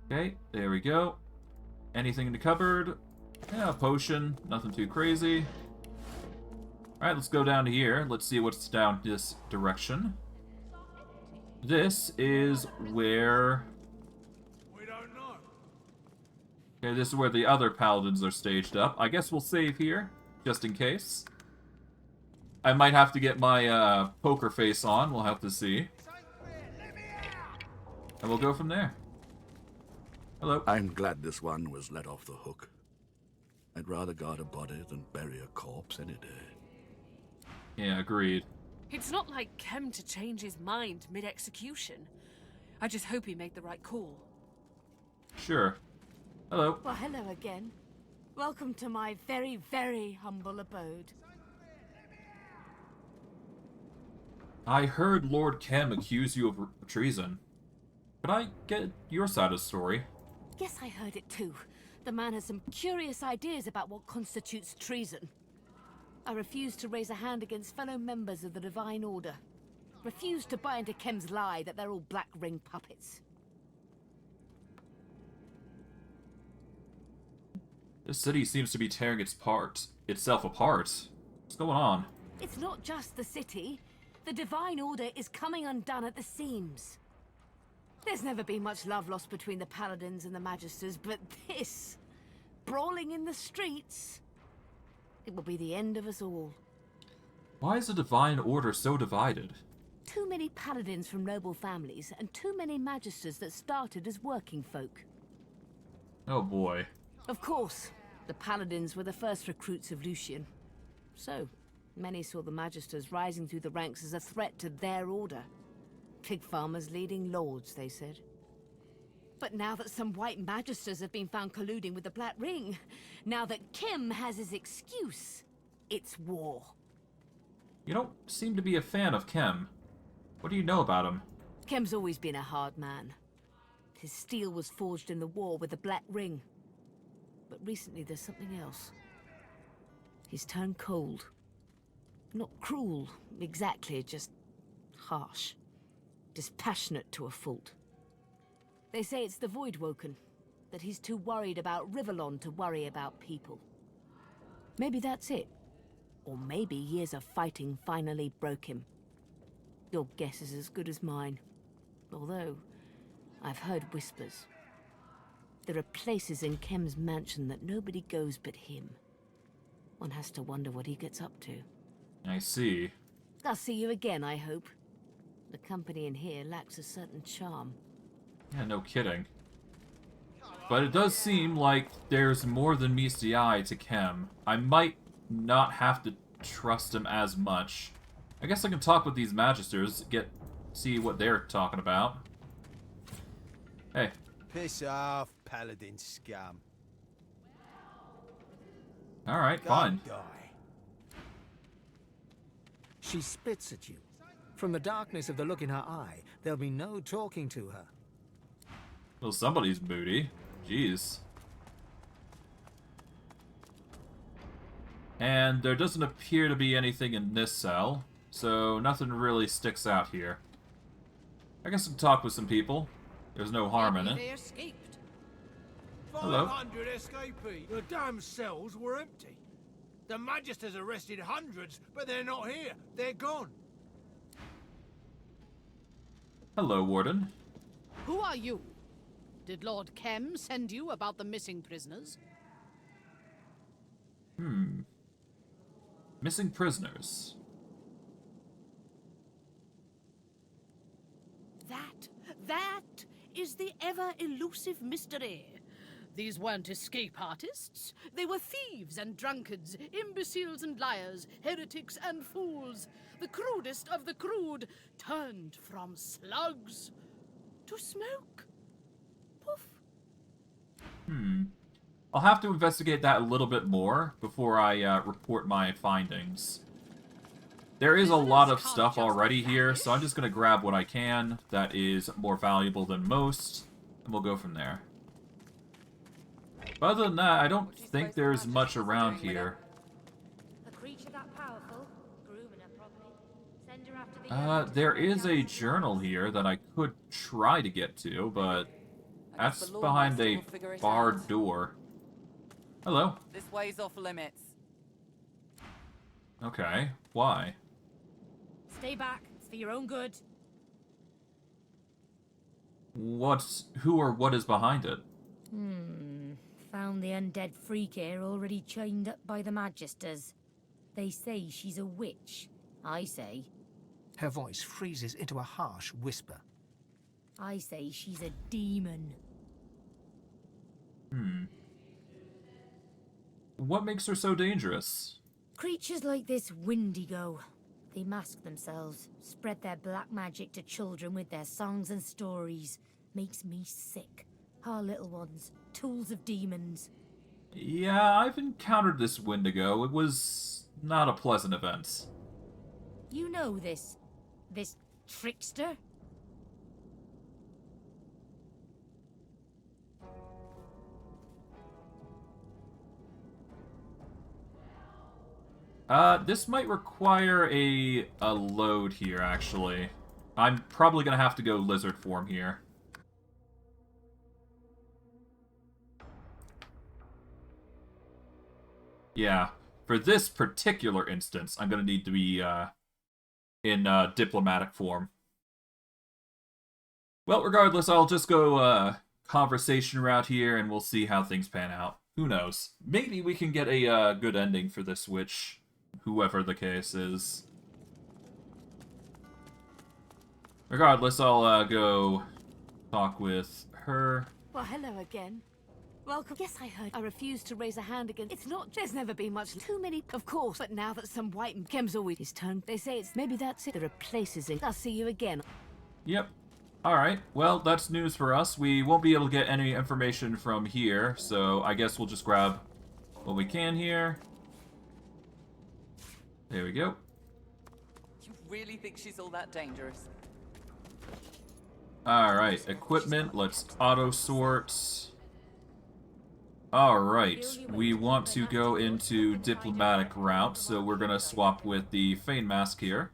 A: Okay, there we go. Anything in the cupboard? Yeah, a potion. Nothing too crazy. Alright, let's go down to here. Let's see what's down this direction. this is where...
J: We don't know.
A: Okay, this is where the other paladins are staged up. I guess we'll save here, just in case. I might have to get my poker face on, we'll have to see. And we'll go from there. Hello.
R: I'm glad this one was let off the hook. I'd rather guard a body than bury a corpse any day.
A: Yeah, agreed.
I: It's not like Kem to change his mind mid-execution. I just hope he made the right call.
A: Sure. Hello.
H: Well, hello again. Welcome to my very, very humble abode.
A: I heard Lord Kem accuse you of treason. Could I get your side of the story?
H: Yes, I heard it too. The man has some curious ideas about what constitutes treason. I refuse to raise a hand against fellow members of the Divine Order. Refuse to buy into Kem's lie that they're all Black Ring puppets.
A: This city seems to be tearing itself apart. What's going on?
H: It's not just the city. The Divine Order is coming undone at the seams. There's never been much love lost between the Paladins and the Magisters, but this... brawling in the streets... it will be the end of us all.
A: Why is the Divine Order so divided?
H: Too many Paladins from noble families, and too many Magisters that started as working folk.
A: Oh boy.
H: Of course, the Paladins were the first recruits of Lucian. So, many saw the Magisters rising through the ranks as a threat to their order. Pig farmers leading lords, they said. But now that some white Magisters have been found colluding with the Black Ring, now that Kem has his excuse, it's war.
A: You don't seem to be a fan of Kem. What do you know about him?
H: Kem's always been a hard man. His steel was forged in the war with the Black Ring. But recently there's something else. He's turned cold. Not cruel, exactly, just harsh. Dispassionate to a fault. They say it's the Voidwoken, that he's too worried about Rivellon to worry about people. Maybe that's it. Or maybe years of fighting finally broke him. Your guess is as good as mine. Although, I've heard whispers. There are places in Kem's mansion that nobody goes but him. One has to wonder what he gets up to.
A: I see.
H: I'll see you again, I hope. The company in here lacks a certain charm.
A: Yeah, no kidding. But it does seem like there's more than meets the eye to Kem. I might not have to trust him as much. I guess I can talk with these Magisters, see what they're talking about. Hey.
S: Piss off, Paladin scum.
A: Alright, fine.
S: Die.
B: She spits at you. From the darkness of the look in her eye, there'll be no talking to her.
A: Well, somebody's moody. Jeez. And there doesn't appear to be anything in this cell, so nothing really sticks out here. I guess I can talk with some people. There's no harm in it.
T: They escaped.
A: Hello.
J: 500 escapee. The damn cells were empty. The Magisters arrested hundreds, but they're not here. They're gone.
A: Hello, Warden.
T: Who are you? Did Lord Kem send you about the missing prisoners?
A: Missing prisoners.
T: That is the ever-elusive mystery. These weren't escape artists. They were thieves and drunkards, imbeciles and liars, heretics and fools. The crudest of the crude, turned from slugs to smoke. Poof.
A: I'll have to investigate that a little bit more before I report my findings. There is a lot of stuff already here, so I'm just going to grab what I can that is more valuable than most, and we'll go from there. But other than that, I don't think there's much around here.
F: A creature that powerful? Grooming her properly. Send her after the
A: There is a journal here that I could try to get to, but that's behind a barred door. Hello.
U: This way's off limits.
A: Okay, why?
G: Stay back. It's for your own good.
A: Who or what is behind it?
U: Found the undead freak here already chained up by the Magisters. They say she's a witch. I say.
B: Her voice freezes into a harsh whisper.
U: I say she's a demon.
A: What makes her so dangerous?
U: Creatures like this Wendigo. They mask themselves, spread their black magic to children with their songs and stories. Makes me sick. Our little ones, tools of demons.
A: Yeah, I've encountered this Wendigo. It was not a pleasant event.
U: You know this trickster?
A: This might require a load here, actually. I'm probably gonna have to go lizard form here. Yeah, for this particular instance, I'm gonna need to be, in, diplomatic form. Well, regardless, I'll just go, conversation route here, and we'll see how things pan out. Who knows? Maybe we can get a, good ending for this witch, whoever the case is. Regardless, I'll, go talk with her.
H: Well, hello again. Welcome. Yes, I heard. I refuse to raise a hand against. It's not. There's never been much. Too many, of course. But now that some white and Kem's always his turn, they say it's maybe that's it. There are places in. I'll see you again.
A: Yep. Alright, well, that's news for us. We won't be able to get any information from here, so I guess we'll just grab what we can here. There we go.
V: You really think she's all that dangerous?
A: Alright, equipment, let's auto-sort. Alright, we want to go into diplomatic route, so we're gonna swap with the Feign Mask here.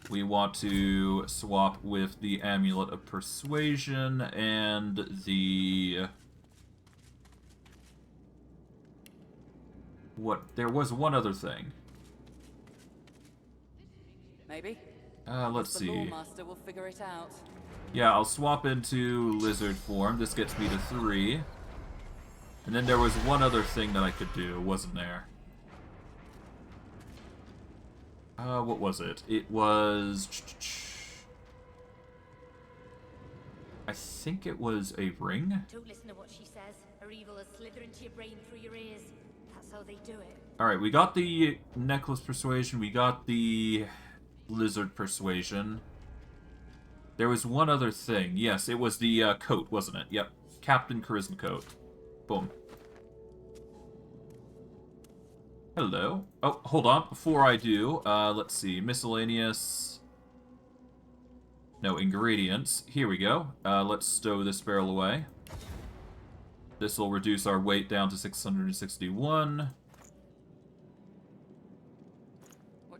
A: We want to swap with the Amulet of Persuasion and the... There was one other thing.
V: Maybe.
A: Let's
V: The
A: see.
V: Lawmaster will figure it out.
A: Yeah, I'll swap into lizard form. This gets me to 3. And then there was one other thing that I could do, wasn't there? What was it? It was... I think it was a ring?
U: Don't listen to what she says. Her evil will slither into your brain through your ears. That's how they do it.
A: Alright, we got the necklace persuasion, we got the lizard persuasion. There was one other thing. Yes, it was the coat, wasn't it? Yep. Captain Charisma coat. Boom. Hello. Oh, hold on. Before I do, let's see. Miscellaneous. No, ingredients. Here we go. Let's stow this barrel away. This will reduce our weight down to 661.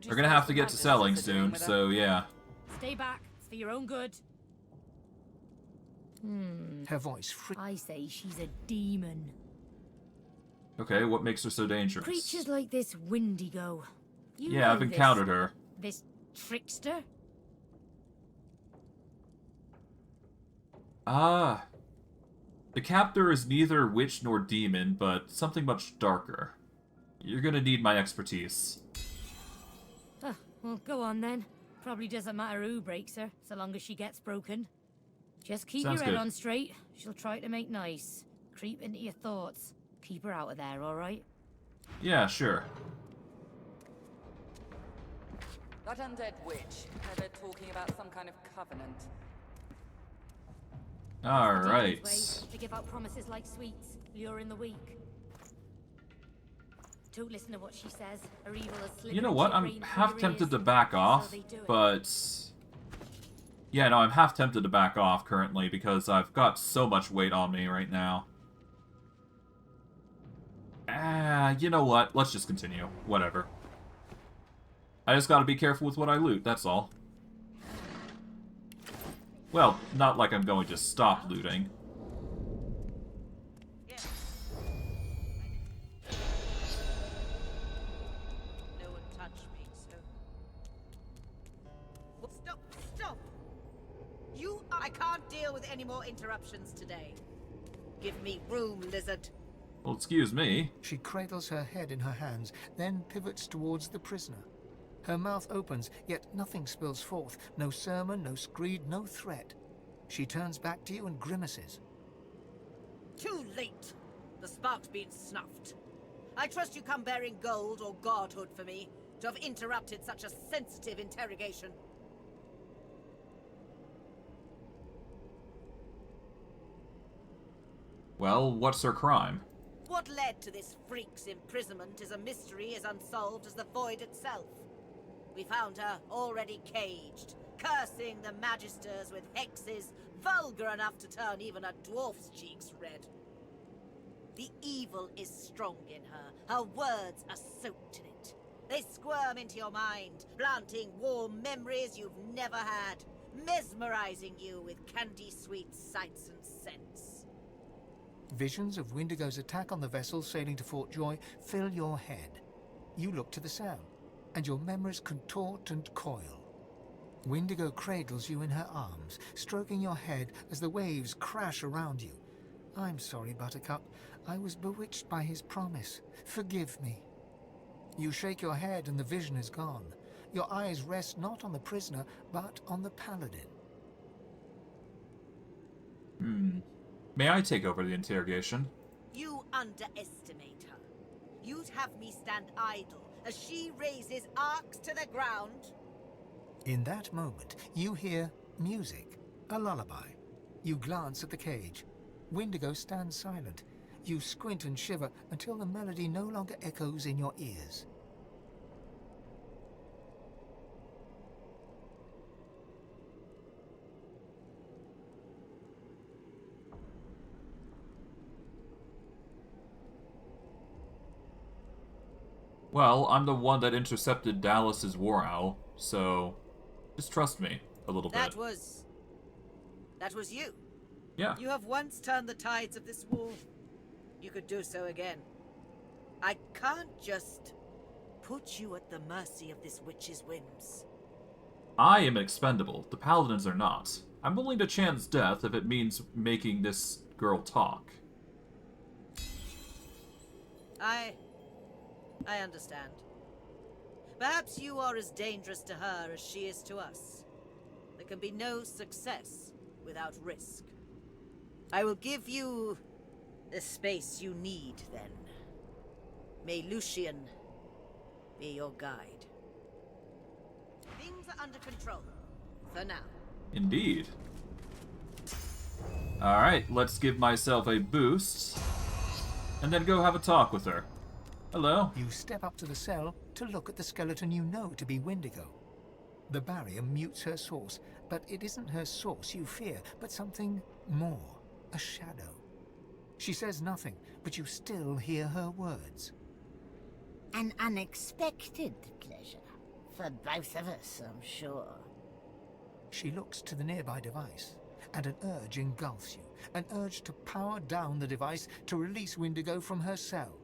A: We're gonna have to get to selling soon, so yeah.
U: Stay back. It's for your own good.
B: Her voice
U: I say she's a demon.
A: Okay, what makes her so dangerous?
U: Creatures like this Wendigo. You
A: Yeah,
U: know
A: I've encountered her.
U: This trickster?
A: Ah. The captor is neither witch nor demon, but something much darker. You're gonna need my expertise.
U: Well, go on then. Probably doesn't matter who breaks her, so long as she gets broken. Just keep
A: Sounds
U: your head
A: good.
U: on straight. She'll try to make nice. Creep into your thoughts. Keep her out of there, alright?
A: Yeah, sure.
V: That undead witch, they're talking about some kind of covenant.
A: Alright.
U: To give out promises like sweets, luring the weak. Don't listen to what she says. Her evil is slithering
A: You know
U: into
A: what?
U: your
A: I'm
U: brain through
A: half
U: your
A: tempted
U: ears.
A: to back off,
U: they do it.
A: but... Yeah, no, I'm half tempted to back off currently because I've got so much weight on me right now. You know what? Let's just continue. Whatever. I just gotta be careful with what I loot, that's all. Well, not like I'm going to stop looting.
T: No one touch me, so... Stop! Stop! You are
C: I can't deal with any more interruptions today. Give me room, lizard.
A: Well, excuse me.
B: She cradles her head in her hands, then pivots towards the prisoner. Her mouth opens, yet nothing spills forth. No sermon, no screed, no threat. She turns back to you and grimaces.
C: Too late. The spark's been snuffed. I trust you come bearing gold or godhood for me to have interrupted such a sensitive interrogation.
A: Well, what's her crime?
C: What led to this freak's imprisonment is a mystery as unsolved as the void itself. We found her already caged, cursing the Magisters with hexes vulgar enough to turn even a dwarf's cheeks red. The evil is strong in her. Her words are soaked in it. They squirm into your mind, planting warm memories you've never had, mesmerizing you with candy-sweet sights and scents.
B: Visions of Windigo's attack on the vessel sailing to Fort Joy fill your head. You look to the cell, and your memories contort and coil. Windigo cradles you in her arms, stroking your head as the waves crash around you. I'm sorry, Buttercup. I was bewitched by his promise. Forgive me. You shake your head and the vision is gone. Your eyes rest not on the prisoner, but on the Paladin.
A: May I take over the interrogation?
C: You underestimate her. You'd have me stand idle as she raises arcs to the ground.
B: In that moment, you hear music, a lullaby. You glance at the cage. Windigo stands silent. You squint and shiver until the melody no longer echoes in your ears.
A: Well, I'm the one that intercepted Dallas's war owl, so just trust me a little bit.
C: That was you.
A: Yeah.
C: You have once turned the tides of this war. You could do so again. I can't just put you at the mercy of this witch's whims.
A: I am expendable. The Paladins are not. I'm willing to chance death if it means making this girl talk.
C: I understand. Perhaps you are as dangerous to her as she is to us. There can be no success without risk. I will give you the space you need, then. May Lucian be your guide. Things are under control, for now.
A: Indeed. Alright, let's give myself a boost, and then go have a talk with her. Hello?
B: You step up to the cell to look at the skeleton you know to be Windigo. The barrier mutes her source, but it isn't her source you fear, but something more, a shadow. She says nothing, but you still hear her words.
D: An unexpected pleasure. For both of us, I'm sure.
B: She looks to the nearby device, and an urge engulfs you. An urge to power down the device to release Windigo from her cell.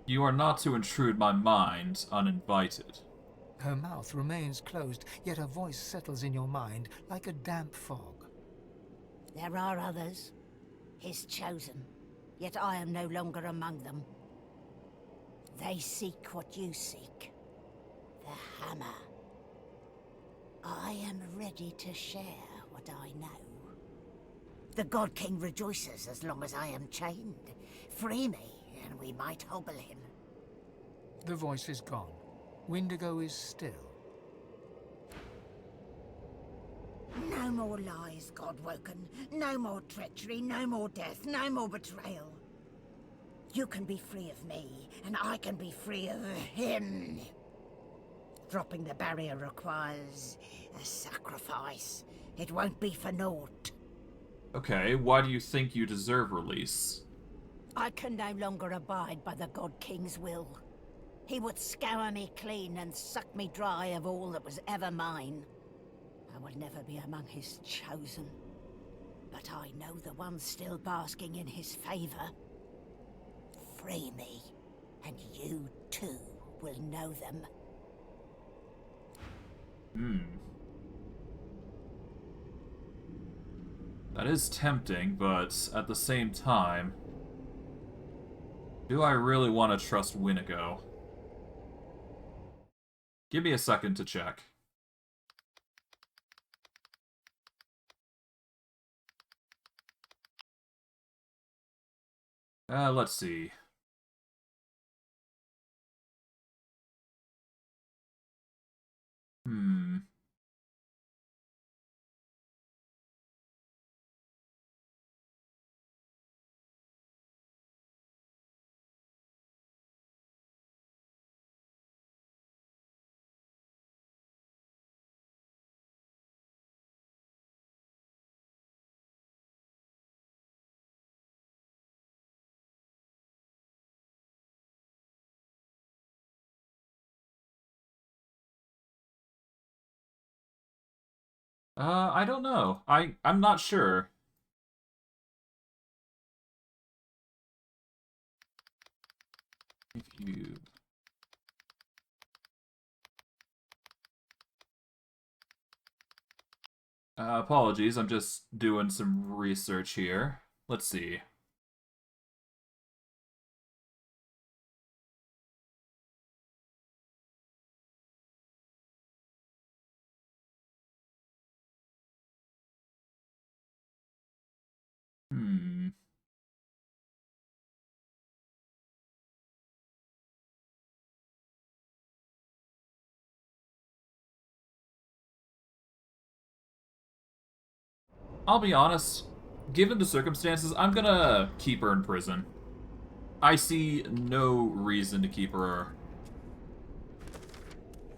A: You are not to intrude my mind uninvited.
B: Her mouth remains closed, yet her voice settles in your mind like a damp fog.
D: There are others, his chosen, yet I am no longer among them. They seek what you seek, the hammer. I am ready to share what I know. The God King rejoices as long as I am chained. Free me, and we might hobble him.
B: The voice is gone. Windigo is still.
D: No more lies, Godwoken. No more treachery, no more death, no more betrayal. You can be free of me, and I can be free of him. Dropping the barrier requires a sacrifice. It won't be for naught.
A: Okay, why do you think you deserve release?
D: I can no longer abide by the God King's will. He would scour me clean and suck me dry of all that was ever mine. I will never be among his chosen. But I know the ones still basking in his favor. Free me, and you too will know them.
A: That is tempting, but at the same time, do I really want to trust Winigo? Give me a second to check. Let's see. I don't know. I'm not sure. If you... apologies, I'm just doing some research here. Let's see. I'll be honest, given the circumstances, I'm gonna keep her in prison. I see no reason to keep her.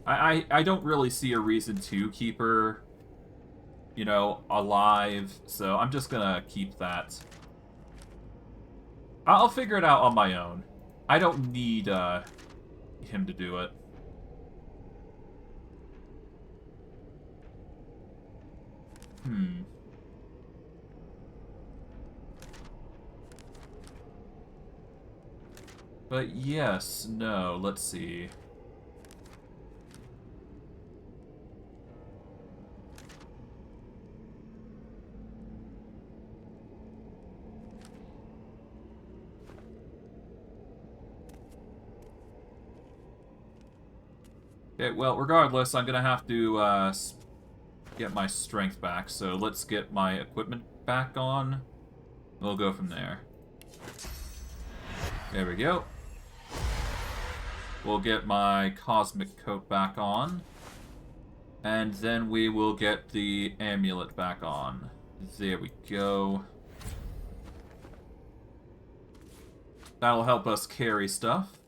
A: I don't really see a reason to keep her, you know, alive, so I'm just gonna keep that. I'll figure it out on my own. I don't need, him to do it. But yes, no, let's see. Okay, well, regardless, I'm gonna have to, get my strength back, so let's get my equipment back on. We'll go from there. There we go. We'll get my cosmic coat back on. And then we will get the amulet back on. There we go. That'll help us carry stuff.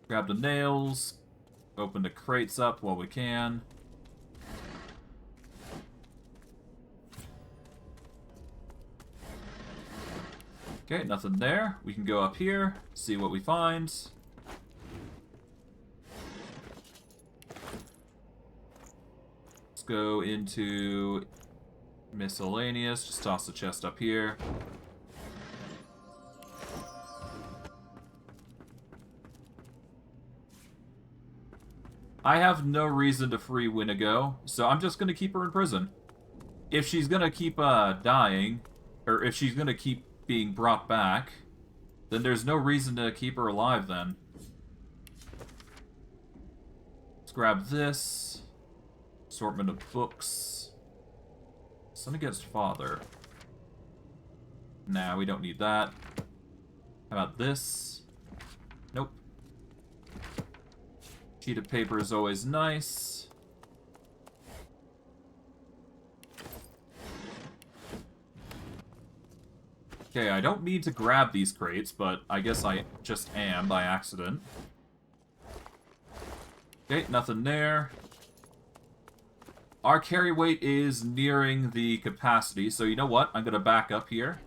A: Grab the nails. Open the crates up while we can. Okay, nothing there. We can go up here, see what we find. Let's go into miscellaneous. Just toss the chest up here. I have no reason to free Winigo, so I'm just going to keep her in prison. If she's going to keep dying, or if she's going to keep being brought back, then there's no reason to keep her alive then. Let's grab this. Assortment of books. Son against father. Nah, we don't need that. How about this? Nope. Sheet of paper is always nice. Okay, I don't need to grab these crates, but I guess I just am by accident. Okay, nothing there. Our carry weight is nearing the capacity, so you know what? I'm gonna back up here.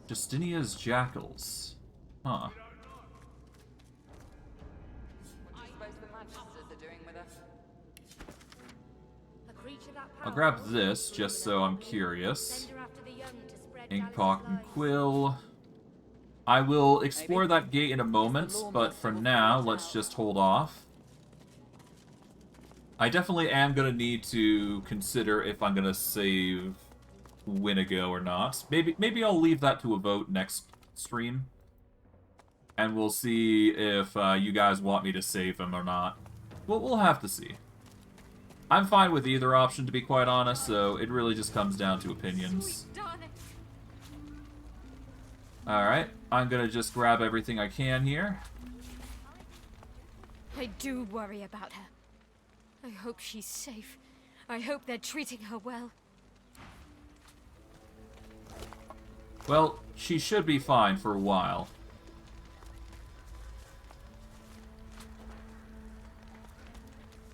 A: Justinia's jackals. Huh. I'll grab this, just so I'm curious. Inkpot and quill. I will explore that gate in a moment, but for now, let's just hold off. I definitely am going to need to consider if I'm going to save Winigo or not. Maybe I'll leave that to a vote next stream. And we'll see if you guys want me to save him or not. Well, we'll have to see. I'm fine with either option, to be quite honest, so it really just comes down to opinions. Alright, I'm gonna just grab everything I can here.
G: I do worry about her. I hope she's safe. I hope they're treating her well.
A: Well, she should be fine for a while.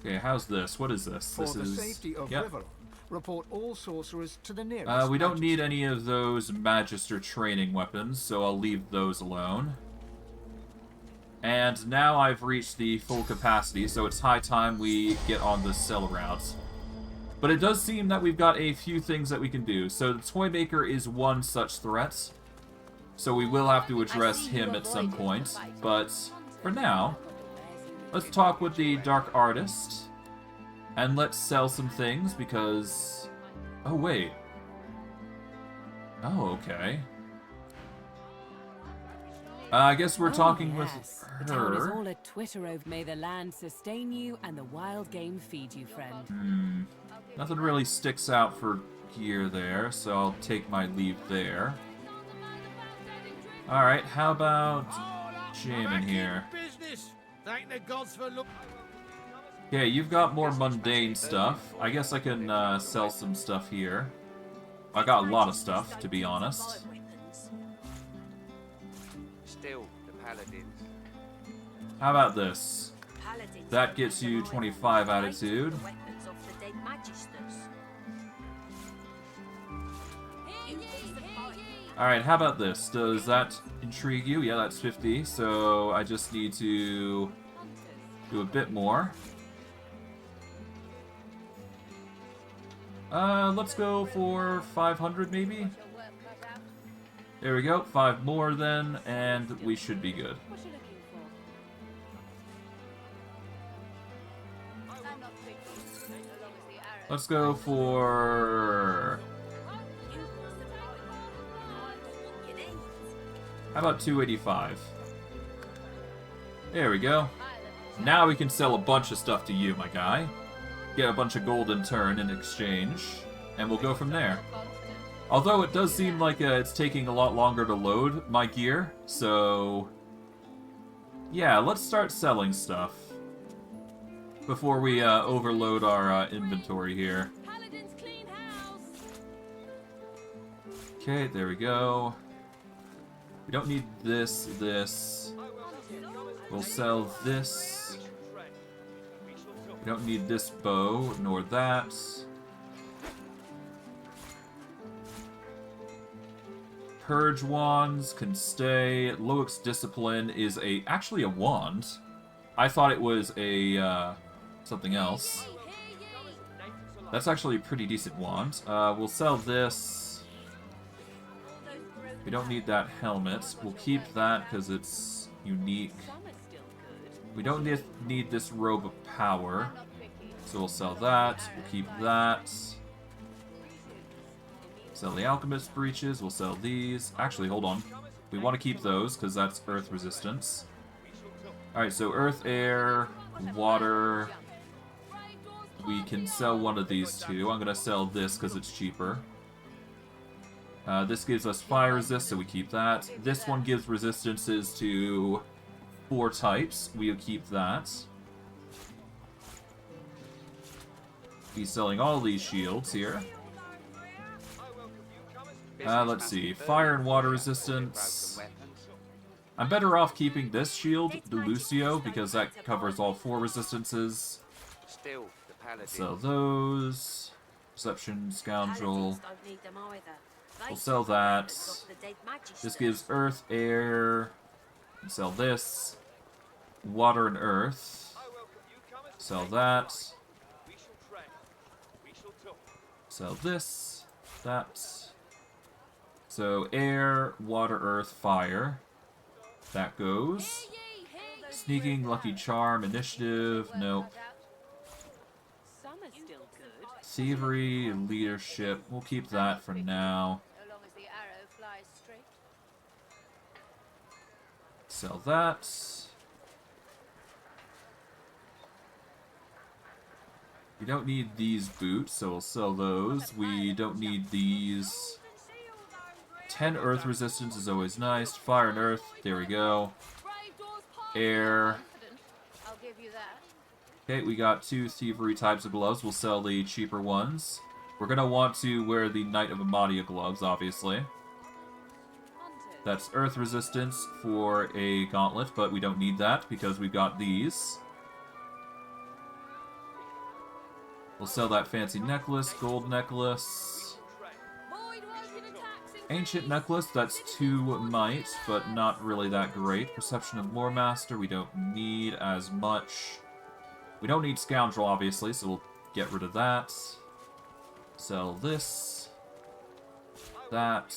A: Okay, how's this? What is this?
B: For
A: This
B: the
A: is...
B: safety of
A: Yep.
B: Riverland, report all sorcerers to the nearest.
A: We don't need any of those Magister training weapons, so I'll leave those alone. And now I've reached the full capacity, so it's high time we get on the cell route. But it does seem that we've got a few things that we can do. So the Toymaker is one such threat, so we will have to address him at some point. But for now, let's talk with the Dark Artist, and let's sell some things, because... Oh, wait. Oh, okay. I guess we're talking with
I: The town is
A: her.
I: all a Twitter over. May the land sustain you and the wild game feed you, friend.
A: Nothing really sticks out for gear there, so I'll take my leave there. Alright, how about Shaman here?
J: Business. Thank the gods for look.
A: Okay, you've got more mundane stuff. I guess I can sell some stuff here. I got a lot of stuff, to be honest.
L: Still, the Paladins.
A: How about this? That gets you 25 attitude.
C: Weapons of the dead Magisters.
A: Alright, how about this? Does that intrigue you? Yeah, that's 50, so I just need to do a bit more. Let's go for 500 maybe? There we go, 5 more then, and we should be good. Let's go for... How about 285? There we go. Now we can sell a bunch of stuff to you, my guy. Get a bunch of gold in turn in exchange, and we'll go from there. Although it does seem like it's taking a lot longer to load my gear, so... Yeah, let's start selling stuff before we overload our inventory here. Okay, there we go. We don't need this. We'll sell this. We don't need this bow, nor that. Purge wands can stay. Loic's Discipline is actually a wand. I thought it was a something else. That's actually a pretty decent wand. We'll sell this. We don't need that helmet. We'll keep that because it's unique. We don't need this robe of power, so we'll sell that. We'll keep that. Sell the alchemist breeches. We'll sell these. Actually, hold on. We want to keep those because that's earth resistance. Alright, so earth, air, water. We can sell one of these two. I'm going to sell this because it's cheaper. This gives us fire resist, so we keep that. This one gives resistances to 4 types. We'll keep that. He's selling all these shields here. Let's see. Fire and water resistance. I'm better off keeping this shield, the Lucio, because that covers all 4 resistances. Sell those. Perception, Scoundrel. We'll sell that. This gives earth, air. Sell this. Water and earth. Sell that. Sell this. That. So air, water, earth, fire. That goes. Sneaking, lucky charm, initiative, nope.
I: Summer's still good.
A: Thievery, leadership, we'll keep that for now.
F: So long as the arrow flies straight.
A: Sell that. We don't need these boots, so we'll sell those. We don't need these. 10 earth resistance is always nice. Fire and earth, there we go. Air.
F: I'll give you that.
A: Okay, we got 2 thievery types of gloves. We'll sell the cheaper ones. We're gonna want to wear the Knight of Amadia gloves, obviously. That's earth resistance for a gauntlet, but we don't need that because we've got these. We'll sell that fancy necklace, gold necklace. Ancient necklace, that's 2 might, but not really that great. Perception of Loremaster, we don't need as much. We don't need Scoundrel, obviously, so we'll get rid of that. Sell this. That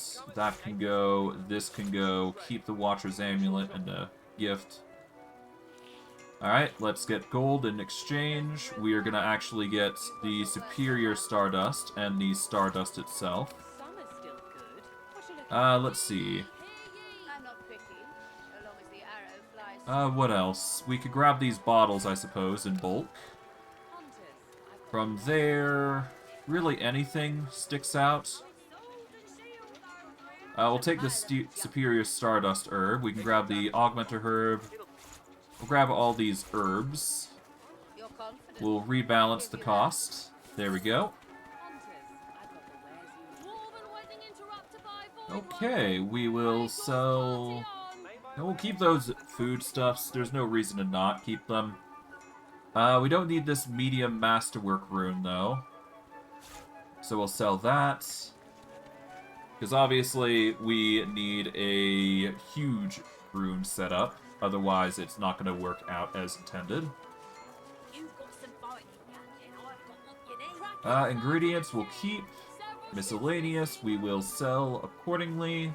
A: can go, this can go. Keep the Watcher's Amulet and a gift. Alright, let's get gold in exchange. We are going to actually get the Superior Stardust and the Stardust itself. Let's see. What else? We could grab these bottles, I suppose, in bulk. From there, really anything sticks out. We'll take the Superior Stardust herb. We can grab the Augmented herb. We'll grab all these herbs. We'll rebalance the cost. There we go. Okay, we will sell... And we'll keep those foodstuffs. There's no reason to not keep them. We don't need this medium masterwork rune, though. So we'll sell that. Because obviously we need a huge rune setup. Otherwise, it's not going to work out as intended. Ingredients we'll keep. Miscellaneous we will sell accordingly.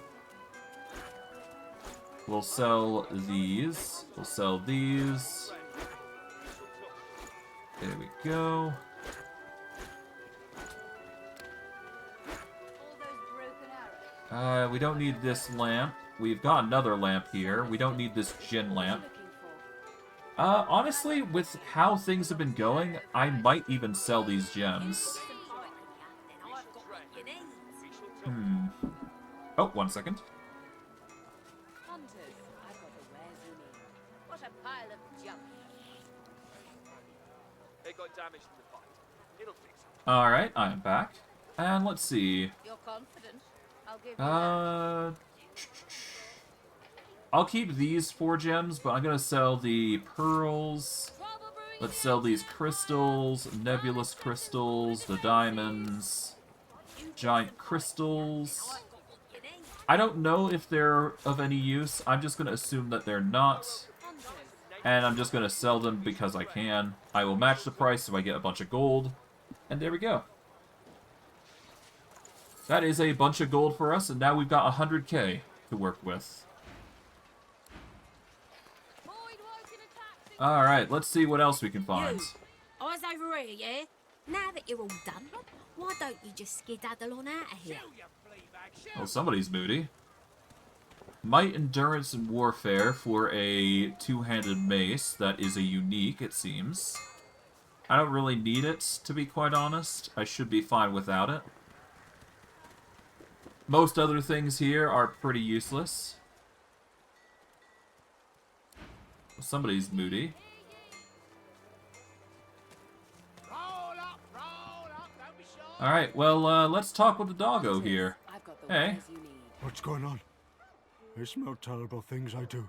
A: We'll sell these. We'll sell these. There we go. We don't need this lamp. We've got another lamp here. We don't need this gin lamp. Honestly, with how things have been going, I might even sell these gems. Oh, 1 second.
F: What a pile of junk.
L: It got damaged in the fight. It'll fix it.
A: Alright, I am back. And let's see.
F: You're confident. I'll give you that.
A: I'll keep these 4 gems, but I'm gonna sell the pearls. Let's sell these crystals, nebulous crystals, the diamonds, giant crystals. I don't know if they're of any use. I'm just gonna assume that they're not. And I'm just gonna sell them because I can. I will match the price so I get a bunch of gold. And there we go. That is a bunch of gold for us, and now we've got 100k to work with. Alright, let's see what else we can find.
F: Eyes over here, yeah? Now that you're all done, why don't you just skedaddle on out of here?
A: Well, somebody's moody. Might, Endurance, and Warfare for a 2-handed mace. That is a unique, it seems. I don't really need it, to be quite honest. I should be fine without it. Most other things here are pretty useless. Somebody's moody. Alright, well, let's talk with the doggo here. Hey.
K: What's going on? I smell terrible things, I do.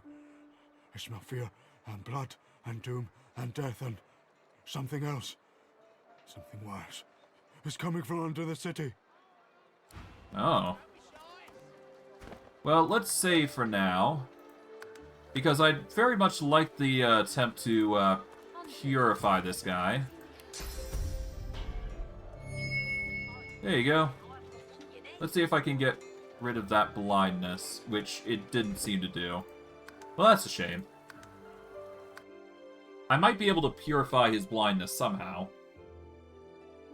K: I smell fear, and blood, and doom, and death, and something else. Something worse. It's coming from under the city.
A: Oh. Well, let's save for now. Because I'd very much like the attempt to purify this guy. There you go. Let's see if I can get rid of that blindness, which it didn't seem to do. Well, that's a shame. I might be able to purify his blindness somehow.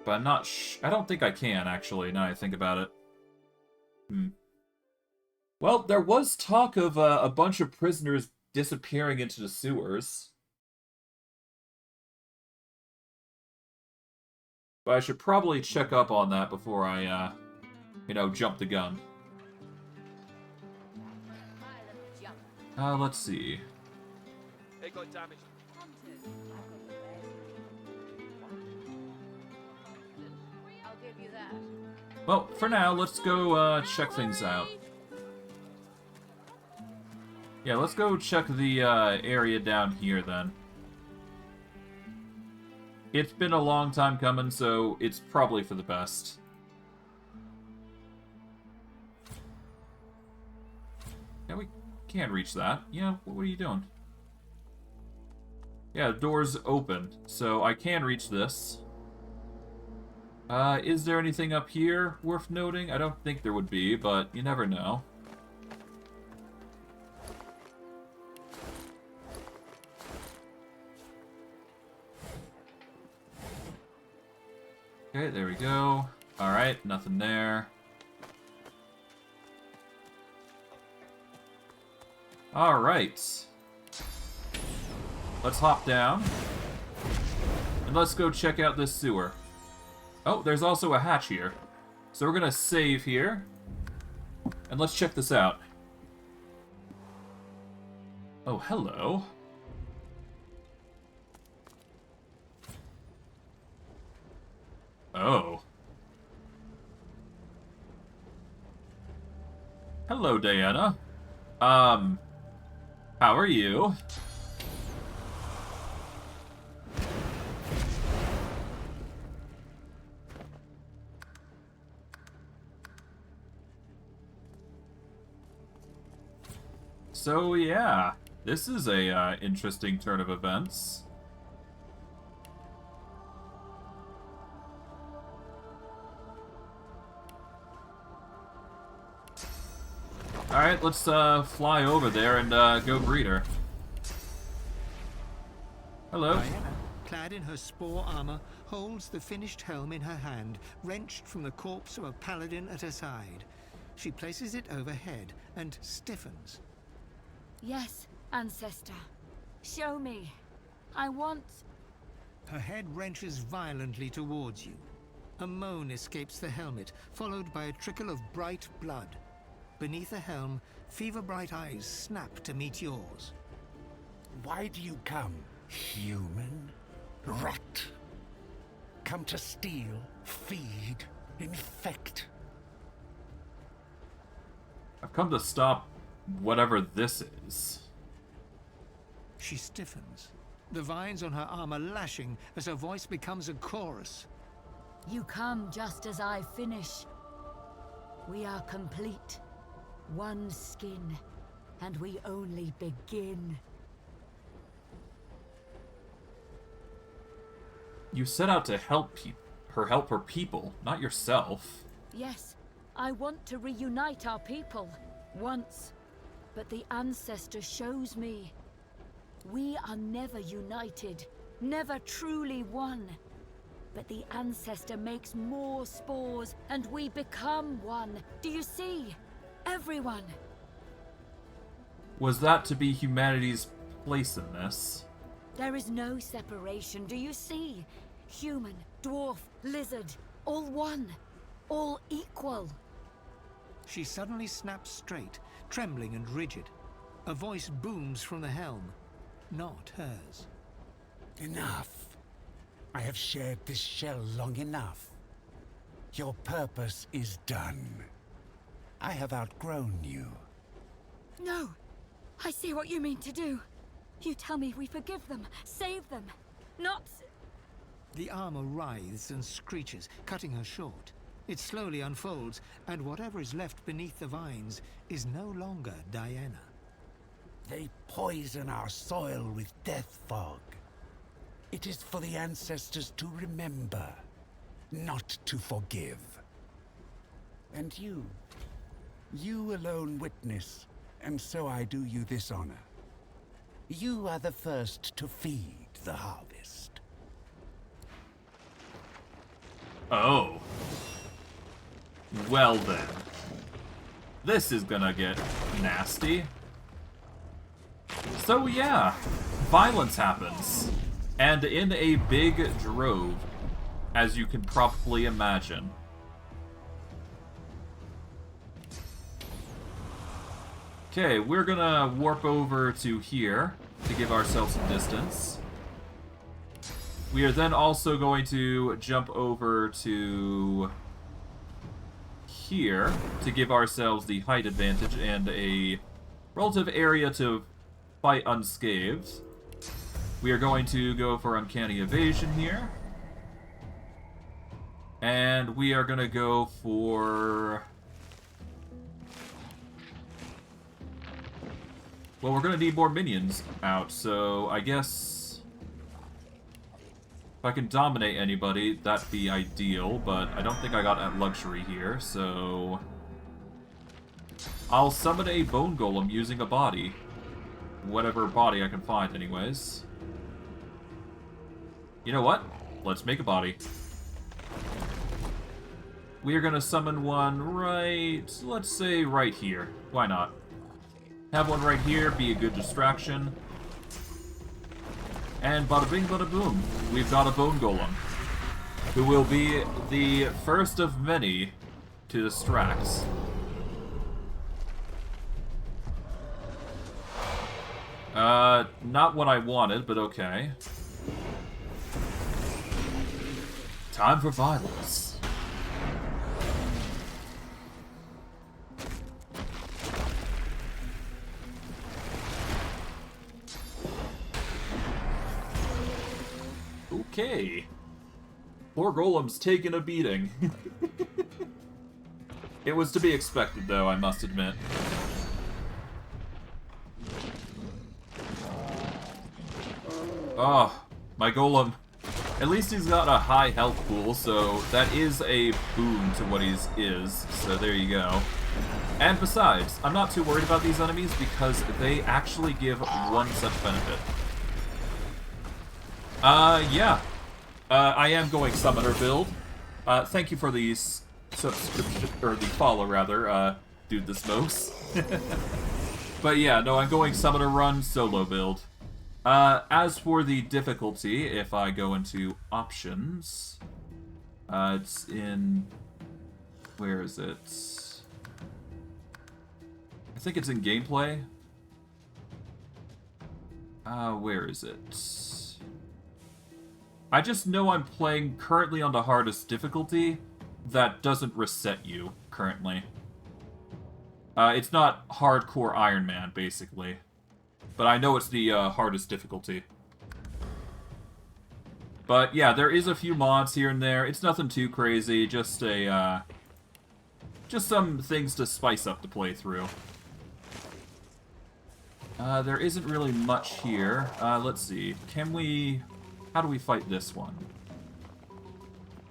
A: But I'm not I don't think I can, actually, now I think about it. Well, there was talk of a bunch of prisoners disappearing into the sewers. But I should probably check up on that before I, jump the gun. Let's see.
L: It got damaged.
F: I'll give you that.
A: Well, for now, let's go check things out. Yeah, let's go check the area down here then. It's been a long time coming, so it's probably for the best. Yeah, we can't reach that. Yeah, what are you doing? Yeah, the door's open, so I can reach this. Is there anything up here worth noting? I don't think there would be, but you never know. Okay, there we go. Alright, nothing there. Alright. Let's hop down. And let's go check out this sewer. Oh, there's also a hatch here. So we're gonna save here. And let's check this out. Oh, hello. Oh. Hello, Diana. How are you? So, yeah. This is a, interesting turn of events. Alright, let's fly over there and go greet her. Hello.
B: Diana, clad in her spore armor, holds the finished helm in her hand, wrenched from the corpse of a paladin at her side. She places it overhead and stiffens.
U: Yes, Ancestor. Show me. I want...
B: Her head wrenches violently towards you. A moan escapes the helmet, followed by a trickle of bright blood. Beneath the helm, fever-bright eyes snap to meet yours.
M: Why do you come, human? Rat? Come to steal, feed, infect?
A: I've come to stop whatever this is.
B: She stiffens, the vines on her armor lashing as her voice becomes a chorus.
U: You come just as I finish. We are complete. One skin, and we only begin.
A: You set out to help her people, not yourself.
U: Yes, I want to reunite our people. Once. But the Ancestor shows me. We are never united. Never truly one. But the Ancestor makes more spores, and we become one. Do you see? Everyone.
A: Was that to be humanity's place in this?
U: There is no separation, do you see? Human, dwarf, lizard, all one. All equal.
B: She suddenly snaps straight, trembling and rigid. A voice booms from the helm, not hers.
M: Enough. I have shared this shell long enough. Your purpose is done. I have outgrown you.
U: No. I see what you mean to do. You tell me we forgive them, save them, not...
B: The armor writhes and screeches, cutting her short. It slowly unfolds, and whatever is left beneath the vines is no longer Diana.
M: They poison our soil with death fog. It is for the Ancestors to remember, not to forgive. And you alone witness, and so I do you this honor. You are the first to feed the harvest.
A: Oh. Well then. This is gonna get nasty. So yeah, violence happens. And in a big drove, as you can probably imagine. Okay, we're gonna warp over to here to give ourselves some distance. We are then also going to jump over to here to give ourselves the height advantage and a relative area to fight unscathed. We are going to go for uncanny evasion here. And we are going to go for... well, we're going to need more minions out, so I guess... if I can dominate anybody, that'd be ideal, but I don't think I got that luxury here, so... I'll summon a bone golem using a body. Whatever body I can find, anyways. You know what? Let's make a body. We are gonna summon one right... let's say right here. Why not? Have one right here, be a good distraction. And bada bing, bada boom. We've got a bone golem. Who will be the first of many to distract. Not what I wanted, but okay. Time for violence. Okay. Poor golem's taking a beating. It was to be expected, though, I must admit. Oh, my golem. At least he's got a high health pool, so that is a boon to what he is. So there you go. And besides, I'm not too worried about these enemies because they actually give one such benefit. Yeah. I am going Summoner build. Thank you for the subscription, or the follow, rather, Dude the Smokes. But yeah, no, I'm going Summoner run, solo build. As for the difficulty, if I go into options, it's in... where is it? I think it's in gameplay. Where is it? I just know I'm playing currently on the hardest difficulty. That doesn't reset you, currently. It's not hardcore Iron Man, basically. But I know it's the hardest difficulty. But yeah, there is a few mods here and there. It's nothing too crazy, just a just some things to spice up the playthrough. There isn't really much here. Let's see. Can we... how do we fight this one?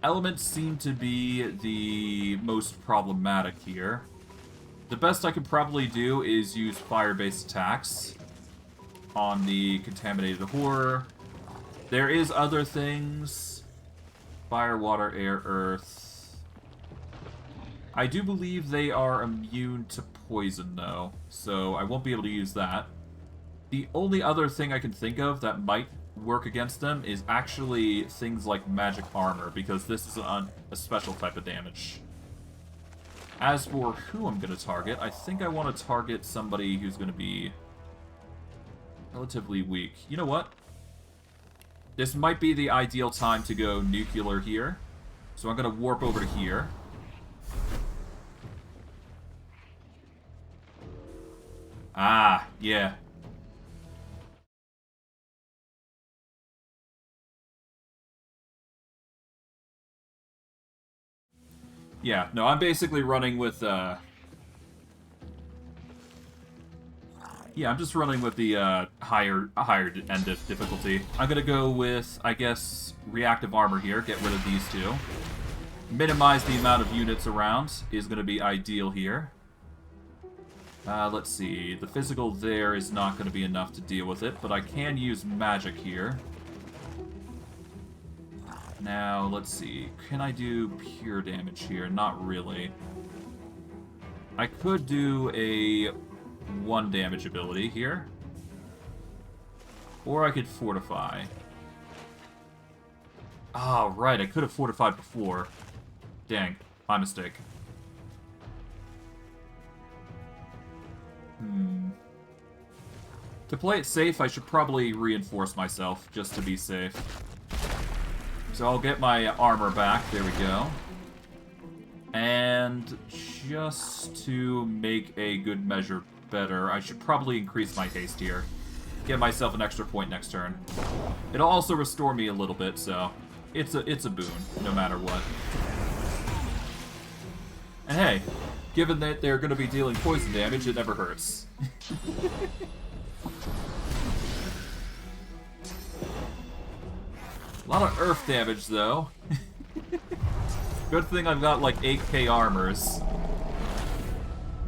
A: Elements seem to be the most problematic here. The best I could probably do is use fire-based attacks on the contaminated horror. There is other things. Fire, water, air, earth. I do believe they are immune to poison, though, so I won't be able to use that. The only other thing I can think of that might work against them is actually things like magic armor, because this is a special type of damage. As for who I'm going to target, I think I want to target somebody who's going to be relatively weak. You know what? This might be the ideal time to go nuclear here. So I'm going to warp over to here. Ah, yeah. Yeah, no, I'm basically running with, yeah, I'm just running with the higher end of difficulty. I'm gonna go with, I guess, reactive armor here. Get rid of these two. Minimize the amount of units around is gonna be ideal here. Let's see. The physical there is not going to be enough to deal with it, but I can use magic here. Now, let's see. Can I do pure damage here? Not really. I could do a 1 damage ability here. Or I could fortify. Ah, right. I could have fortified before. Dang. My mistake. To play it safe, I should probably reinforce myself, just to be safe. So I'll get my armor back. There we go. And just to make a good measure better, I should probably increase my haste here. Get myself an extra point next turn. It'll also restore me a little bit, so it's a boon, no matter what. And hey, given that they're going to be dealing poison damage, it never hurts. A lot of earth damage, though. Good thing I've got, like, 8k armors.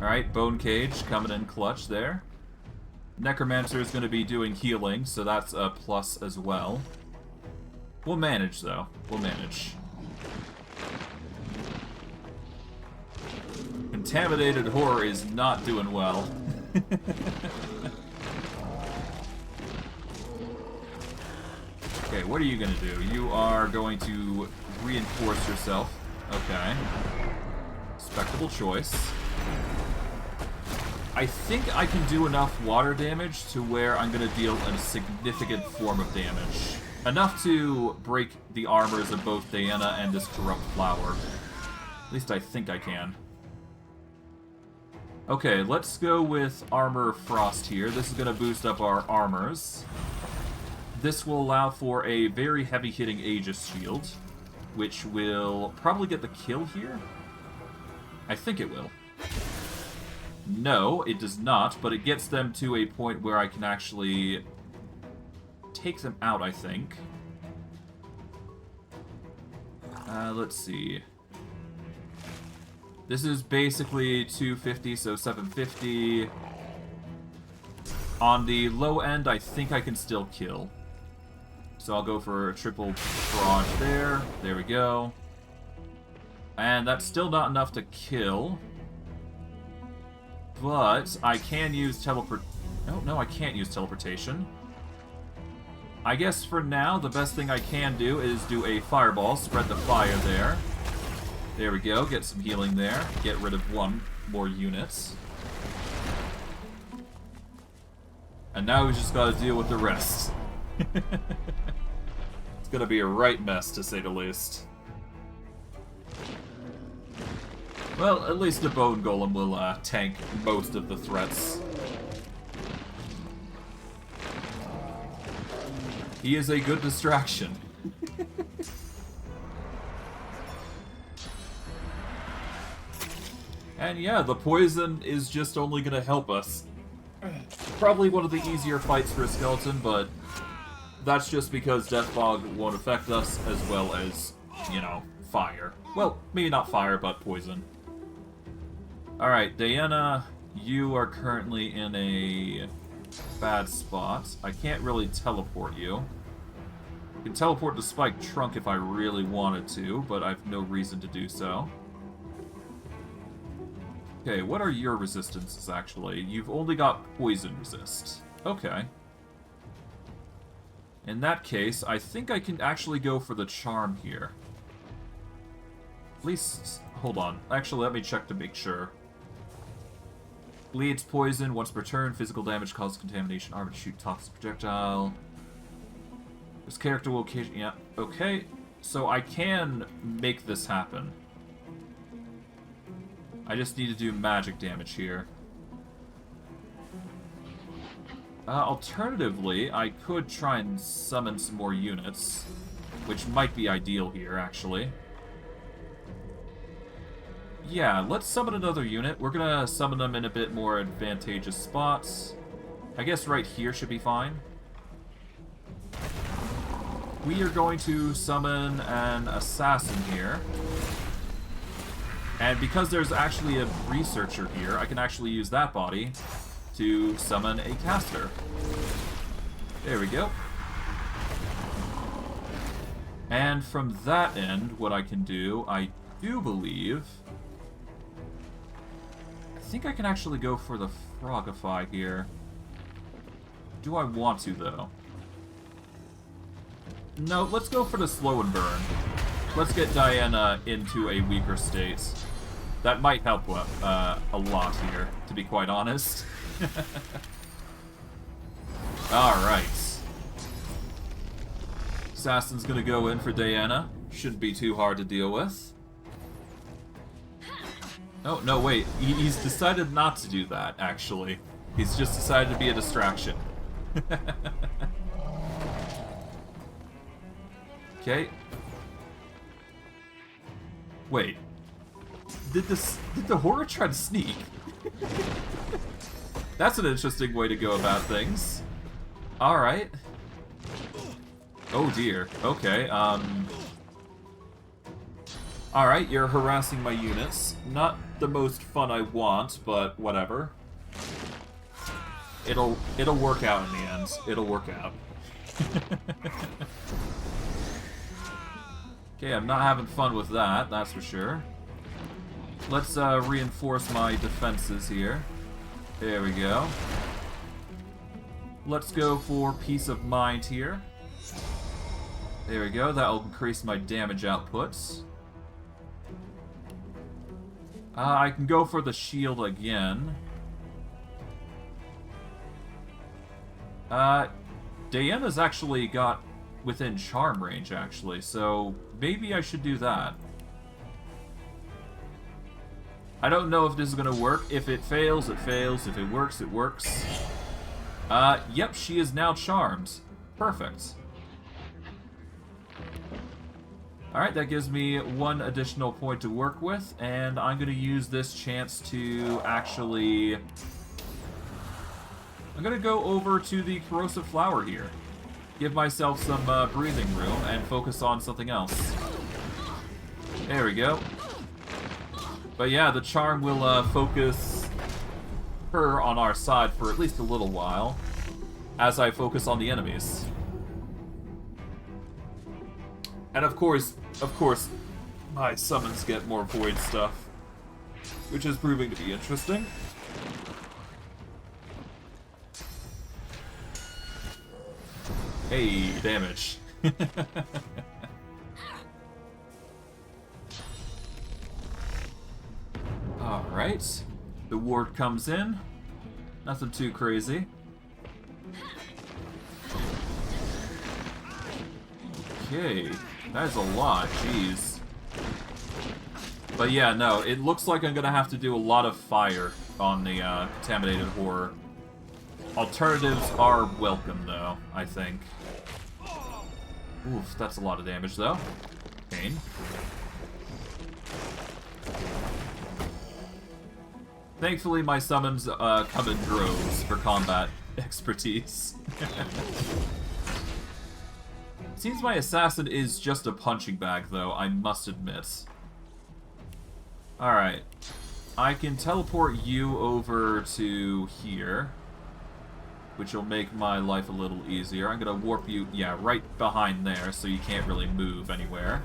A: Alright, Bone Cage coming in clutch there. Necromancer is going to be doing healing, so that's a plus as well. We'll manage, though. We'll manage. Contaminated Horror is not doing well. Okay, what are you going to do? You are going to reinforce yourself. Okay. Respectable choice. I think I can do enough water damage to where I'm going to deal a significant form of damage. Enough to break the armors of both Diana and this corrupt flower. At least I think I can. Okay, let's go with Armor Frost here. This is going to boost up our armors. This will allow for a very heavy-hitting Aegis shield, which will probably get the kill here. I think it will. No, it does not, but it gets them to a point where I can actually take them out, I think. Let's see. This is basically 250, so 750. On the low end, I think I can still kill. So I'll go for a triple barrage there. There we go. And that's still not enough to kill. But I can use teleport... Oh, no, I can't use teleportation. I guess for now, the best thing I can do is do a fireball, spread the fire there. There we go, get some healing there. Get rid of 1 more units. And now we just gotta deal with the rest. It's gonna be a right mess, to say the least. Well, at least the Bone Golem will tank most of the threats. He is a good distraction. And yeah, the poison is just only gonna help us. Probably one of the easier fights for a skeleton, but that's just because Death Fog won't affect us, as well as, you know, fire. Well, maybe not fire, but poison. Alright, Diana, you are currently in a bad spot. I can't really teleport you. I can teleport to Spike Trunk if I really wanted to, but I have no reason to do so. Okay, what are your resistances, actually? You've only got poison resist. Okay. In that case, I think I can actually go for the charm here. At least, hold on. Actually, let me check to make sure. Bleeds poison once per turn. Physical damage causes contamination. Armor to shoot toxic projectile. This character will occasionally... Yeah, okay. So I can make this happen. I just need to do magic damage here. Alternatively, I could try and summon some more units, which might be ideal here, actually. Yeah, let's summon another unit. We're gonna summon them in a bit more advantageous spots. I guess right here should be fine. We are going to summon an assassin here. And because there's actually a researcher here, I can actually use that body to summon a caster. There we go. And from that end, what I can do, I do believe... I think I can actually go for the Frogify here. Do I want to, though? No, let's go for the Slow and Burn. Let's get Diana into a weaker state. That might help a lot here, to be quite honest. Alright. Assassin's gonna go in for Diana. Shouldn't be too hard to deal with. Oh, no, wait. He's decided not to do that, actually. He's just decided to be a distraction. Okay. Wait. Did the horror try to sneak? That's an interesting way to go about things. Alright. Oh dear. Okay, Alright, you're harassing my units. Not the most fun I want, but whatever. It'll work out in the end. It'll work out. Okay, I'm not having fun with that, that's for sure. Let's reinforce my defenses here. There we go. Let's go for Peace of Mind here. There we go, that'll increase my damage outputs. I can go for the shield again. Diana's actually got within charm range, actually, so maybe I should do that. I don't know if this is gonna work. If it fails, it fails. If it works, it works. Yep, she is now charmed. Perfect. Alright, that gives me one additional point to work with, and I'm gonna use this chance to actually... I'm gonna go over to the Corrosive Flower here. Give myself some breathing room and focus on something else. There we go. But yeah, the charm will focus her on our side for at least a little while, as I focus on the enemies. And of course, my summons get more void stuff, which is proving to be interesting. Hey, damage. Alright. The ward comes in. Nothing too crazy. Okay. That is a lot, jeez. But yeah, no, it looks like I'm gonna have to do a lot of fire on the Contaminated Horror. Alternatives are welcome, though, I think. Oof, that's a lot of damage, though. Pain. Thankfully, my summons come in droves for combat expertise. Seems my assassin is just a punching bag, though, I must admit. Alright. I can teleport you over to here, which will make my life a little easier. I'm gonna warp you, yeah, right behind there, so you can't really move anywhere.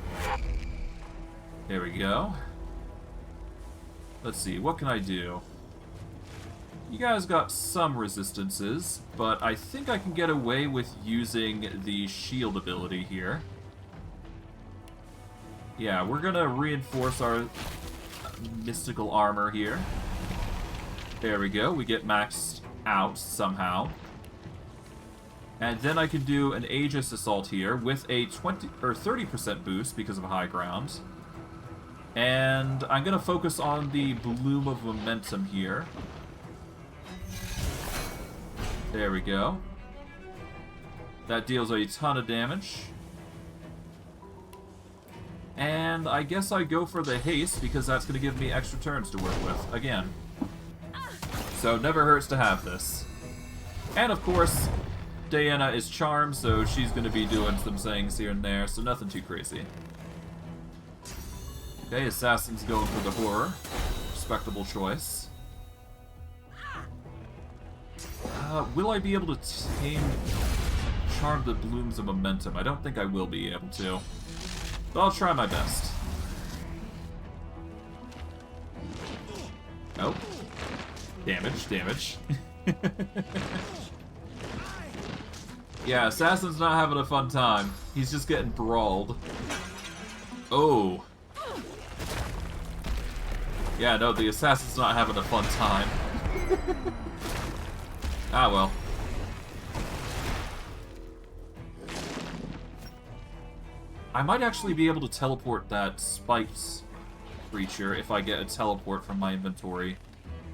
A: There we go. Let's see, what can I do? You guys got some resistances, but I think I can get away with using the shield ability here. Yeah, we're gonna reinforce our mystical armor here. There we go, we get maxed out somehow. And then I can do an Aegis Assault here with a 20 or 30% boost because of high ground. And I'm gonna focus on the Bloom of Momentum here. There we go. That deals a ton of damage. And I guess I go for the haste because that's gonna give me extra turns to work with again. So never hurts to have this. And of course, Diana is charmed, so she's going to be doing some things here and there, so nothing too crazy. Okay, Assassin's going for the horror. Respectable choice. Will I be able to charm the blooms of momentum? I don't think I will be able to. But I'll try my best. Oh. Damage, damage. Yeah, Assassin's not having a fun time. He's just getting brawled. Oh. Yeah, no, the Assassin's not having a fun time. Ah, well. I might actually be able to teleport that spiked creature if I get a teleport from my inventory.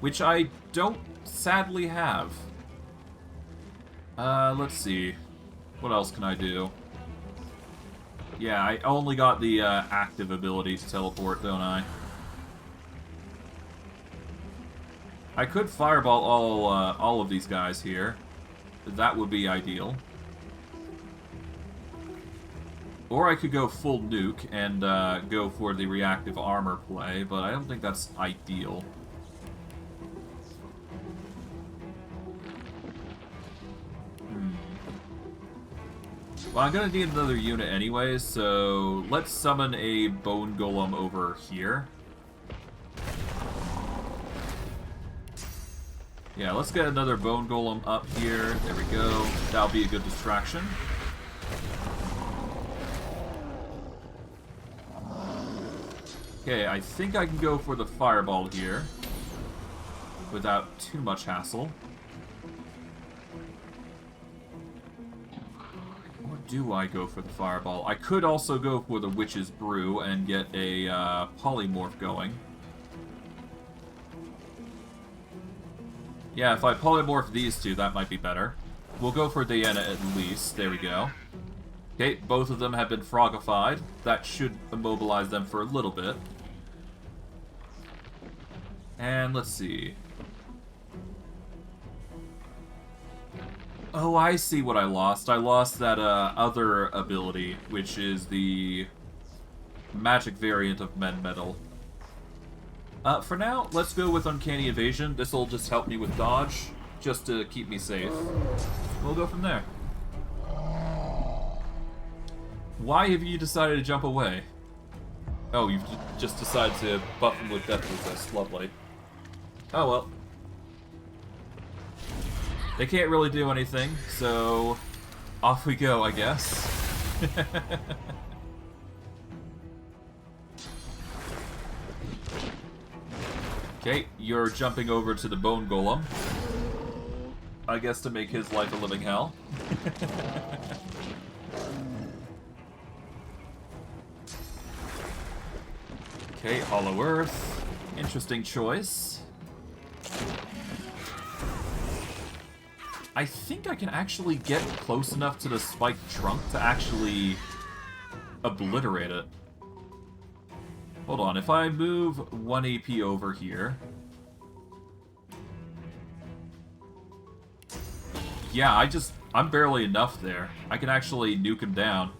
A: Which I don't sadly have. Let's see. What else can I do? Yeah, I only got the active ability to teleport, don't I? I could fireball all of these guys here. That would be ideal. Or I could go full nuke and go for the reactive armor play, but I don't think that's ideal. Well, I'm gonna need another unit anyways, so let's summon a bone golem over here. Yeah, let's get another bone golem up here. There we go. That'll be a good distraction. Okay, I think I can go for the fireball here without too much hassle. Or do I go for the fireball? I could also go for the Witch's Brew and get a polymorph going. Yeah, if I polymorph these two, that might be better. We'll go for Diana at least. There we go. Okay, both of them have been frogified. That should immobilize them for a little bit. And let's see. Oh, I see what I lost. I lost that other ability, which is the magic variant of Men Metal. For now, let's go with Uncanny Evasion. This will just help me with dodge, just to keep me safe. We'll go from there. Why have you decided to jump away? Oh, you've just decided to buff him with Death Resist. Lovely. Oh well. They can't really do anything, so off we go, I guess. Okay, you're jumping over to the Bone Golem. I guess to make his life a living hell. Okay, Hollow Earth. Interesting choice. I think I can actually get close enough to the spiked trunk to actually obliterate it. Hold on, if I move 1 AP over here... Yeah, I'm barely enough there. I can actually nuke him down.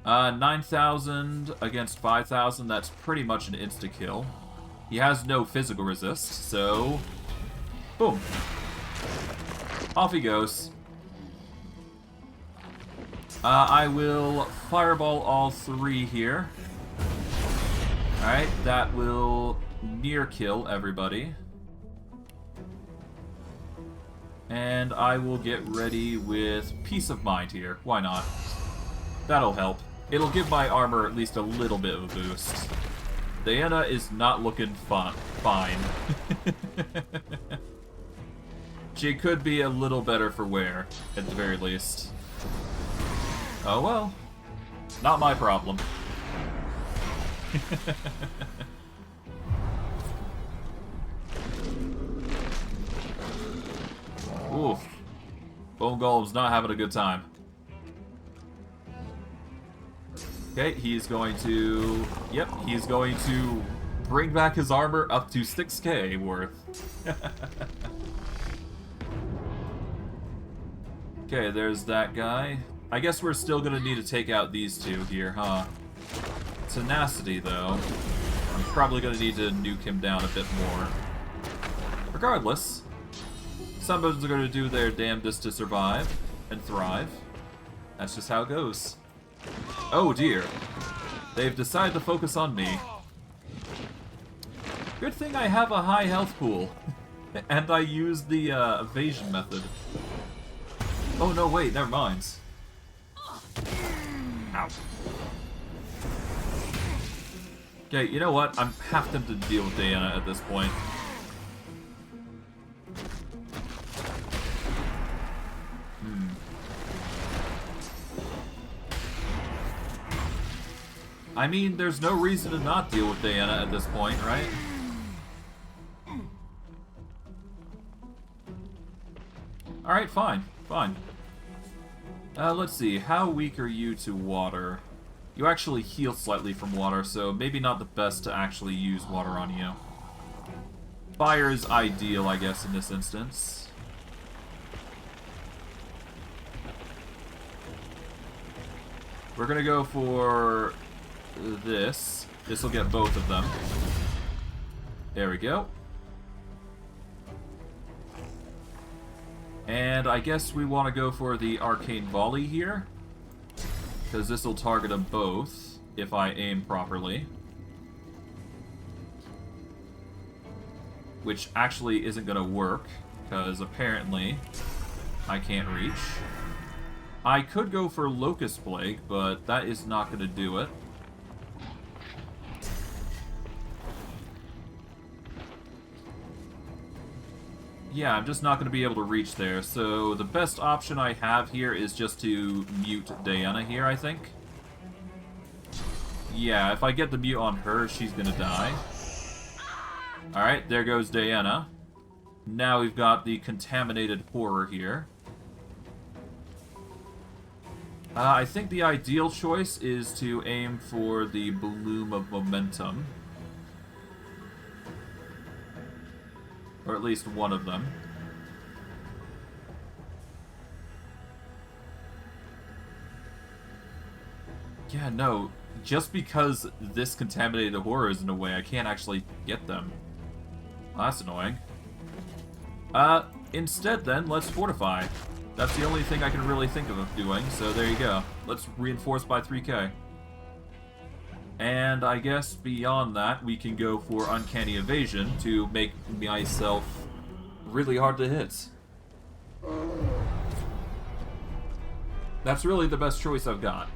A: 9,000 against 5,000, that's pretty much an insta-kill. He has no physical resist, so... Boom. Off he goes. I will fireball all three here. Alright, that will near kill everybody. And I will get ready with Peace of Mind here. Why not? That'll help. It'll give my armor at least a little bit of a boost. Diana is not looking fine. She could be a little better for wear, at the very least. Oh well. Not my problem. Oof. Bone Golem's not having a good time. Okay, he's going to... Yep, he's going to bring back his armor up to 6k worth. Okay, there's that guy. I guess we're still gonna need to take out these two here, huh? tenacity, though, I'm probably going to need to nuke him down a bit more. Regardless, somebody's going to do their damnedest to survive and thrive. That's just how it goes. Oh dear. They've decided to focus on me. Good thing I have a high health pool. And I use the evasion method. Oh no, wait, never mind. Ow. Okay, you know what? I'm half tempted to deal with Diana at this point. I mean, there's no reason to not deal with Diana at this point, right? Alright, fine. Fine. Let's see. How weak are you to water? You actually heal slightly from water, so maybe not the best to actually use water on you. Fire is ideal, I guess, in this instance. We're gonna go for this. This will get both of them. There we go. And I guess we want to go for the Arcane Volley here, because this will target them both if I aim properly. Which actually isn't going to work, because apparently I can't reach. I could go for Locust Plague, but that is not going to do it. Yeah, I'm just not going to be able to reach there, so the best option I have here is just to mute Diana here, I think. Yeah, if I get the mute on her, she's going to die. Alright, there goes Diana. Now we've got the Contaminated Horror here. I think the ideal choice is to aim for the Bloom of Momentum. Or at least one of them. Yeah, no. Just because this Contaminated Horror is in a way, I can't actually get them. Oh, that's annoying. Instead then, let's Fortify. That's the only thing I can really think of doing, so there you go. Let's reinforce by 3k. And I guess beyond that, we can go for Uncanny Evasion to make myself really hard to hit. That's really the best choice I've got.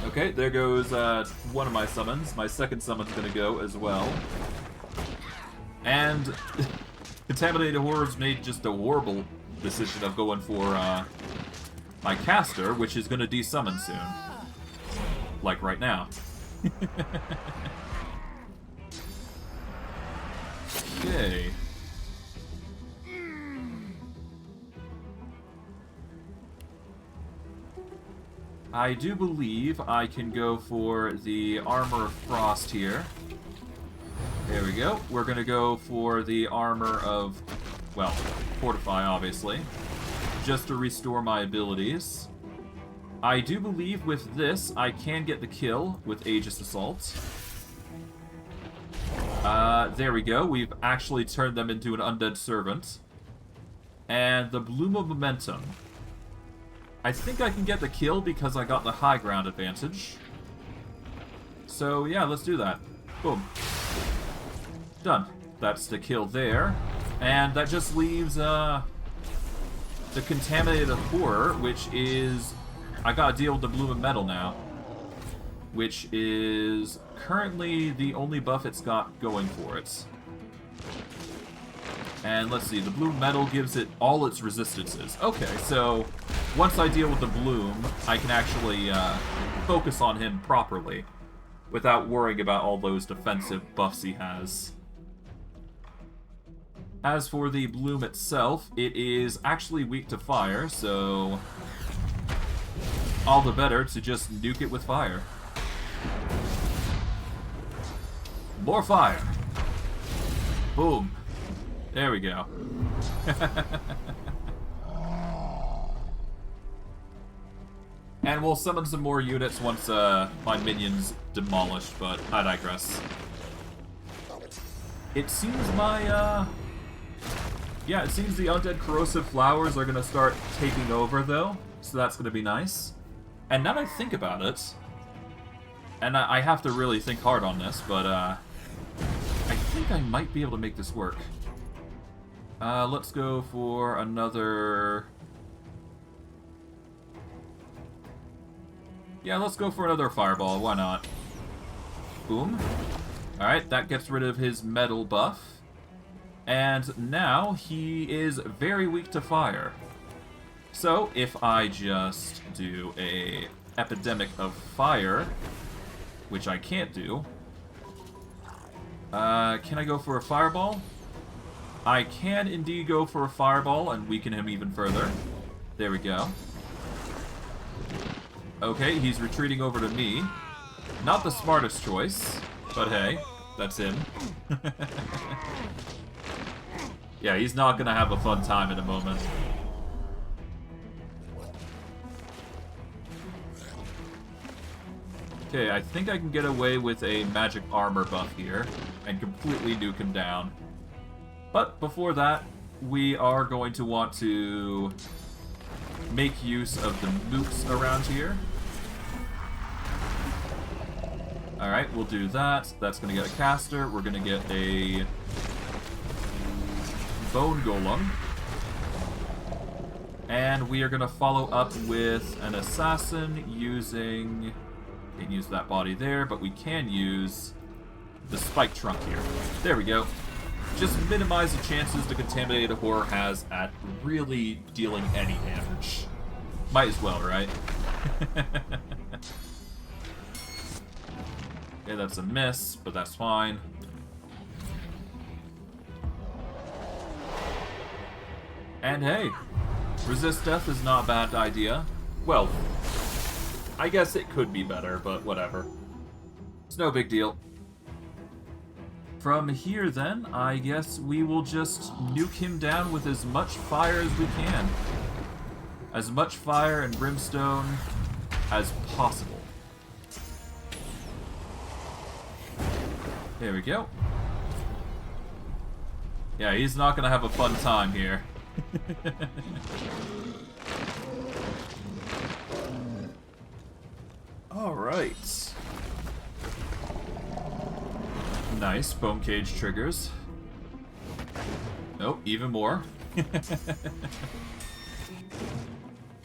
A: Okay, there goes one of my summons. My second summon's gonna go as well. And Contaminated Horrors made just a horrible decision of going for my caster, which is going to desummon soon. Like right now. Okay. I do believe I can go for the Armor of Frost here. There we go. We're going to go for the Armor of, well, Fortify, obviously. Just to restore my abilities. I do believe with this, I can get the kill with Aegis Assault. There we go. We've actually turned them into an Undead Servant. And the Bloom of Momentum. I think I can get the kill because I got the high ground advantage. So yeah, let's do that. Boom. Done. That's the kill there. And that just leaves the Contaminated Horror, which is... I gotta deal with the Bloom of Metal now. Which is currently the only buff it's got going for it. And let's see, the Bloom Metal gives it all its resistances. Okay, so once I deal with the Bloom, I can actually focus on him properly without worrying about all those defensive buffs he has. As for the Bloom itself, it is actually weak to fire, so all the better to just nuke it with fire. More fire! Boom. There we go. And we'll summon some more units once my minion's demolished, but I digress. It seems my, yeah, it seems the undead corrosive flowers are going to start taking over, though, so that's going to be nice. And now that I think about it, and I have to really think hard on this, but I think I might be able to make this work. Let's go for another... Yeah, let's go for another fireball, why not? Boom. Alright, that gets rid of his metal buff. And now he is very weak to fire. So, if I just do a epidemic of fire, which I can't do, can I go for a fireball? I can indeed go for a fireball and weaken him even further. There we go. Okay, he's retreating over to me. Not the smartest choice, but hey, that's him. Yeah, he's not gonna have a fun time in a moment. Okay, I think I can get away with a magic armor buff here and completely nuke him down. But before that, we are going to want to make use of the moots around here. Alright, we'll do that. That's going to get a caster. We're going to get a bone golem. And we are going to follow up with an assassin using... Can't use that body there, but we can use the spike trunk here. There we go. Just minimize the chances the contaminated horror has at really dealing any damage. Might as well, right? Okay, that's a miss, but that's fine. And hey, resist death is not a bad idea. Well, I guess it could be better, but whatever. It's no big deal. From here, then, I guess we will just nuke him down with as much fire as we can. As much fire and brimstone as possible. There we go. Yeah, he's not gonna have a fun time here. Alright. Nice, bone cage triggers. Nope, even more.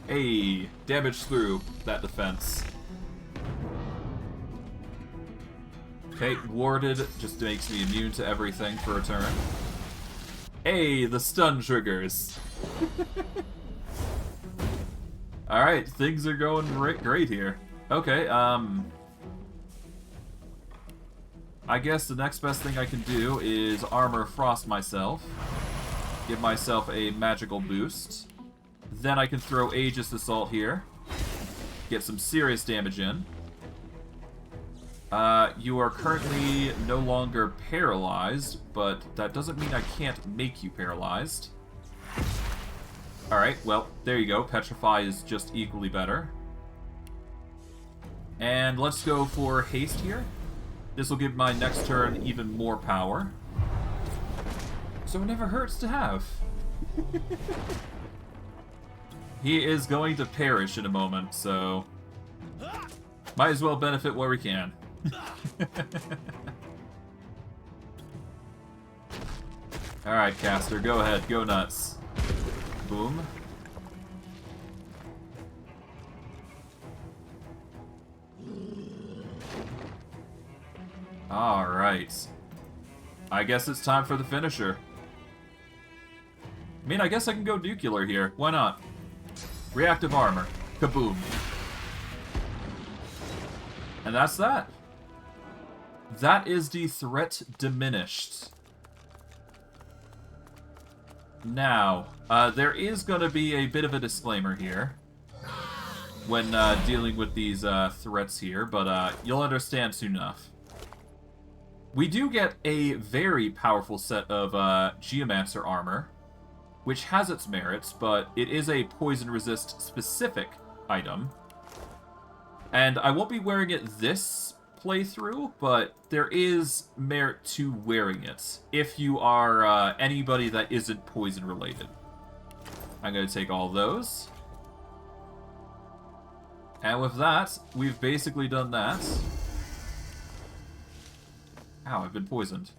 A: Hey, damage through that defense. Okay, warded just makes me immune to everything for a turn. Hey, the stun triggers. Alright, things are going great here. Okay, I guess the next best thing I can do is Armor Frost myself. Give myself a magical boost. Then I can throw Aegis Assault here. Get some serious damage in. You are currently no longer paralyzed, but that doesn't mean I can't make you paralyzed. Alright, well, there you go. Petrify is just equally better. And let's go for haste here. This will give my next turn even more power. So it never hurts to have. He is going to perish in a moment, so... might as well benefit where we can. Alright, caster, go ahead, go nuts. Boom. Alright. I guess it's time for the finisher. I mean, I guess I can go nuclear here. Why not? Reactive armor. Kaboom. And that's that. That is the threat diminished. Now, there is going to be a bit of a disclaimer here when dealing with these threats here, but you'll understand soon enough. We do get a very powerful set of Geomancer armor, which has its merits, but it is a poison resist specific item. And I won't be wearing it this playthrough, but there is merit to wearing it if you are anybody that isn't poison related. I'm going to take all those. And with that, we've basically done that. Ow, I've been poisoned.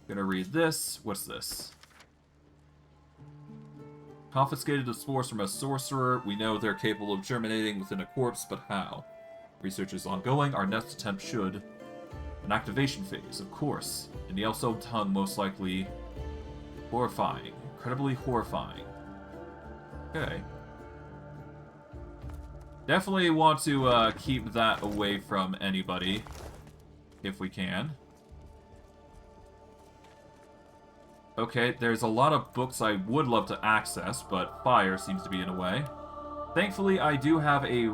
A: Gonna read this. What's this? Confiscated the spores from a sorcerer. We know they're capable of germinating within a corpse, but how? Research is ongoing. Our next attempt should. An activation phase, of course. In the Elso tongue, most likely. Horrifying. Incredibly horrifying. Okay. Definitely want to keep that away from anybody, if we can. Okay, there's a lot of books I would love to access, but fire seems to be in a way. Thankfully, I do have a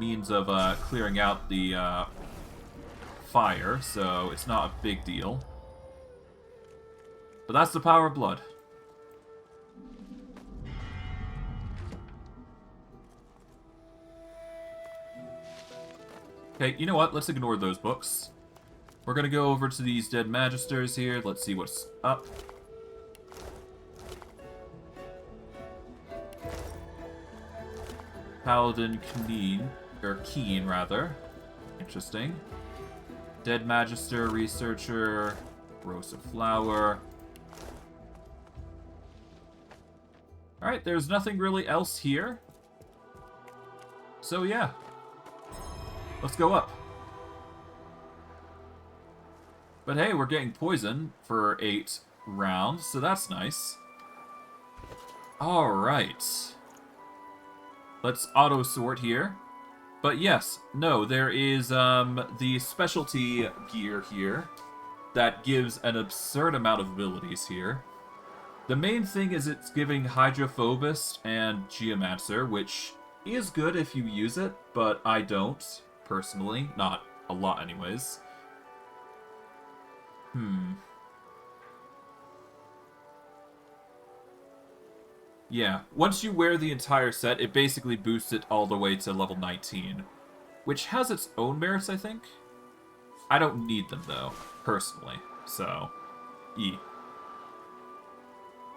A: means of clearing out the fire, so it's not a big deal. But that's the power of blood. Okay, you know what? Let's ignore those books. We're gonna go over to these dead Magisters here. Let's see what's up. Paladin Keen, rather. Interesting. Dead Magister, Researcher, Rose of Flower. Alright, there's nothing really else here. So yeah. Let's go up. But hey, we're getting poison for 8 rounds, so that's nice. Alright. Let's auto-sort here. But yes, no, there is the specialty gear here that gives an absurd amount of abilities here. The main thing is it's giving Hydrophobist and Geomancer, which is good if you use it, but I don't. Personally. Not a lot, anyways. Yeah, once you wear the entire set, it basically boosts it all the way to level 19. Which has its own merits, I think. I don't need them, though, personally. So,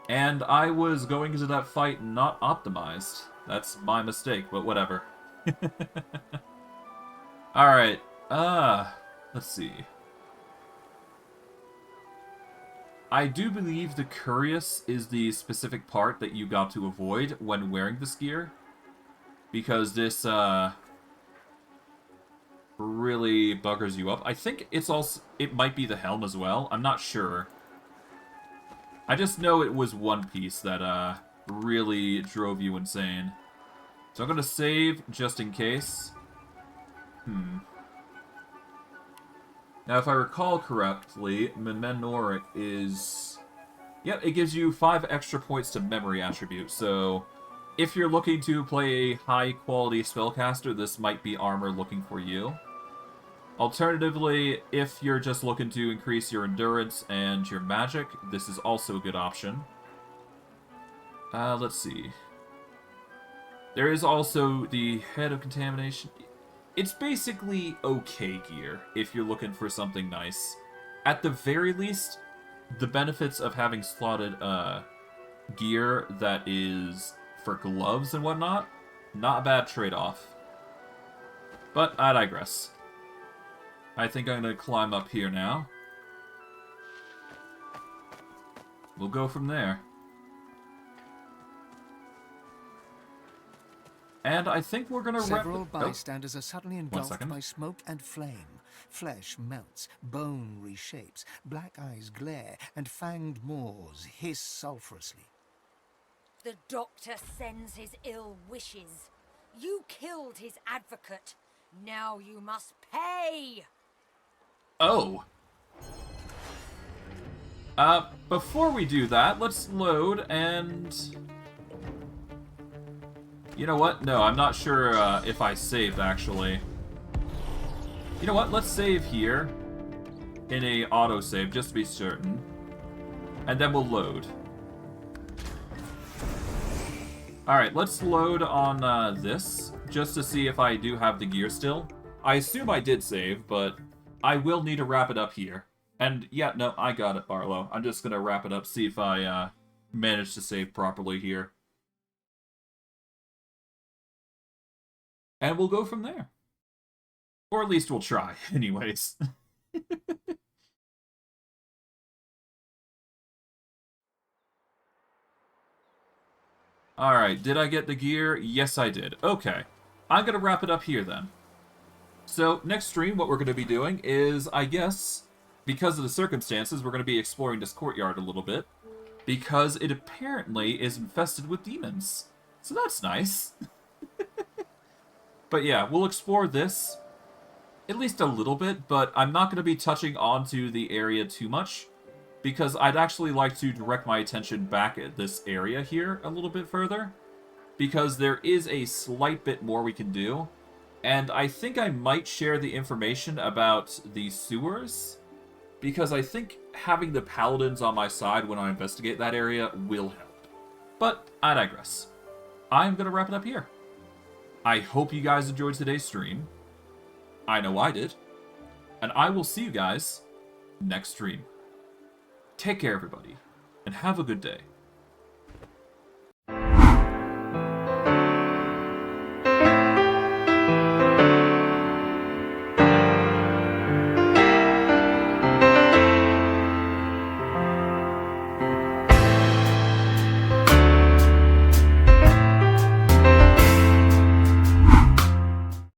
A: And I was going into that fight not optimized. That's my mistake, but whatever. Alright, let's see. I do believe the Curious is the specific part that you got to avoid when wearing this gear. Because this, really buggers you up. I think it's also, it might be the helm as well. I'm not sure. I just know it was one piece that, really drove you insane. So I'm gonna save just in case. Now, if I recall correctly, Memenor is... Yep, it gives you 5 extra points to memory attribute, so... If you're looking to play a high-quality spellcaster, this might be armor looking for you. Alternatively, if you're just looking to increase your endurance and your magic, this is also a good option. Let's see. There is also the Head of Contamination... It's basically okay gear, if you're looking for something nice. At the very least, the benefits of having slotted gear that is for gloves and whatnot, not a bad trade-off. But I digress. I think I'm going to climb up here now. We'll go from there. And I think we're gonna
B: Several bystanders are suddenly engulfed by smoke and flame. Flesh melts, bone reshapes, black eyes glare, and fanged maws hiss sulphurously.
N: The doctor sends his ill wishes. You killed his advocate. Now you must pay!
A: Oh. Before we do that, let's load and... You know what? No, I'm not sure if I saved, actually. You know what? Let's save here in a autosave, just to be certain. And then we'll load. Alright, let's load on this, just to see if I do have the gear still. I assume I did save, but I will need to wrap it up here. And yeah, no, I got it, Barlow. I'm just gonna wrap it up, see if I managed to save properly here. And we'll go from there. Or at least we'll try, anyways. Alright, did I get the gear? Yes, I did. Okay. I'm gonna wrap it up here, then. So, next stream, what we're gonna be doing is, I guess, because of the circumstances, we're gonna be exploring this courtyard a little bit. Because it apparently is infested with demons. So that's nice. But yeah, we'll explore this at least a little bit, but I'm not going to be touching onto the area too much, because I'd actually like to direct my attention back at this area here a little bit further, because there is a slight bit more we can do, and I think I might share the information about the sewers, because I think having the Paladins on my side when I investigate that area will help. But I digress. I'm going to wrap it up here. I hope you guys enjoyed today's stream. I know I did. And I will see you guys next stream. Take care, everybody, and have a good day.